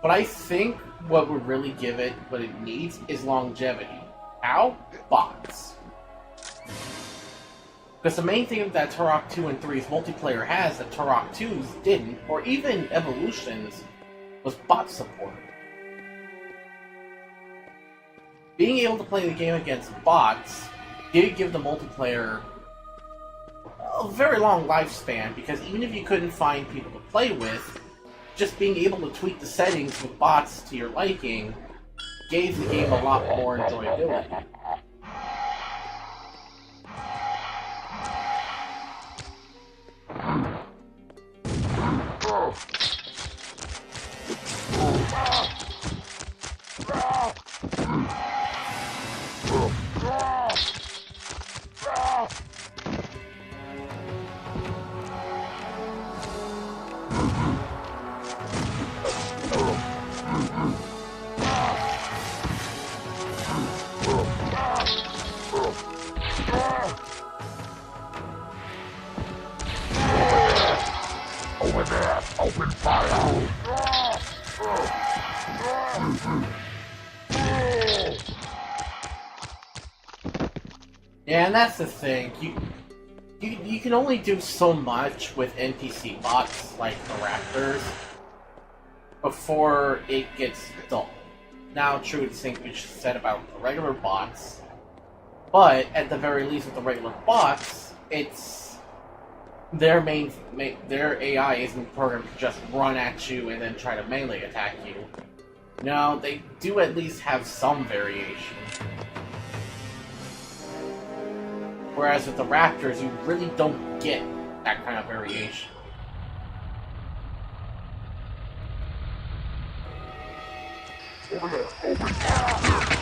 But I think what would really give it what it needs is longevity. How? Bots. Because the main thing that Turok 2 and 3's multiplayer has that Turok 2's didn't, or even Evolution's, was bot support. Being able to play the game against bots did give the multiplayer a very long lifespan, because even if you couldn't find people to play with, just being able to tweak the settings with bots to your liking gave the game a lot more enjoyability. Over there! Open fire! Yeah, and that's the thing. You can only do so much with NPC bots like the Raptors before it gets dull. Now, true, the same we said about the regular bots, but at the very least with the regular bots, it's their their AI isn't programmed to just run at you and then try to melee attack you. No, they do at least have some variation. Whereas with the Raptors, you really don't get that kind of variation. Over there! Open fire!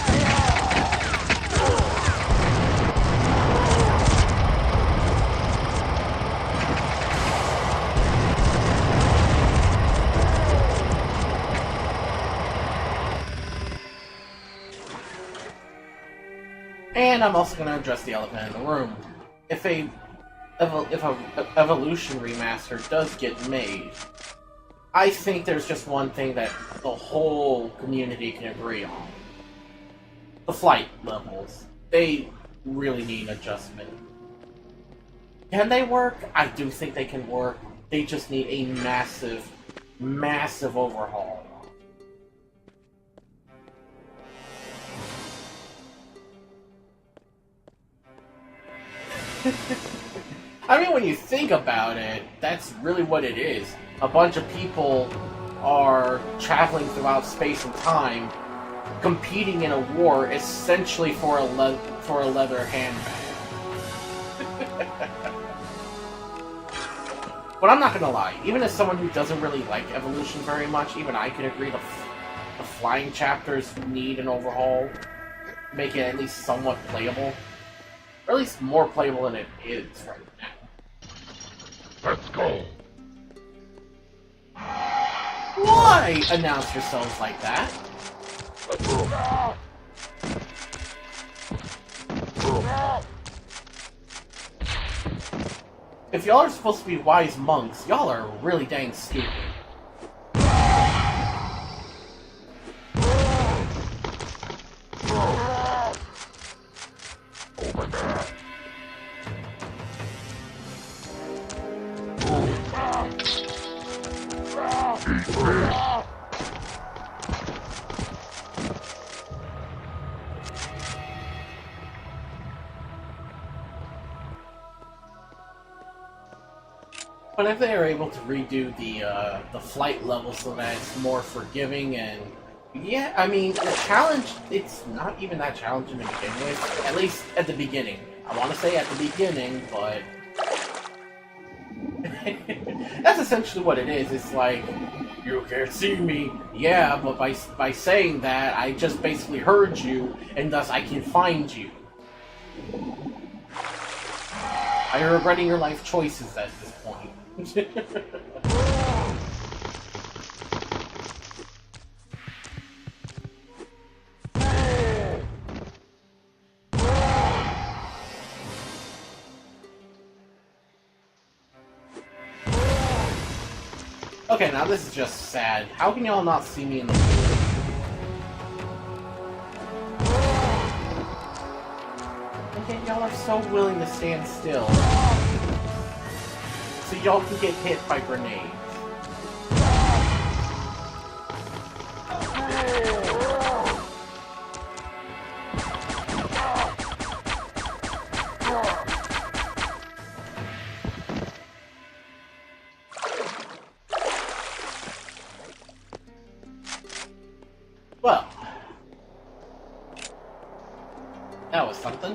And I'm also going to address the elephant in the room. If a Evolution remaster does get made, I think there's just one thing that the whole community can agree on. The flight levels. They really need adjustment. Can they work? I do think they can work. They just need a massive, massive overhaul. I mean, when you think about it, that's really what it is. A bunch of people are traveling throughout space and time, competing in a war essentially for a leather handbag. But I'm not gonna lie, even as someone who doesn't really like Evolution very much, even I can agree the flying chapters need an overhaul, make it at least somewhat playable. Or at least more playable than it is right now. Let's go! Why announce yourselves like that? If y'all are supposed to be wise monks, y'all are really dang stupid. Over there! Eat this! But if they are able to redo the flight level so that it's more forgiving and Yeah, I mean, the challenge, it's not even that challenging to begin with. At least at the beginning. I want to say at the beginning, but... that's essentially what it is. It's like, you can't see me. Yeah, but by saying that, I just basically heard you, and thus I can find you. Are you regretting your life choices at this point? Okay, now this is just sad. How can y'all not see me in the pool? Okay, y'all are so willing to stand still. So y'all can get hit by grenades. Well, that was something.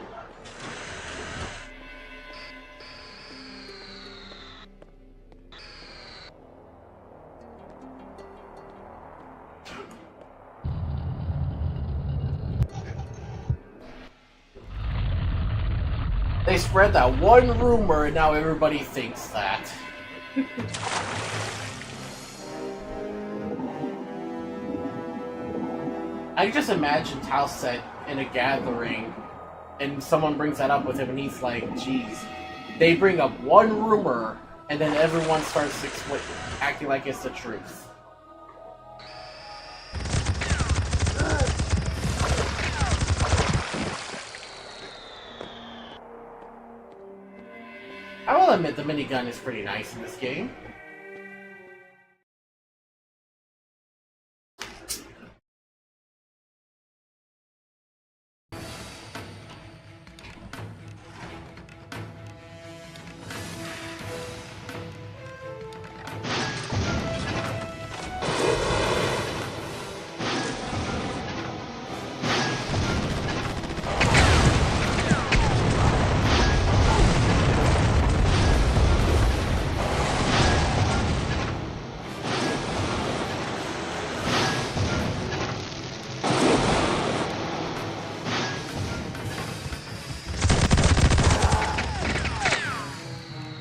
They spread that one rumor and now everybody thinks that. I just imagine Talset in a gathering, and someone brings that up with him, and he's like, geez. They bring up one rumor, and then everyone starts acting like it's the truth. I will admit the minigun is pretty nice in this game.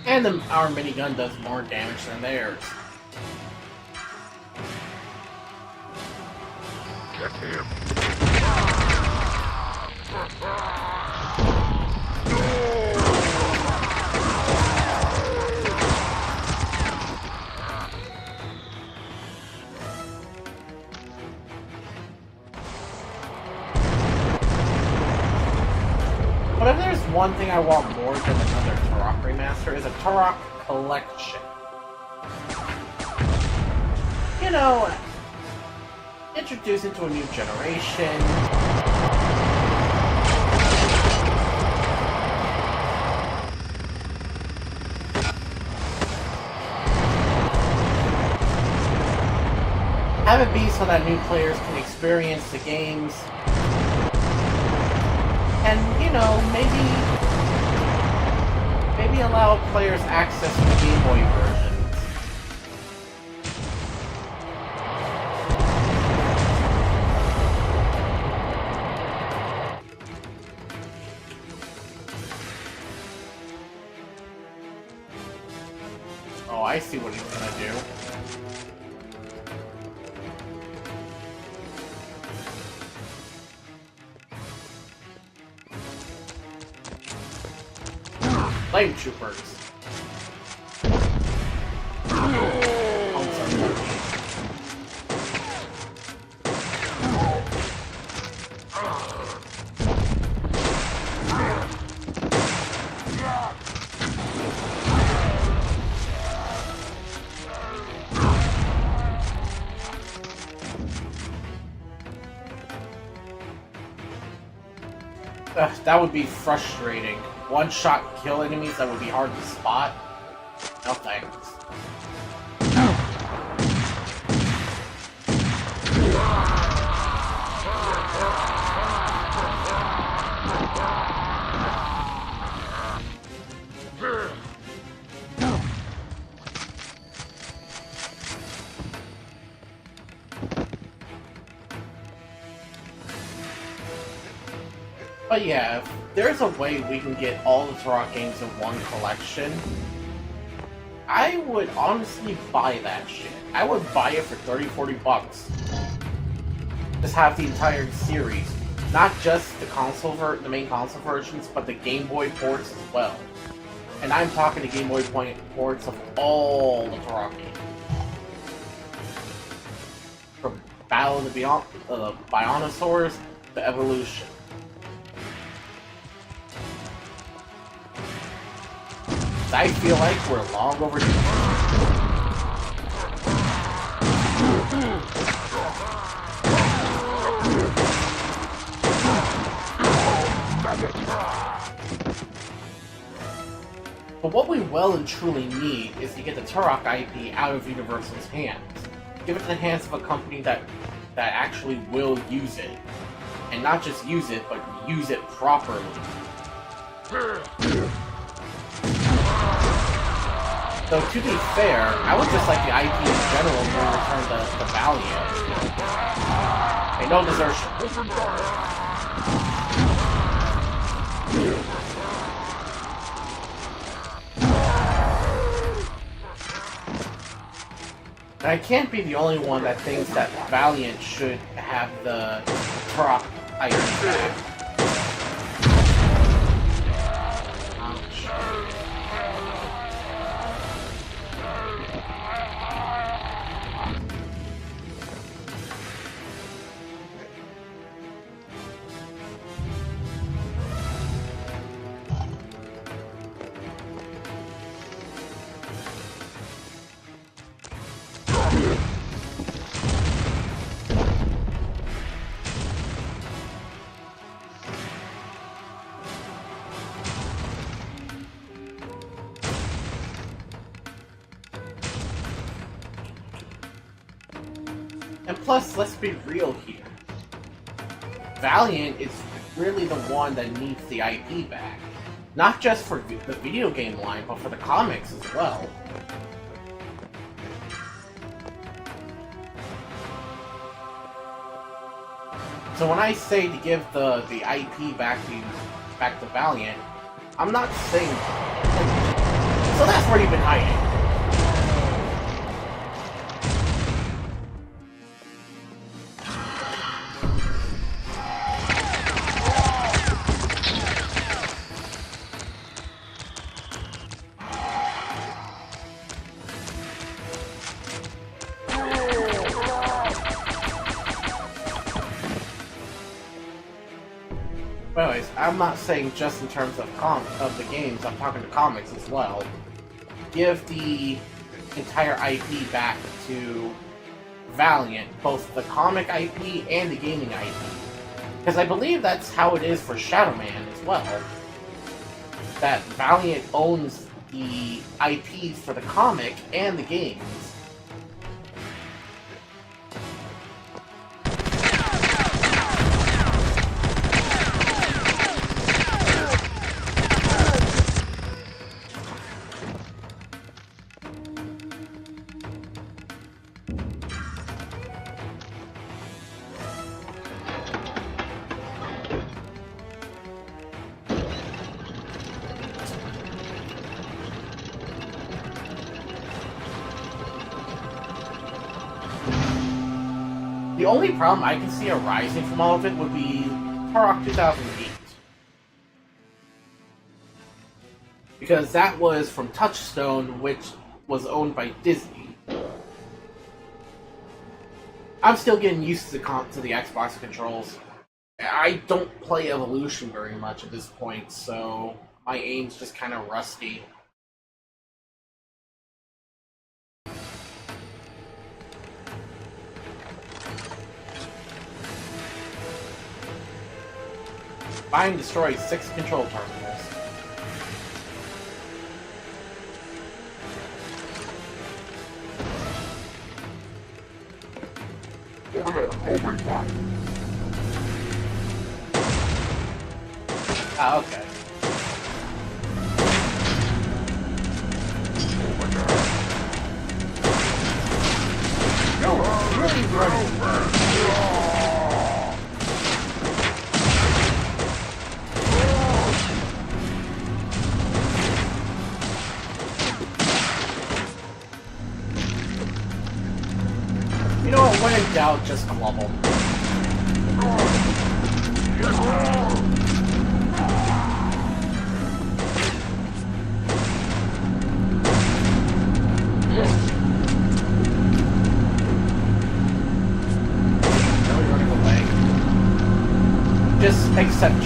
And our minigun does more damage than theirs. Get him! But if there's one thing I want more than another Turok remaster, is a Turok collection. You know, introduce into a new generation. Have it be so that new players can experience the games. And, you know, maybe allow players access to the Game Boy versions. Oh, I see what he's gonna do. Flame Troopers. That would be frustrating. One-shot kill enemies that would be hard to spot. No thanks. But yeah, if there's a way we can get all the Turok games in one collection, I would honestly buy that shit. I would buy it for 30-40 bucks. Just have the entire series. Not just the main console versions, but the Game Boy ports as well. And I'm talking the Game Boy ports of all the Turok games. From Battle of the Bionosaurs to Evolution. I feel like we're long overdue. But what we well and truly need is to get the Turok IP out of Universal's hands. Give it to the hands of a company that actually will use it. And not just use it, but use it properly. So to be fair, I would just like the IP in general to return to Valiant. Hey, no desertion. And I can't be the only one that thinks that Valiant should have the Turok IP back. And plus, let's be real here. Valiant is really the one that needs the IP back. Not just for the video game line, but for the comics as well. So when I say to give the IP back to Valiant, I'm not saying... So that's where you've been hiding. Anyways, I'm not saying just in terms of the games, I'm talking to comics as well. Give the entire IP back to Valiant, both the comic IP and the gaming IP. Because I believe that's how it is for Shadow Man as well. That Valiant owns the IPs for the comic and the games. The only problem I can see arising from all of it would be Turok 2008. Because that was from Touchstone, which was owned by Disney. I'm still getting used to the Xbox controls. I don't play Evolution very much at this point, so my aim's just kind of rusty. Find and destroy 6 control terminals. Ah, okay. when in doubt, just club them. Just accept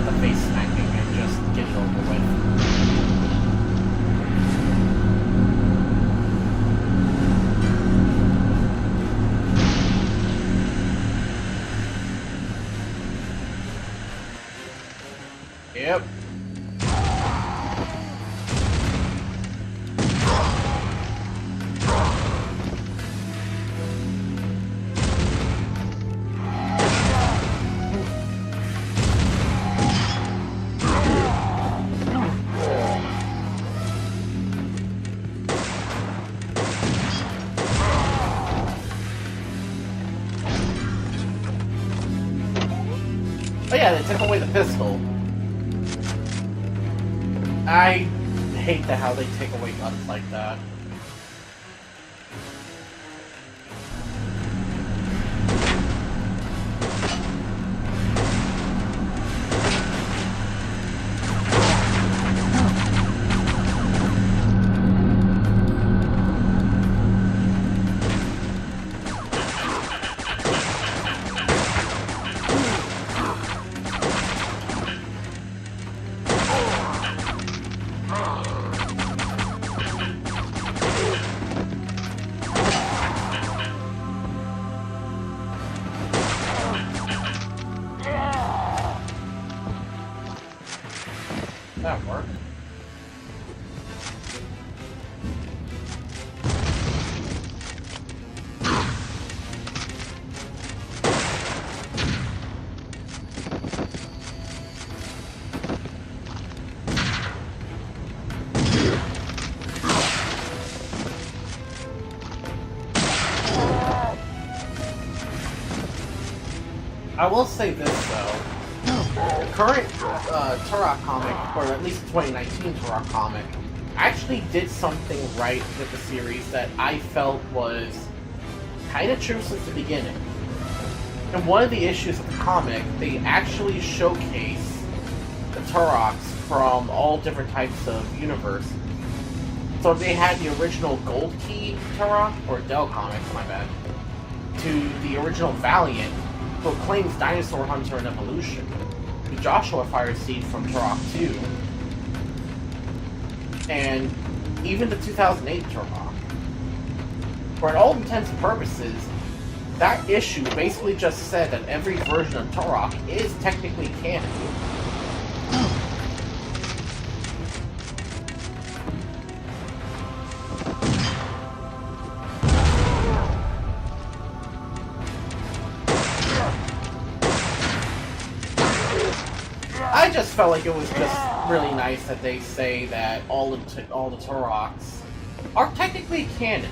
the face smacking and just get it over with. Yep. Oh yeah, they took away the pistol. I hate how they take away guns like that. That worked. I will say this though. The current Turok comic, or at least the 2019 Turok comic, actually did something right with the series that I felt was kind of true since the beginning. And one of the issues of the comic, they actually showcase the Turoks from all different types of universes. So they had the original Gold Key Turok, or Dell Comics, my bad, to the original Valiant, who claims Dinosaur Hunter and Evolution, to Joshua Fireseed from Turok 2, and even the 2008 Turok. For all intents and purposes, that issue basically just said that every version of Turok is technically canon. I just felt like it was just really nice that they say that all the Turoks are technically canon.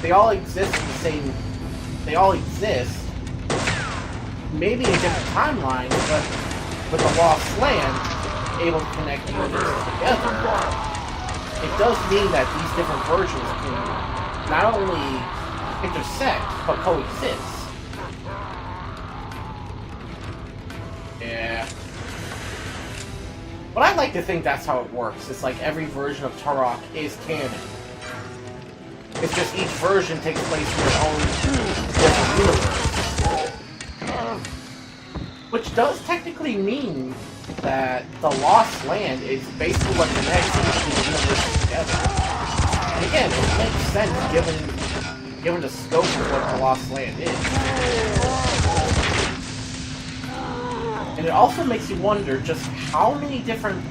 They all exist in the same. They all exist, maybe in different timelines, but with the Lost Land able to connect universes together, it does mean that these different versions can not only intersect but coexist. Yeah. But I like to think that's how it works. It's like every version of Turok is canon. It's just each version takes place in their own different universe. Which does technically mean that the Lost Land is basically what connects each of the universes together. And again, it makes sense given the scope of what the Lost Land is. And it also makes you wonder just how many different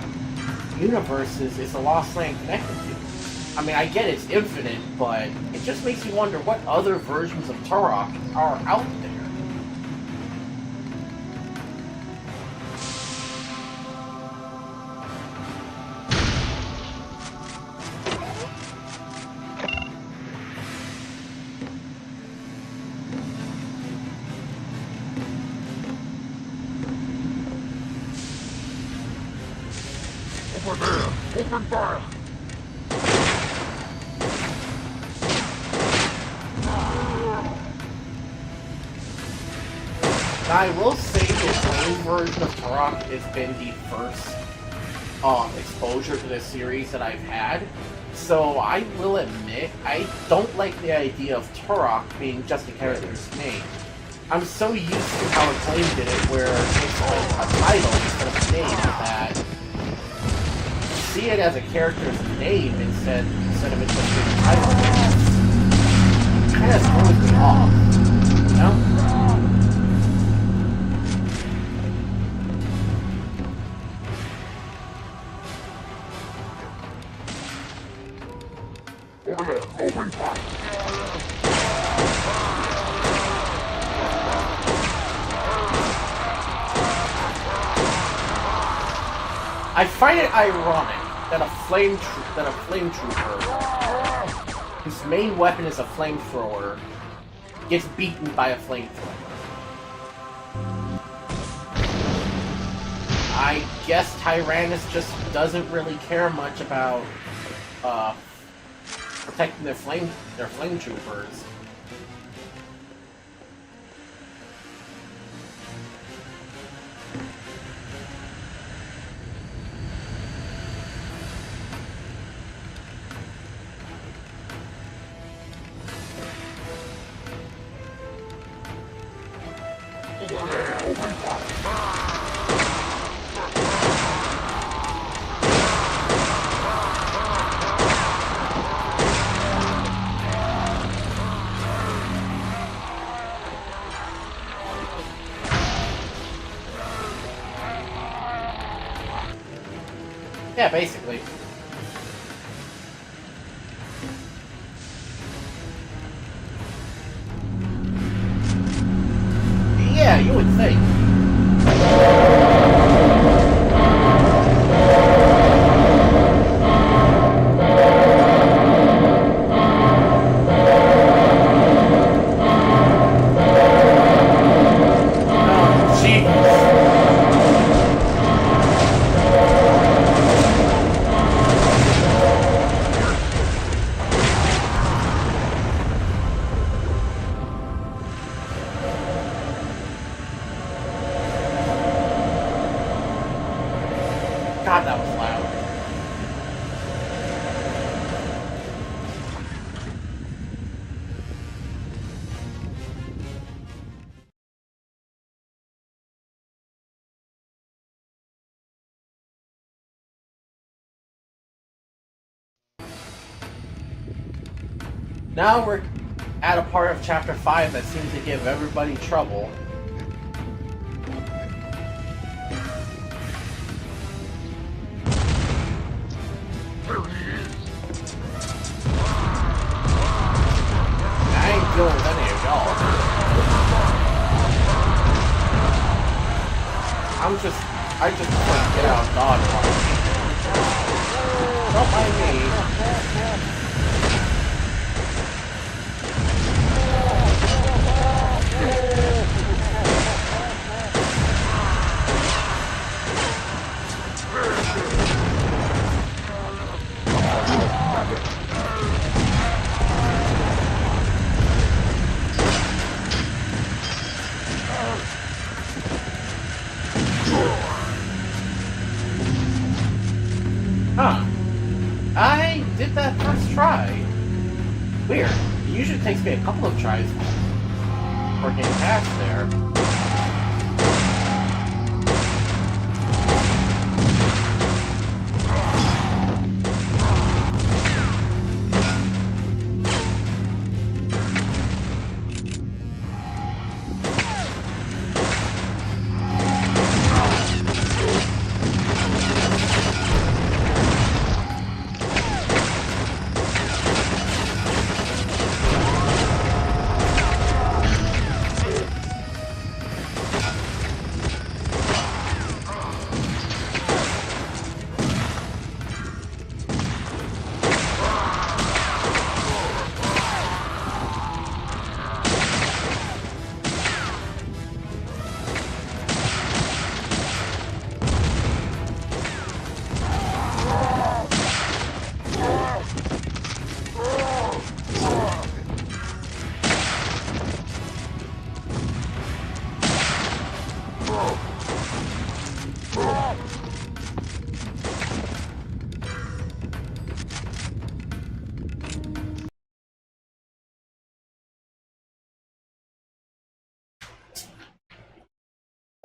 universes is the Lost Land connected to. I mean, I get it's infinite, but it just makes you wonder what other versions of Turok are out there. Over there! Open fire! Now, I will say the flame version of Turok has been the first exposure to this series that I've had. So I will admit, I don't like the idea of Turok being just a character's name. I'm so used to how Acclaim did it, where it's like a title instead of a name, that see it as a character's name instead of it just being a title. Kind of throws me off, you know? I find it ironic that a flame trooper, whose main weapon is a flamethrower, gets beaten by a flamethrower. I guess Tyrannus just doesn't really care much about protecting their flame troopers. Yeah, basically. Yeah, you would think. God, that was loud. Now we're at a part of Chapter 5 that seems to give everybody trouble. Deal with any of y'all. I just want to get out dodge one. Don't mind me. Huh. I did that first try. Weird. It usually takes me a couple of tries for getting past there.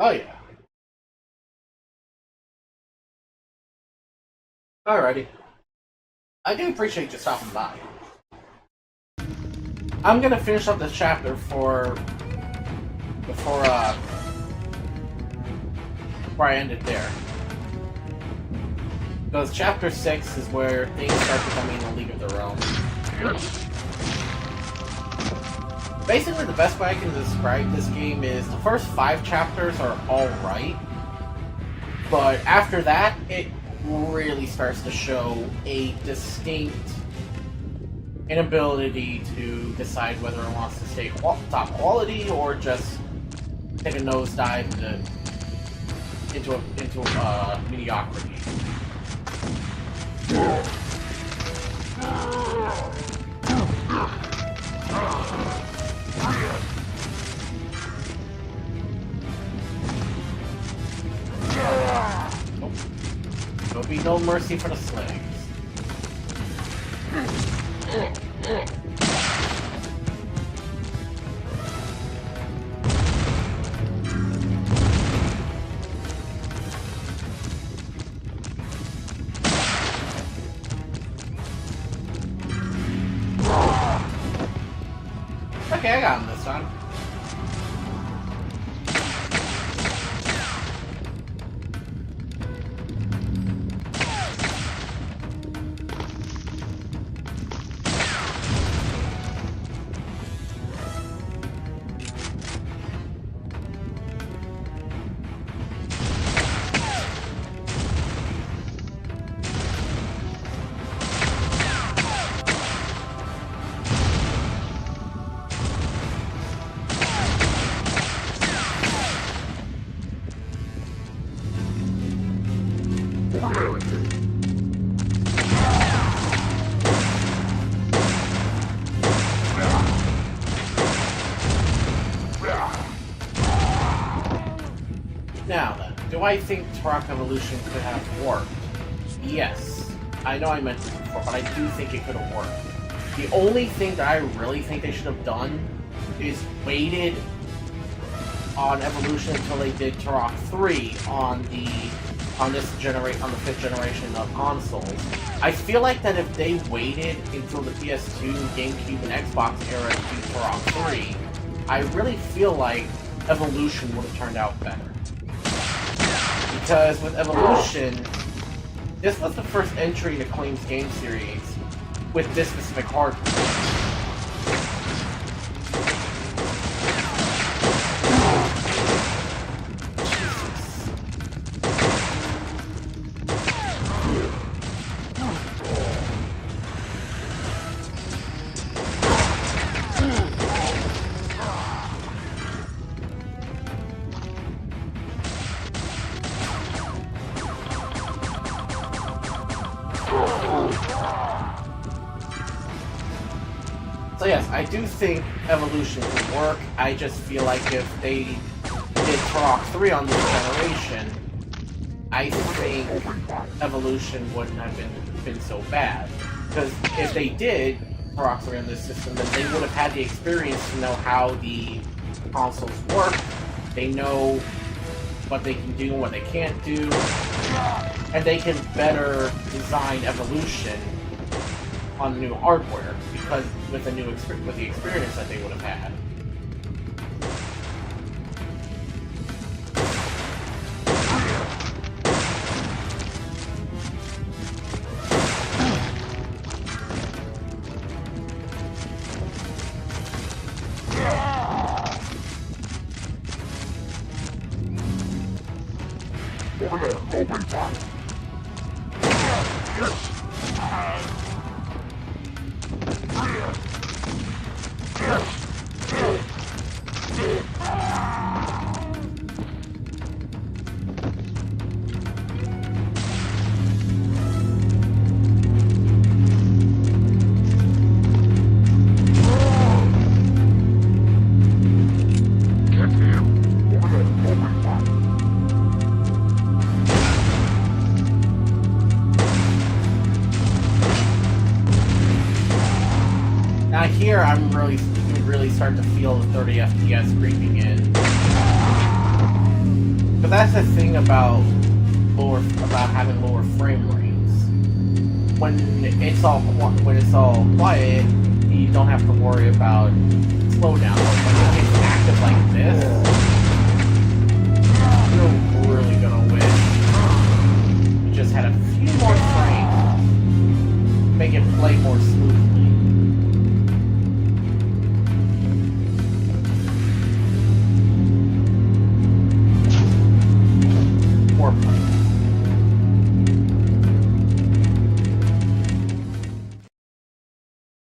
Oh yeah. Alrighty. I do appreciate you stopping by. I'm gonna finish up this chapter before I end it there. Because chapter 6 is where things start becoming a league of their own. Basically, the best way I can describe this game is the first 5 chapters are alright, but after that, it really starts to show a distinct inability to decide whether it wants to stay top quality or just take a nosedive into mediocrity. Nope. There'll be no mercy for the slaves. Okay, I got him this time. Now then, do I think Turok Evolution could have worked? Yes. I know I mentioned this before, but I do think it could have worked. The only thing that I really think they should have done is waited on Evolution until they did Turok 3 on the 5th generation of consoles. I feel like that if they waited until the PS2, GameCube, and Xbox era to do Turok 3, I really feel like Evolution would have turned out better. Because with Evolution, this was the first entry in Acclaim's game series with this specific hardware. So yes, I do think Evolution would work. I just feel like if they did Turok 3 on this generation, I think Evolution wouldn't have been so bad. Because if they did Turok 3 on this system, then they would have had the experience to know how the consoles work. They know what they can do and what they can't do. And they can better design Evolution on the new hardware, because with the experience that they would have had. Now here, I'm really start to feel the 30 FPS creeping in. But that's the thing about having lower frame rates. When it's all quiet, you don't have to worry about slowdown. But when it's active like this, you're really gonna wish you just had a few more frames, make it play more smoothly. More plans.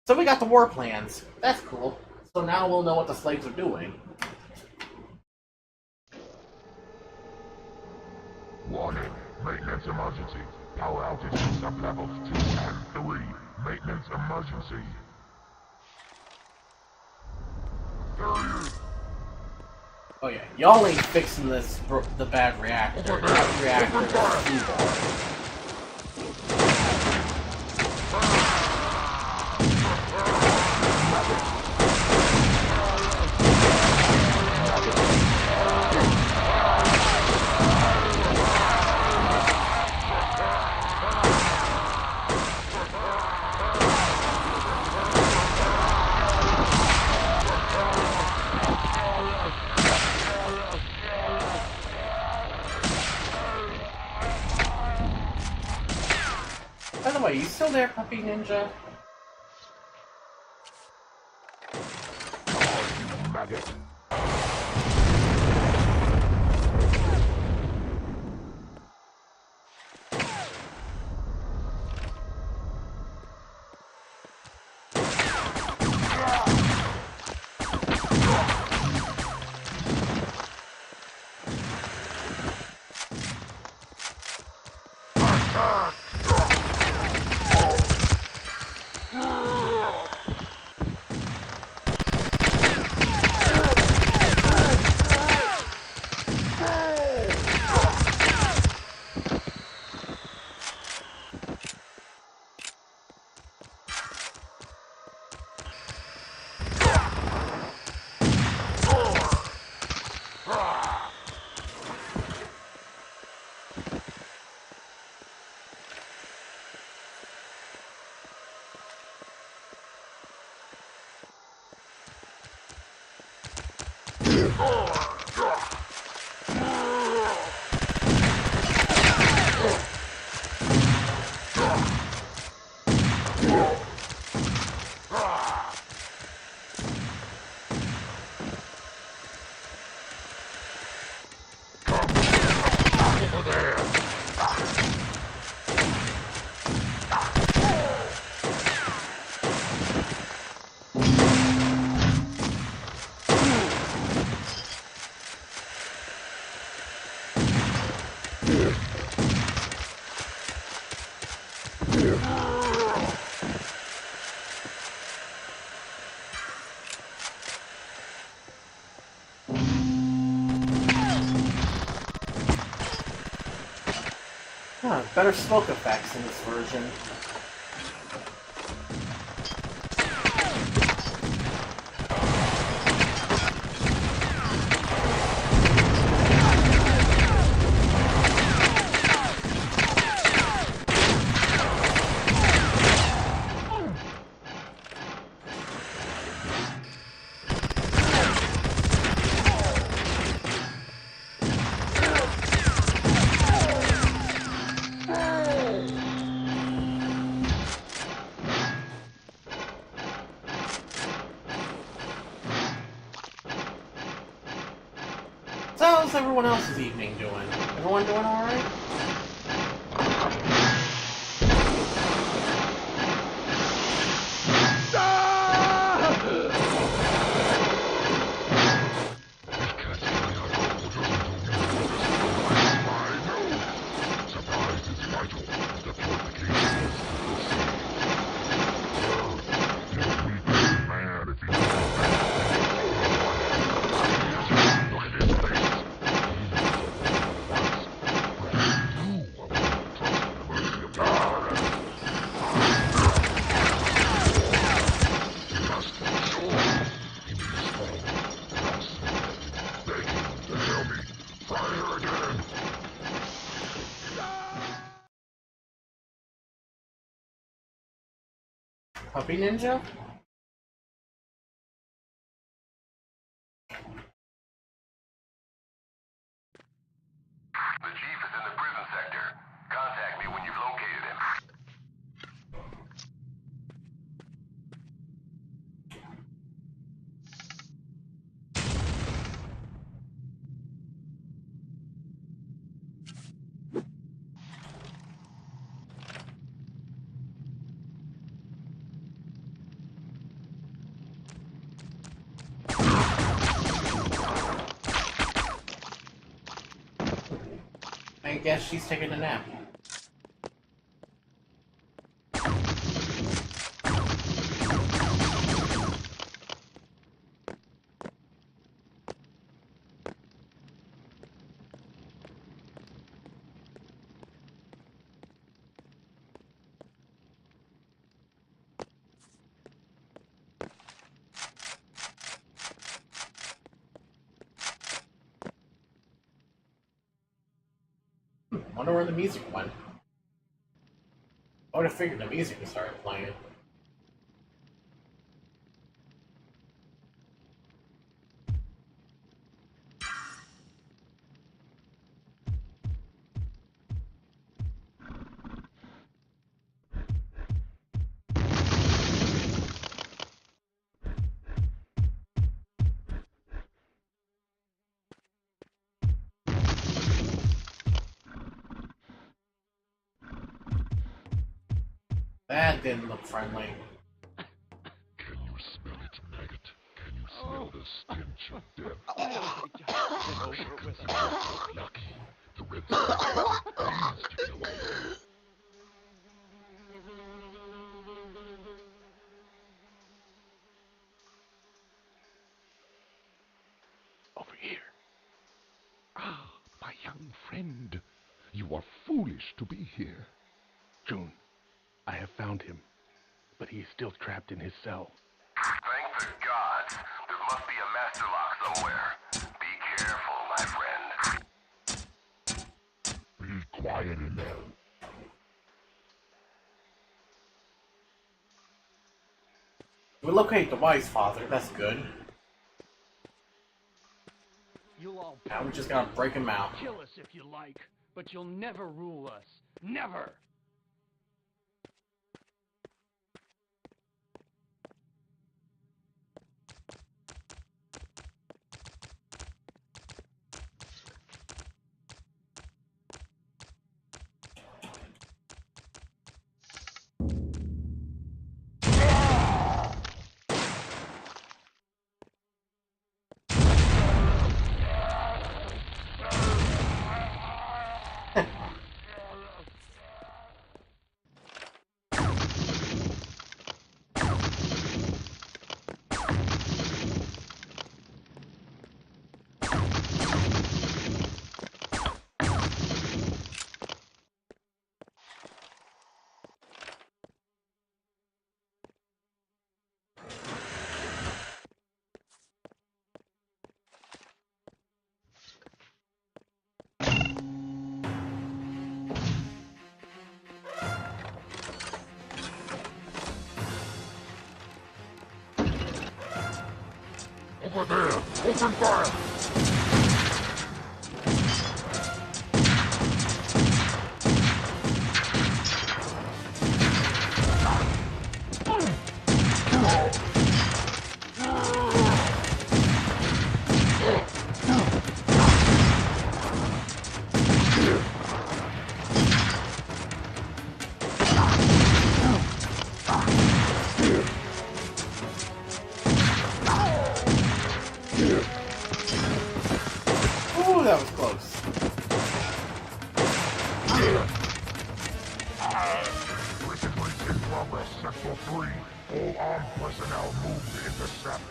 So we got the war plans. That's cool. So now we'll know what the slaves are doing. Warning. Maintenance emergency. Power outage sub-levels 2 and 3. Maintenance emergency. Oh yeah, y'all ain't fixing the bad reactor. That reactor is too bad. By the way, you still there, Puppy Ninja? Maggot. Better smoke effects in this version. So how's everyone else's evening doing? Everyone doing alright? Puppy Ninja? The chief is in the prison sector. Contact me when you've located him. I guess she's taking a nap. Wonder where the music went. I would have figured the music would start playing. That didn't look friendly. Can you smell it, maggot? Can you smell the stench of death? Oh, lucky. The red spider needs to kill all. Over here. Ah, my young friend. You are foolish to be here. June, I have found him, but he is still trapped in his cell. Thank the gods. There must be a master lock somewhere. Be careful, my friend. Be quiet in there. We locate the wise father, that's good. You'll all Now we just gotta break him out. kill us if you like, but you'll never rule us. Never! Over there! Open fire! Ooh, that was close. Prison breach in progress, Sector 3. All armed personnel move to intercept.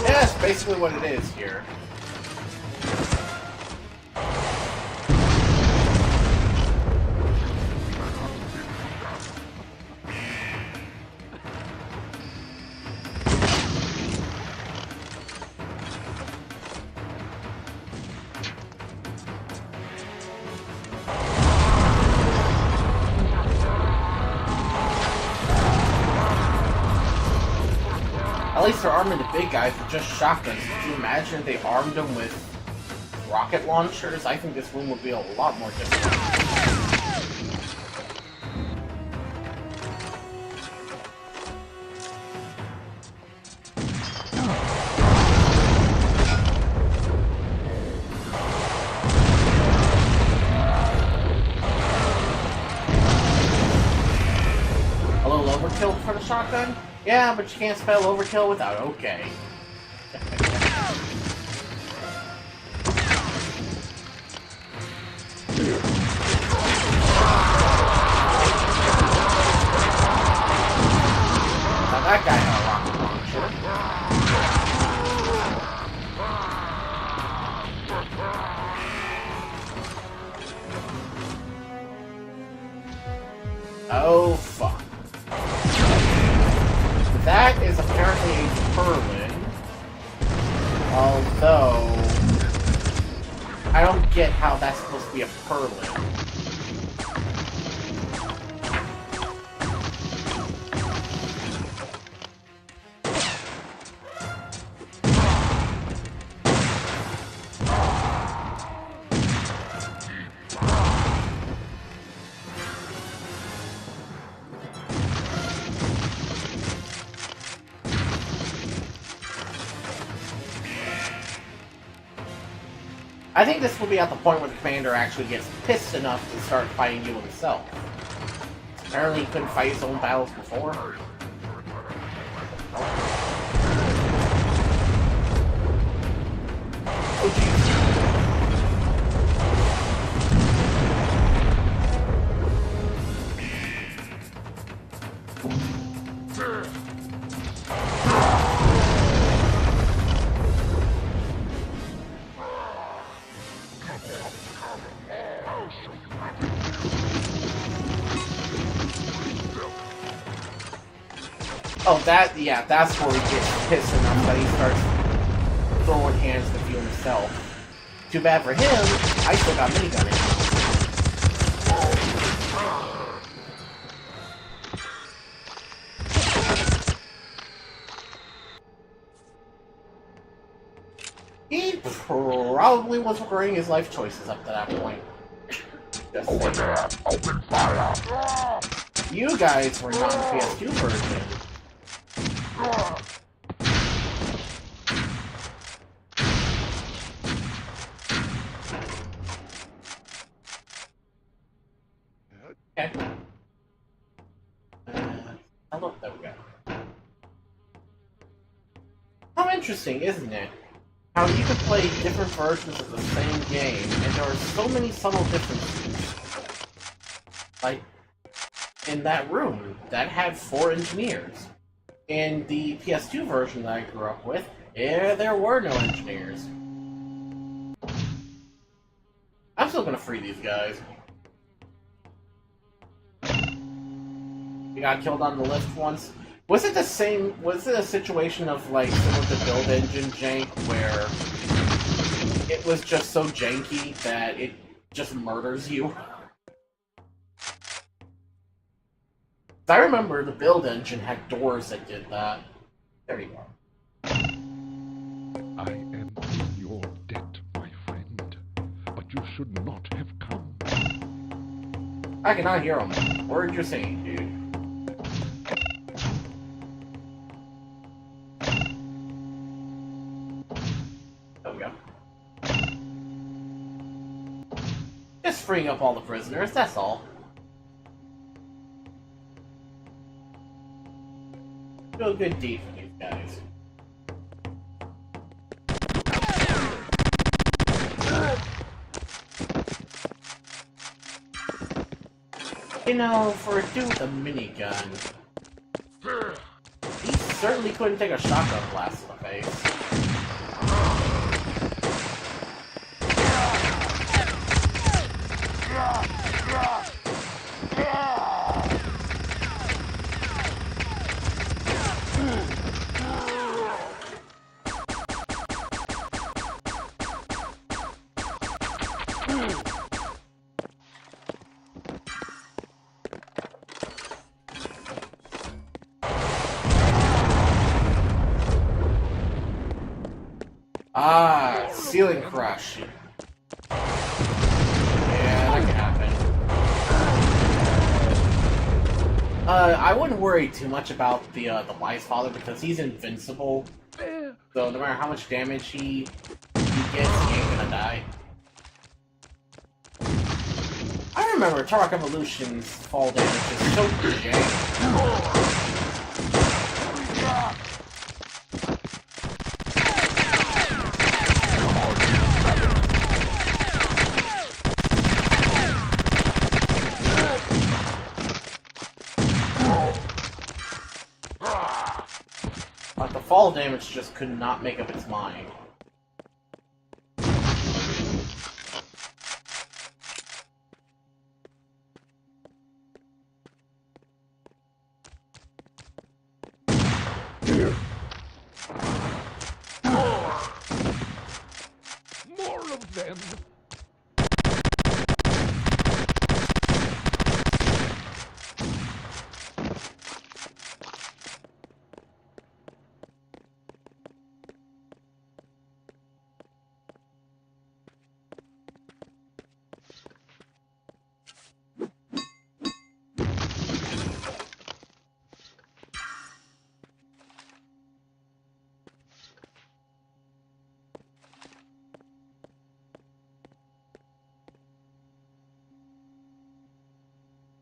Yeah, that's basically what it is here. At least they're arming the big guys with just shotguns. Could you imagine if they armed them with rocket launchers? I think this room would be a lot more difficult. A little overkill for the shotgun? Yeah, but you can't spell overkill without okay. Now that guy had a rocket launcher. Oh, fuck. That is apparently a purlin. Although, I don't get how that's supposed to be a purlin. I think this will be at the point where the commander actually gets pissed enough to start fighting you himself. Apparently he couldn't fight his own battles before. Oh jeez. Oh, yeah, that's where he gets pissed enough that he starts throwing hands to feel himself. Too bad for him, I still got minigun ammo. He probably was regretting his life choices up to that point. Over there, open fire! You guys were not the PS2 version. Okay. Oh look, there we go. How interesting, isn't it? How you can play different versions of the same game, and there are so many subtle differences. Like, in that room, that had 4 engineers. In the PS2 version that I grew up with, there were no engineers. I'm still gonna free these guys. You got killed on the lift once. Was it the same? Was it a situation of like similar to Build Engine jank where it was just so janky that it just murders you? I remember the Build Engine had doors that did that. There you are. I am in your debt, my friend, but you should not have come. I cannot hear him. Word you're saying, dude. There we go. Just freeing up all the prisoners, that's all. Do a good deed for these guys. You know, for a dude with a minigun, he certainly couldn't take a shotgun blast to the face. Ceiling crush. Yeah, that can happen. I wouldn't worry too much about the Wise Father because he's invincible. So no matter how much damage he gets, he ain't gonna die. I remember Turok Evolution's fall damage is so jank. But the fall damage just could not make up its mind. More of them!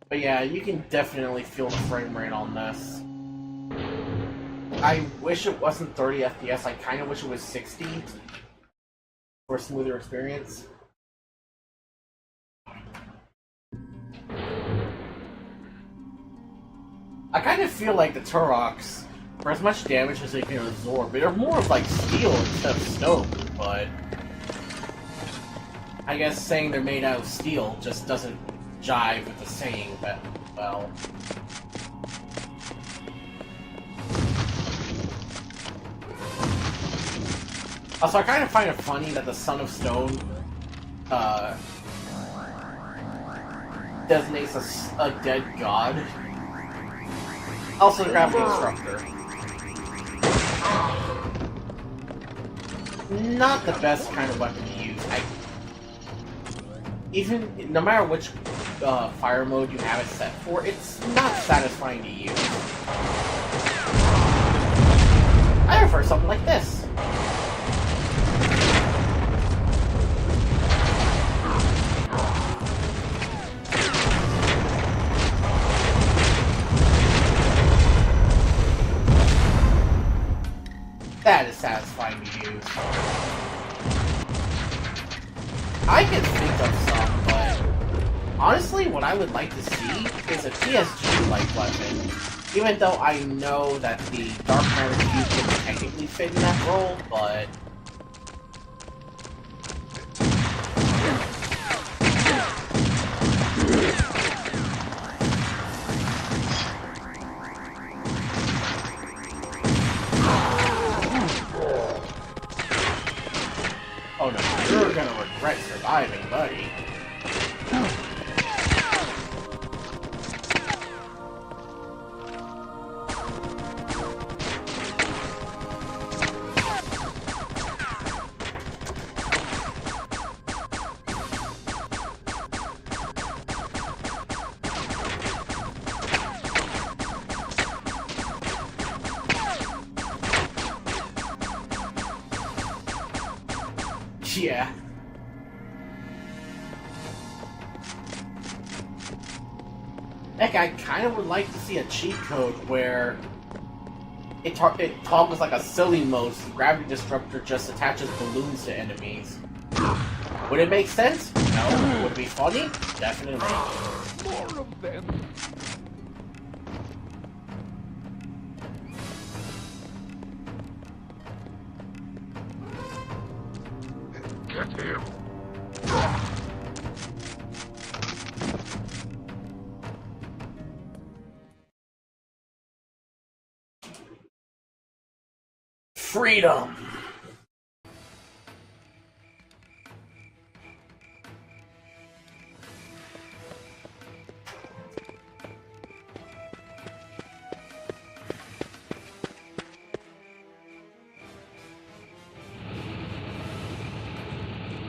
But yeah, you can definitely feel the frame rate on this. I wish it wasn't 30 FPS, I kind of wish it was 60 for a smoother experience. I kind of feel like the Turoks, for as much damage as they can absorb, they're more of like steel instead of stone, but I guess saying they're made out of steel just doesn't jive with the saying that well. Also, I kind of find it funny that the Son of Stone designates a dead god. Also, the gravity instructor. Not the best kind of weapon to use. Even no matter which fire mode you have it set for, it's not satisfying to use. I prefer something like this. That is satisfying to use. I can think of some, but honestly, what I would like to see is a TSG-like weapon. Even though I know that the Dark Matter Cube can technically fit in that role, but oh no, you're gonna regret surviving, buddy. Yeah. Heck, I kind of would like to see a cheat code where it toggles like a silly mode, so the gravity disruptor just attaches balloons to enemies. Would it make sense? No. Would it be funny? Definitely. More of them! Get him! Freedom!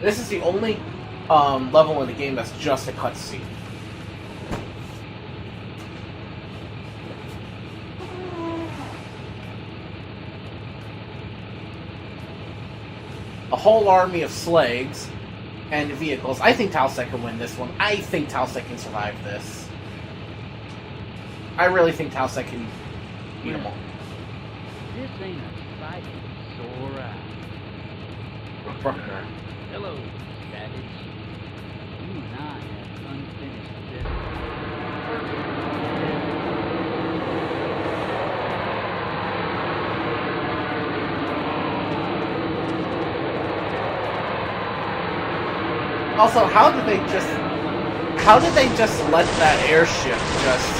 This is the only level in the game that's just a cutscene. A whole army of slags and vehicles. I think Talsec can win this one. I think Talsec can survive this. I really think Talsec can beat them all. This ain't a sight to soar out. Bruckner. Hello, savage. You and I have unfinished business. Also, how did they just let that airship just...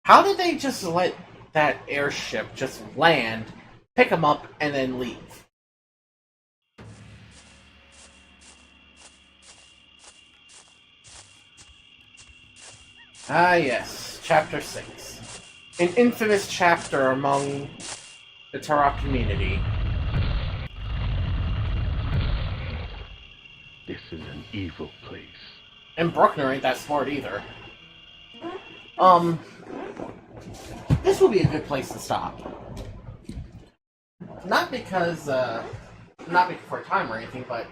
How did they just let that airship just land, pick them up, and then leave? Ah yes, Chapter 6. An infamous chapter among the Turok community. This is an evil place. And Bruckner ain't that smart either. This will be a good place to stop. Not because, not for time or anything, but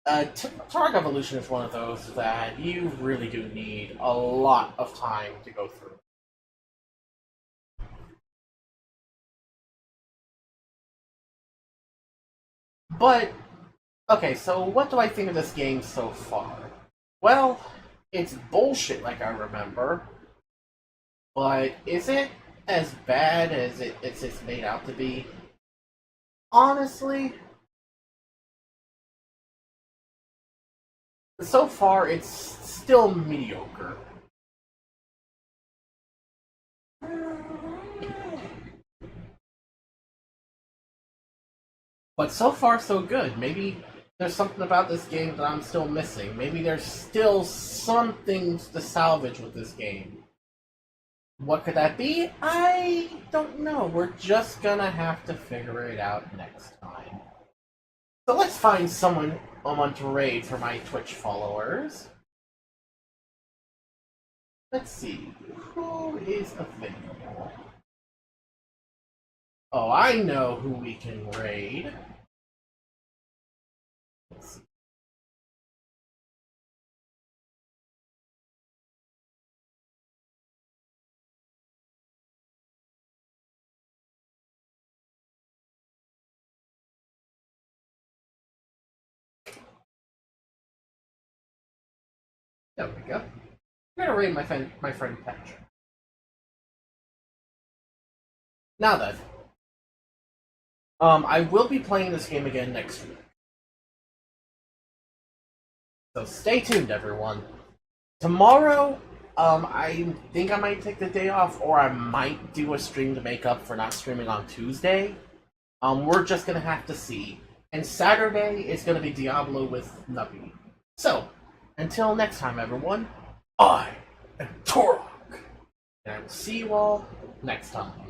Turok Evolution is one of those that you really do need a lot of time to go through. But, okay, so what do I think of this game so far? Well, it's bullshit like I remember, but is it as bad as it's made out to be? Honestly, so far it's still mediocre. But so far, so good. Maybe there's something about this game that I'm still missing. Maybe there's still something to salvage with this game. What could that be? I don't know. We're just gonna have to figure it out next time. So let's find someone to raid for my Twitch followers. Let's see. Who is available? Oh, I know who we can raid. Let's see. There we go. I'm gonna raid my friend Patrick. Now then. I will be playing this game again next week. So stay tuned, everyone. Tomorrow, I think I might take the day off, or I might do a stream to make up for not streaming on Tuesday. We're just gonna have to see. And Saturday is gonna be Diablo with Nubby. So, until next time, everyone, I am Turok, and I will see you all next time.